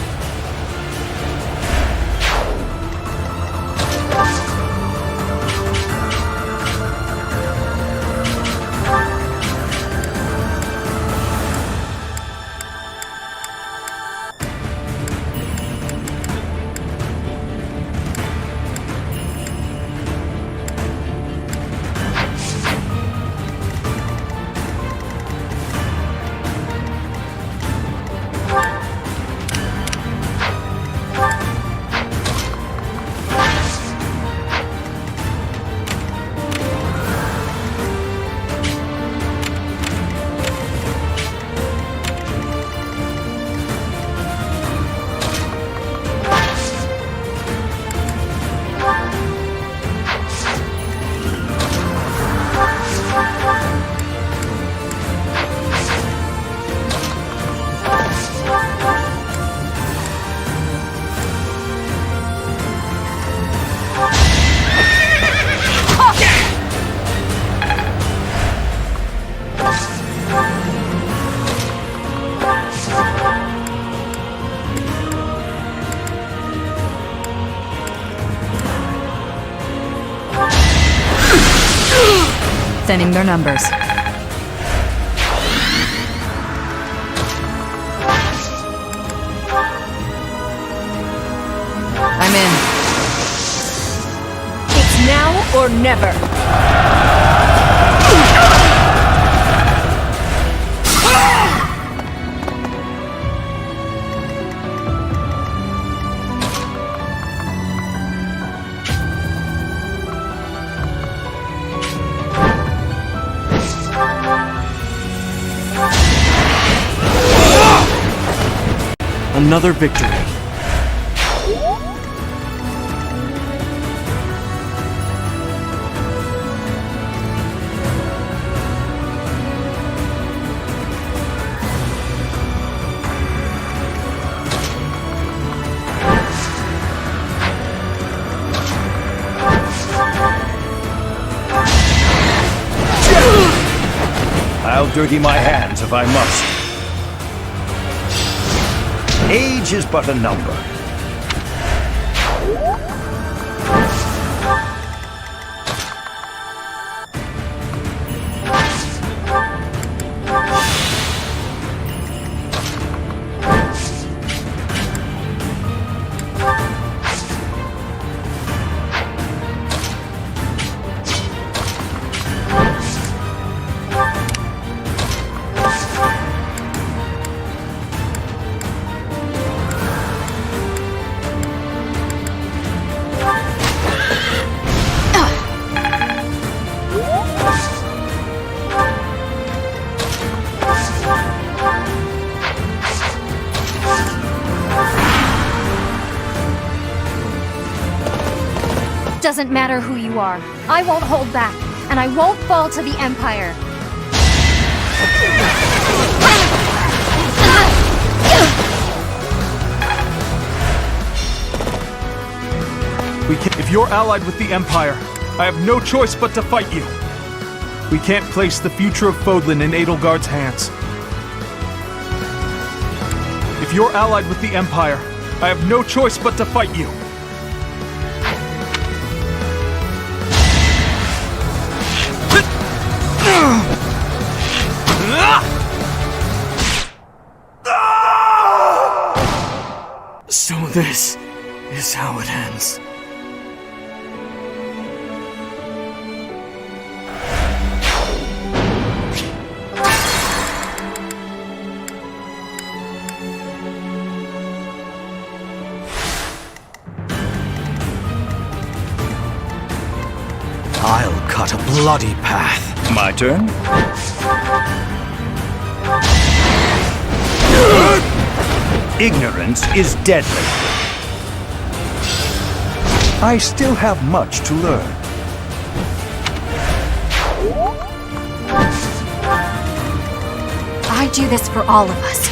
Thinning their numbers. I'm in. It's now or never. Another victory. I'll dirty my hands if I must. Age is but a number. Doesn't matter who you are. I won't hold back, and I won't fall to the Empire. If you're allied with the Empire, I have no choice but to fight you. We can't place the future of Fodlan in Edelgard's hands. If you're allied with the Empire, I have no choice but to fight you. So this is how it ends. I'll cut a bloody path. My turn? Ignorance is deadly. I still have much to learn. I do this for all of us.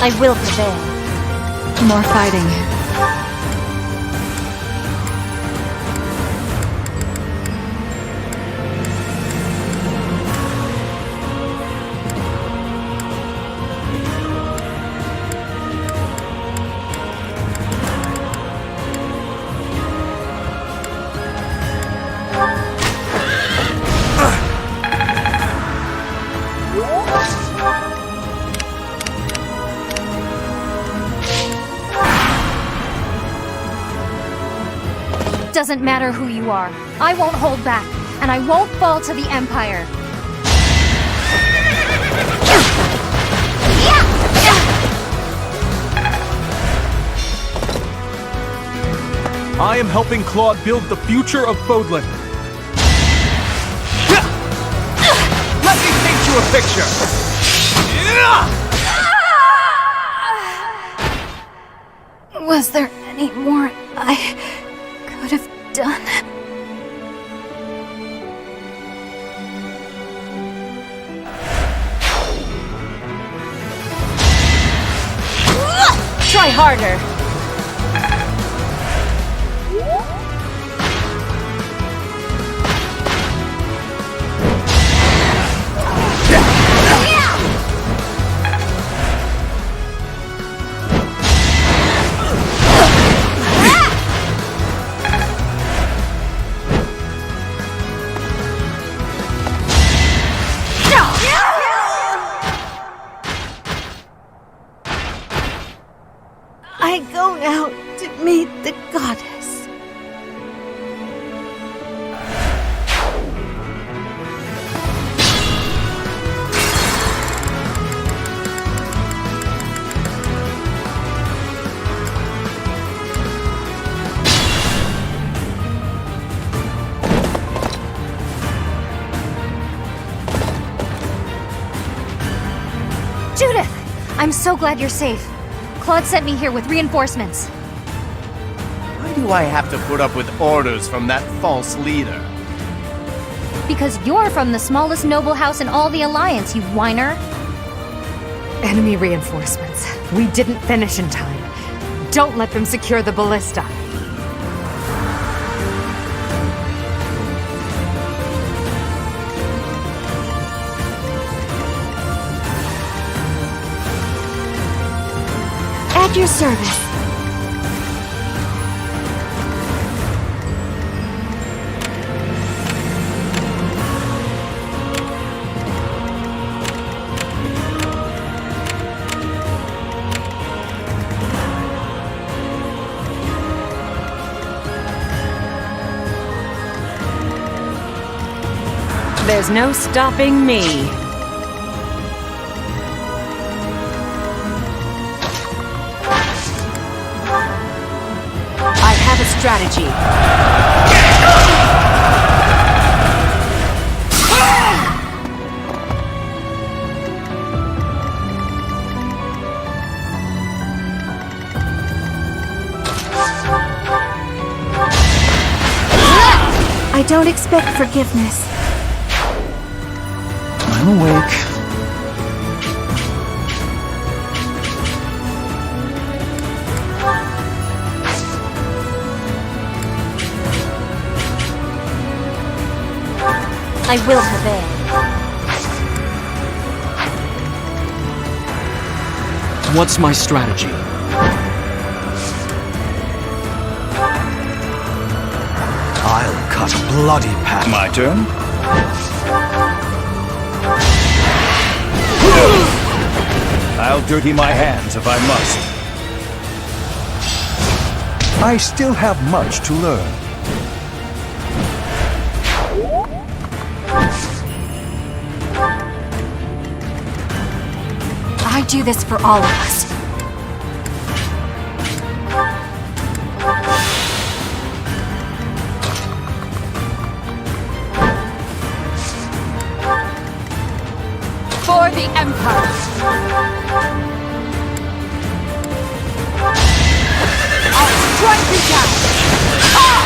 I will prevail. More fighting. Doesn't matter who you are. I won't hold back, and I won't fall to the Empire. I am helping Claude build the future of Fodlan. Let me paint you a picture. Was there any more I could have done? Try harder. I go now to meet the goddess. Judith! I'm so glad you're safe. Claude sent me here with reinforcements. Why do I have to put up with orders from that false leader? Because you're from the smallest noble house in all the Alliance, you whiner. Enemy reinforcements. We didn't finish in time. Don't let them secure the ballista. At your service. There's no stopping me. I have a strategy. I don't expect forgiveness. I'm awake. I will prevail. What's my strategy? I'll cut a bloody path. My turn? I'll dirty my hands if I must. I still have much to learn. I do this for all of us. For the Empire! I'll strike you down! Ah!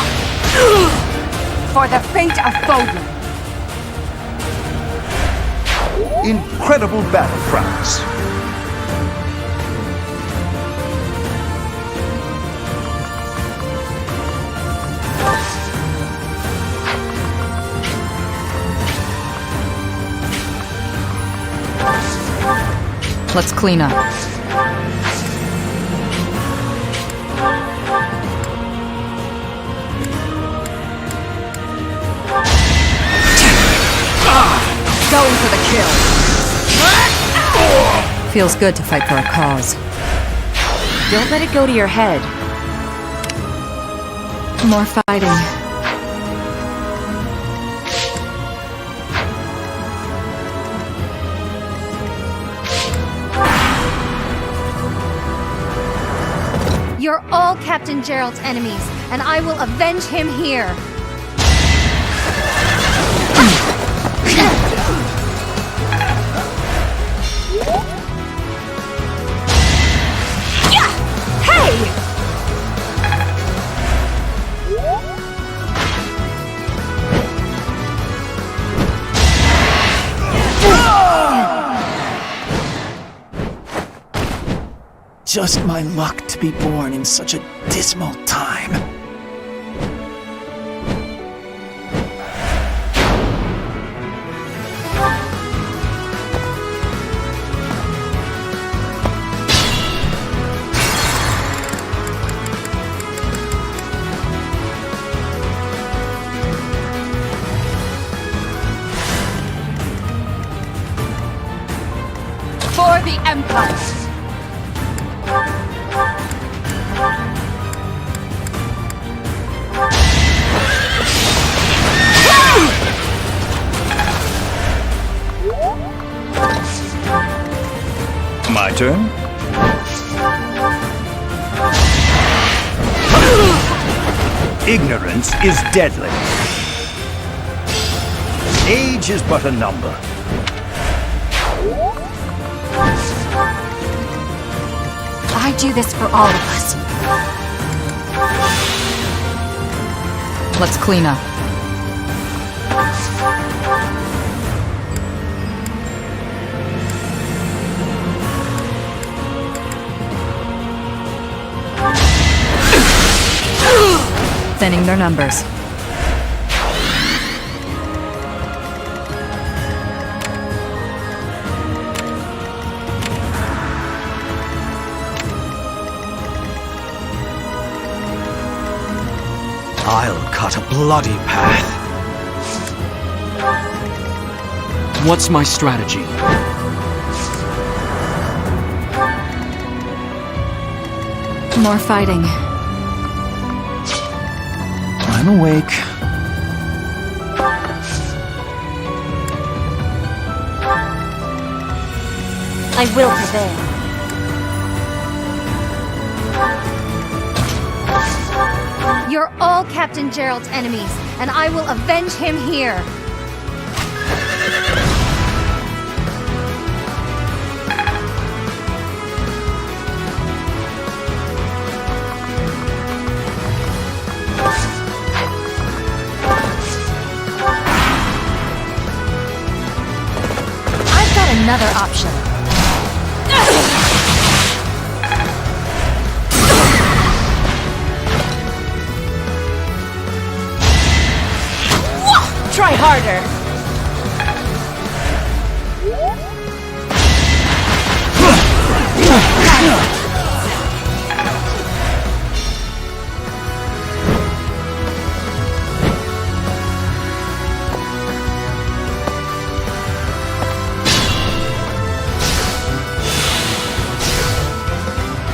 For the fate of Fodlan! Incredible battle prowess. Let's clean up. Going for the kill! Feels good to fight for a cause. Don't let it go to your head. More fighting. You're all Captain Gerald's enemies, and I will avenge him here. Hey! Just my luck to be born in such a dismal time. For the Empire! My turn? Ignorance is deadly. Age is but a number. I do this for all of us. Let's clean up. Thinning their numbers. I'll cut a bloody path. What's my strategy? More fighting. I'm awake. I will prevail. You're all Captain Gerald's enemies, and I will avenge him here. another option. Try harder.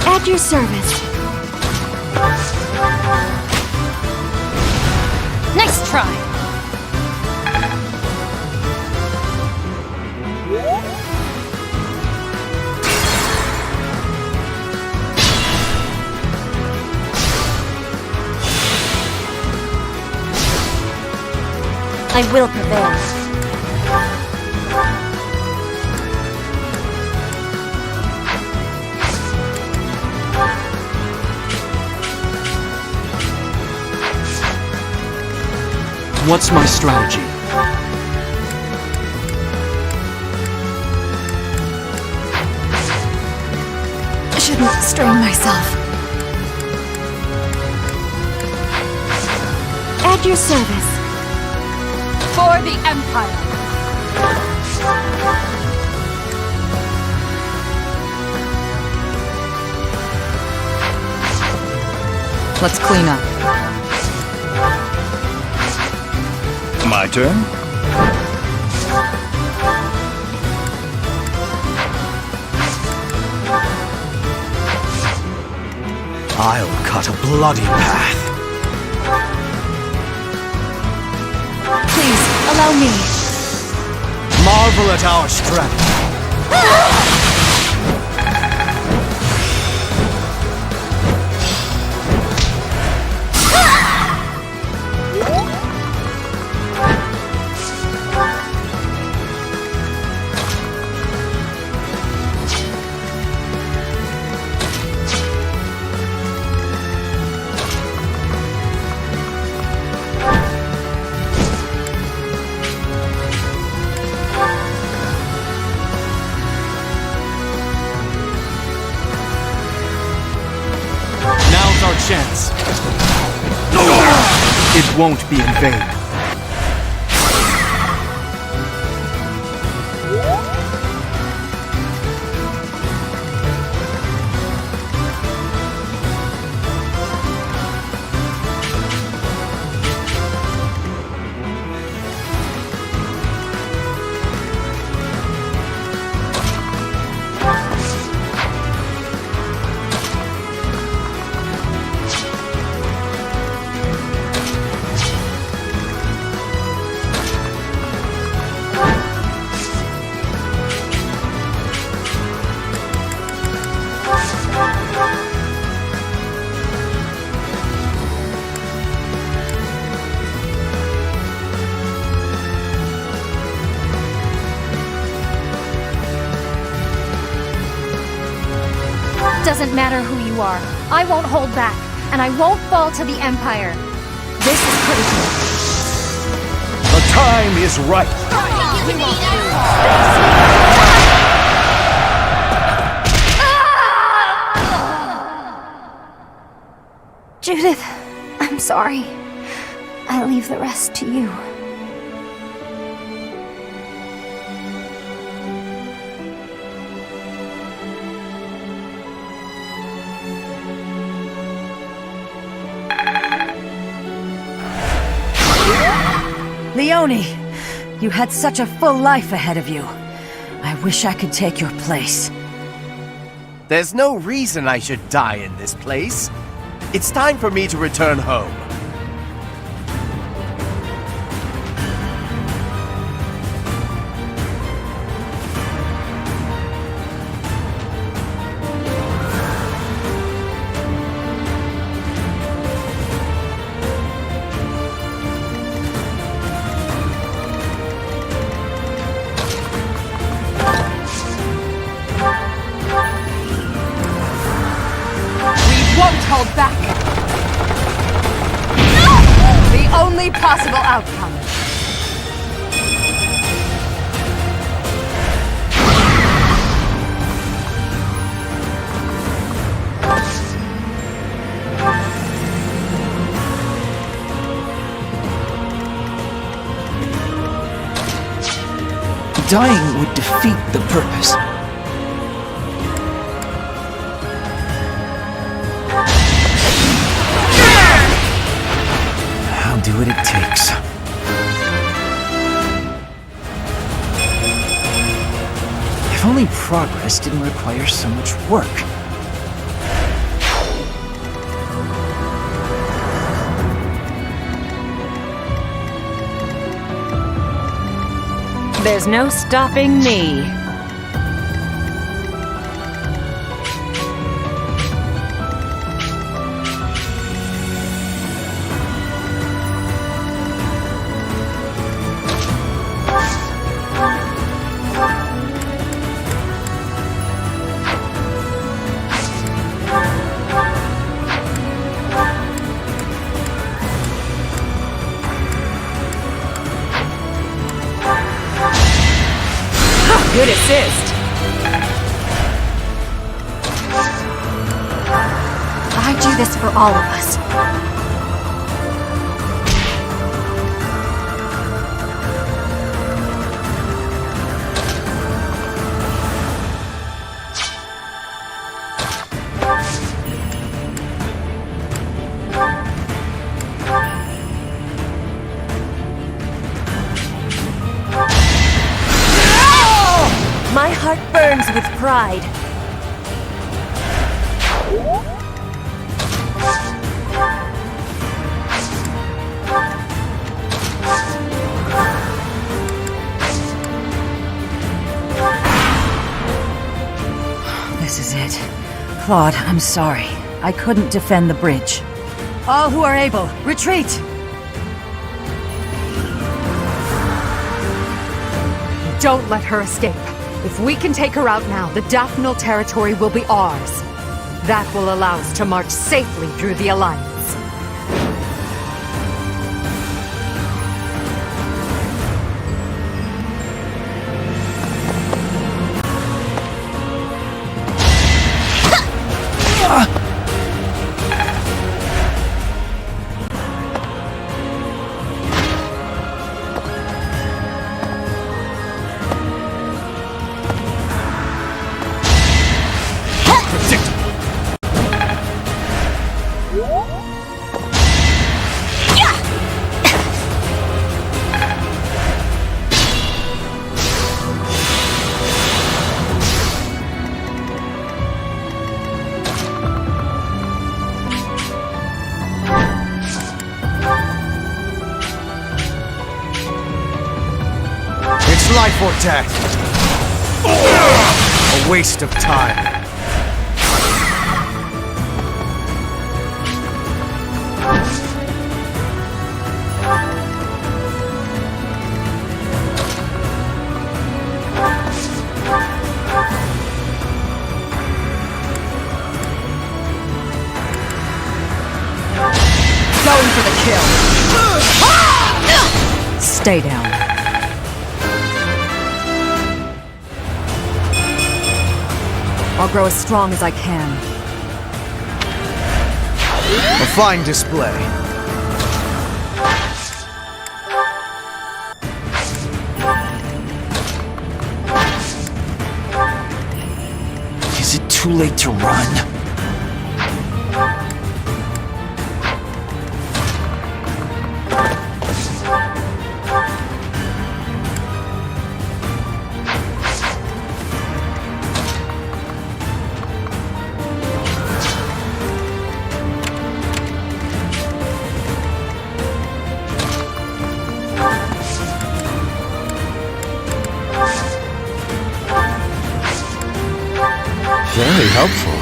At your service. Nice try. I will prevail. What's my strategy? I shouldn't strain myself. At your service. For the Empire. Let's clean up. My turn? I'll cut a bloody path. Please, allow me. Marvel at our strength. Our chance. It won't be in vain. Doesn't matter who you are. I won't hold back, and I won't fall to the Empire. This is critical. The time is right. Judith, I'm sorry. I leave the rest to you. Leone, you had such a full life ahead of you. I wish I could take your place. There's no reason I should die in this place. It's time for me to return home. Hold back. The only possible outcome. Dying would defeat the purpose. I'll do what it takes. If only progress didn't require so much work. There's no stopping me. Good assist. I do this for all of us. My heart burns with pride. This is it. Claude, I'm sorry. I couldn't defend the bridge. All who are able, retreat! Don't let her escape. If we can take her out now, the Daphnal territory will be ours. That will allow us to march safely through the Alliance. Life or death. A waste of time. Going for the kill. Stay down. I'll grow as strong as I can. A fine display. Is it too late to run? Very helpful.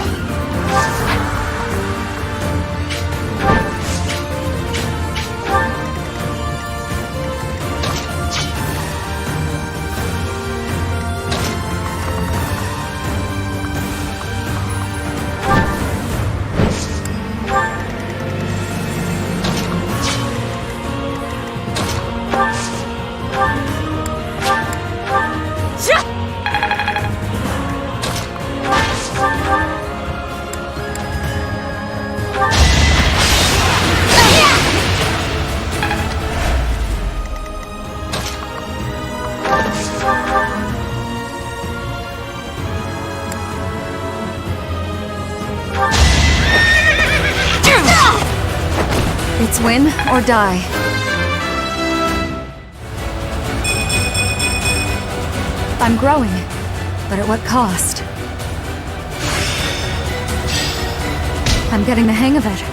or die. I'm growing, but at what cost? I'm getting the hang of it.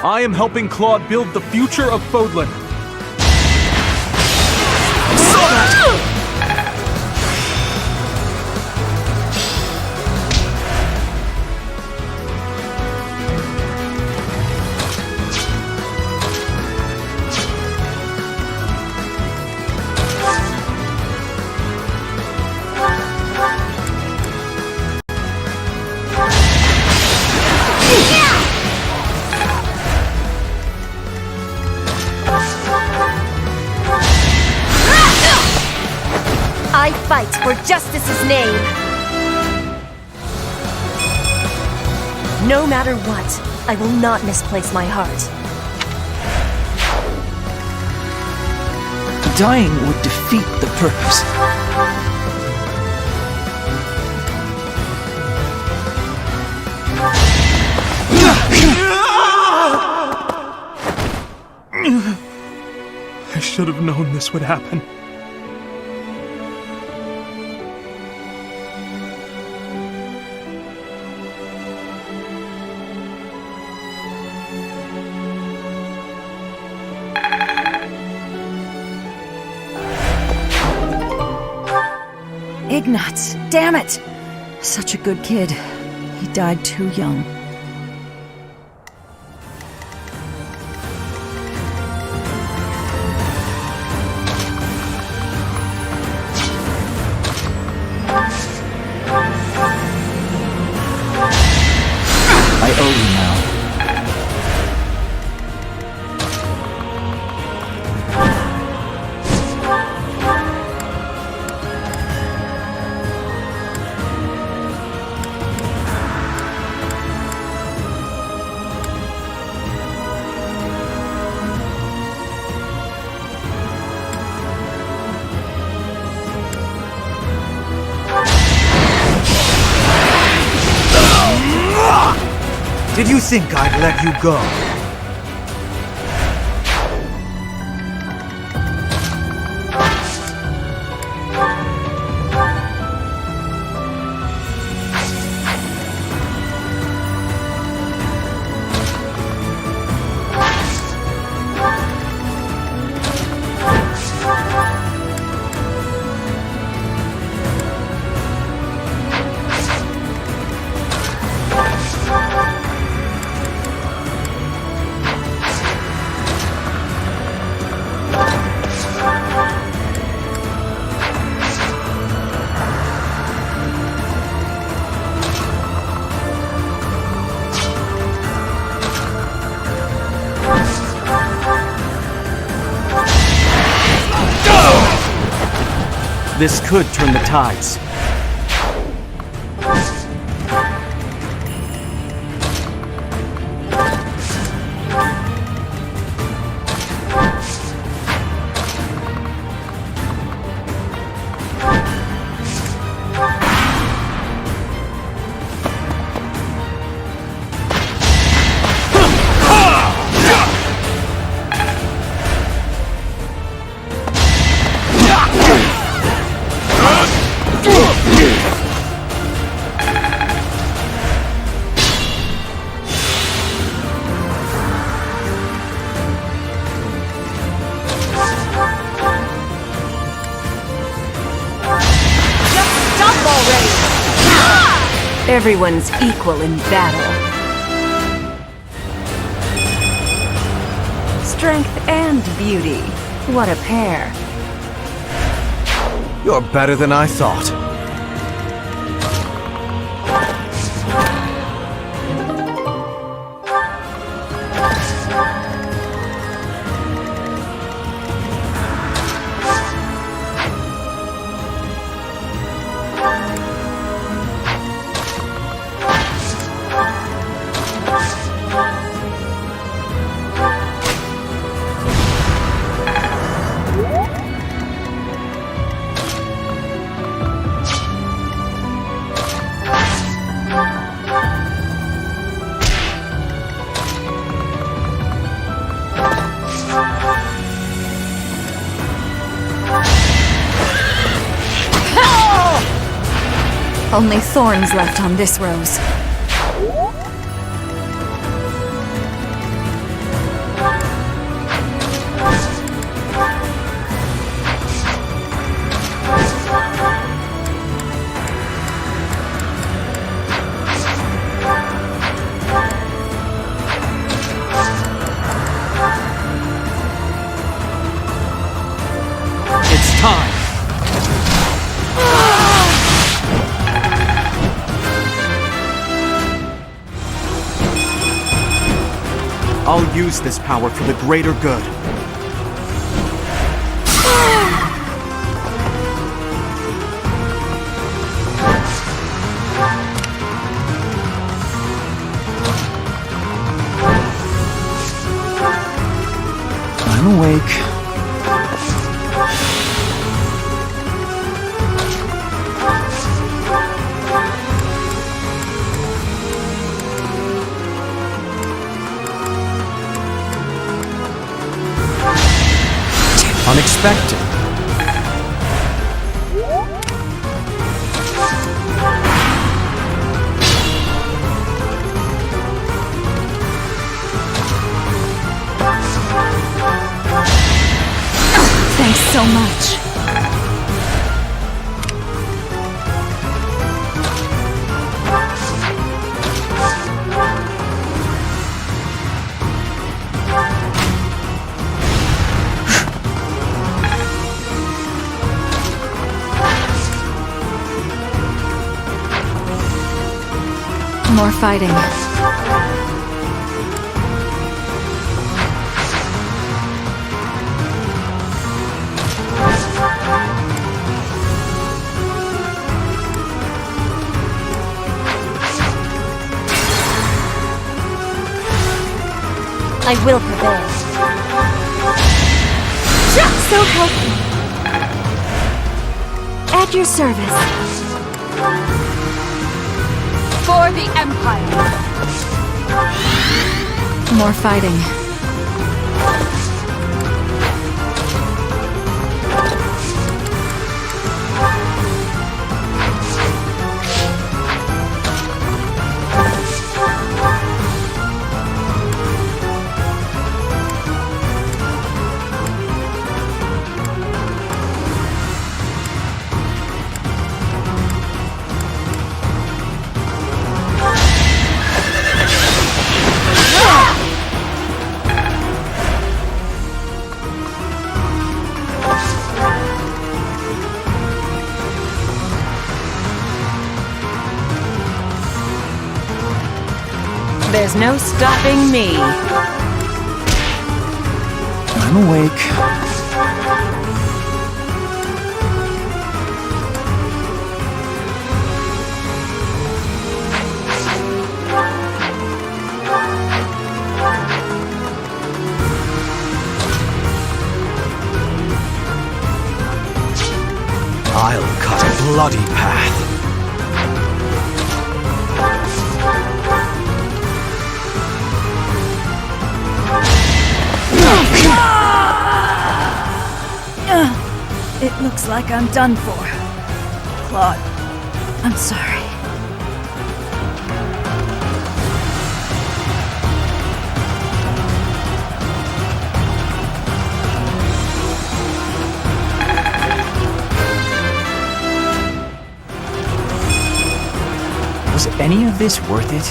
I am helping Claude build the future of Fodlan. I fight for justice's name. No matter what, I will not misplace my heart. Dying would defeat the purpose. I should have known this would happen. Ignatz, damn it! Such a good kid. He died too young. I owe you now. Did you think I'd let you go? This could turn the tides. Everyone's equal in battle. Strength and beauty. What a pair. You're better than I thought. Only thorns left on this rose. It's time! I'll use this power for the greater good. I'm awake. Unexpected. Thanks so much. More fighting. I will prevail. So help me. At your service. For the Empire! More fighting. There's no stopping me. I'm awake. I'll cut a bloody path. It looks like I'm done for. Claude, I'm sorry. Was Was any of this worth it?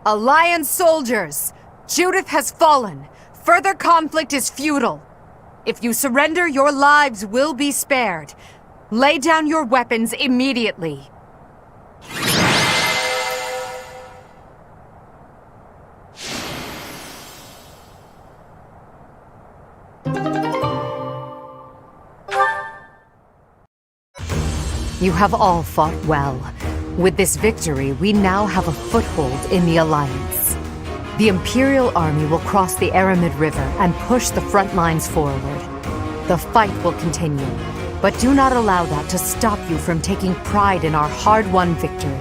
Alliance soldiers! Judith has fallen. Further conflict is futile. If you surrender, your lives will be spared. Lay down your weapons immediately. You have all fought well. With this victory, we now have a foothold in the Alliance. The Imperial Army will cross the Aramid River and push the front lines forward. The fight will continue, but do not allow that to stop you from taking pride in our hard-won victory.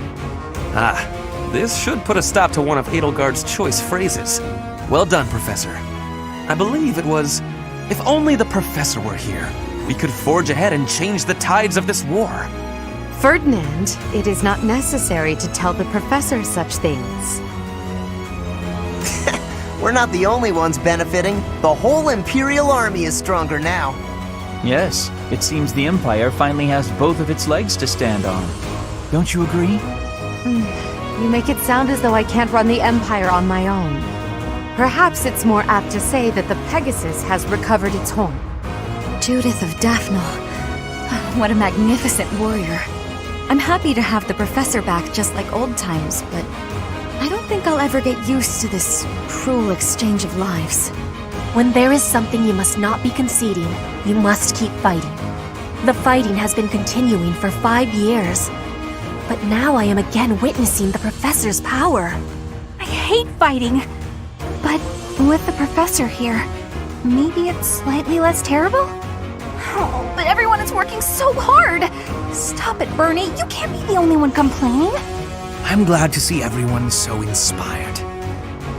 Ah, this should put a stop to one of Edelgard's choice phrases. Well done, Professor. I believe it was, "If only the Professor were here, we could forge ahead and change the tides of this war." Ferdinand, it is not necessary to tell the Professor such things. We're not the only ones benefiting. The whole Imperial Army is stronger now. Yes, it seems the Empire finally has both of its legs to stand on. Don't you agree? You make it sound as though I can't run the Empire on my own. Perhaps it's more apt to say that the Pegasus has recovered its horn. Judith of Daphne. What a magnificent warrior. I'm happy to have the Professor back just like old times, but I don't think I'll ever get used to this cruel exchange of lives. When there is something you must not be conceding, you must keep fighting. The fighting has been continuing for 5 years. But now I am again witnessing the Professor's power. I hate fighting. But with the Professor here, maybe it's slightly less terrible? Oh, but everyone is working so hard! Stop it, Bernie. You can't be the only one complaining. I'm glad to see everyone so inspired.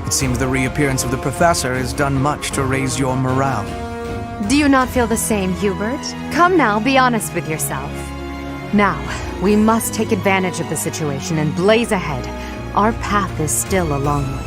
It seems the reappearance of the Professor has done much to raise your morale. Do you not feel the same, Hubert? Come now, be honest with yourself. Now, we must take advantage of the situation and blaze ahead. Our path is still a long one.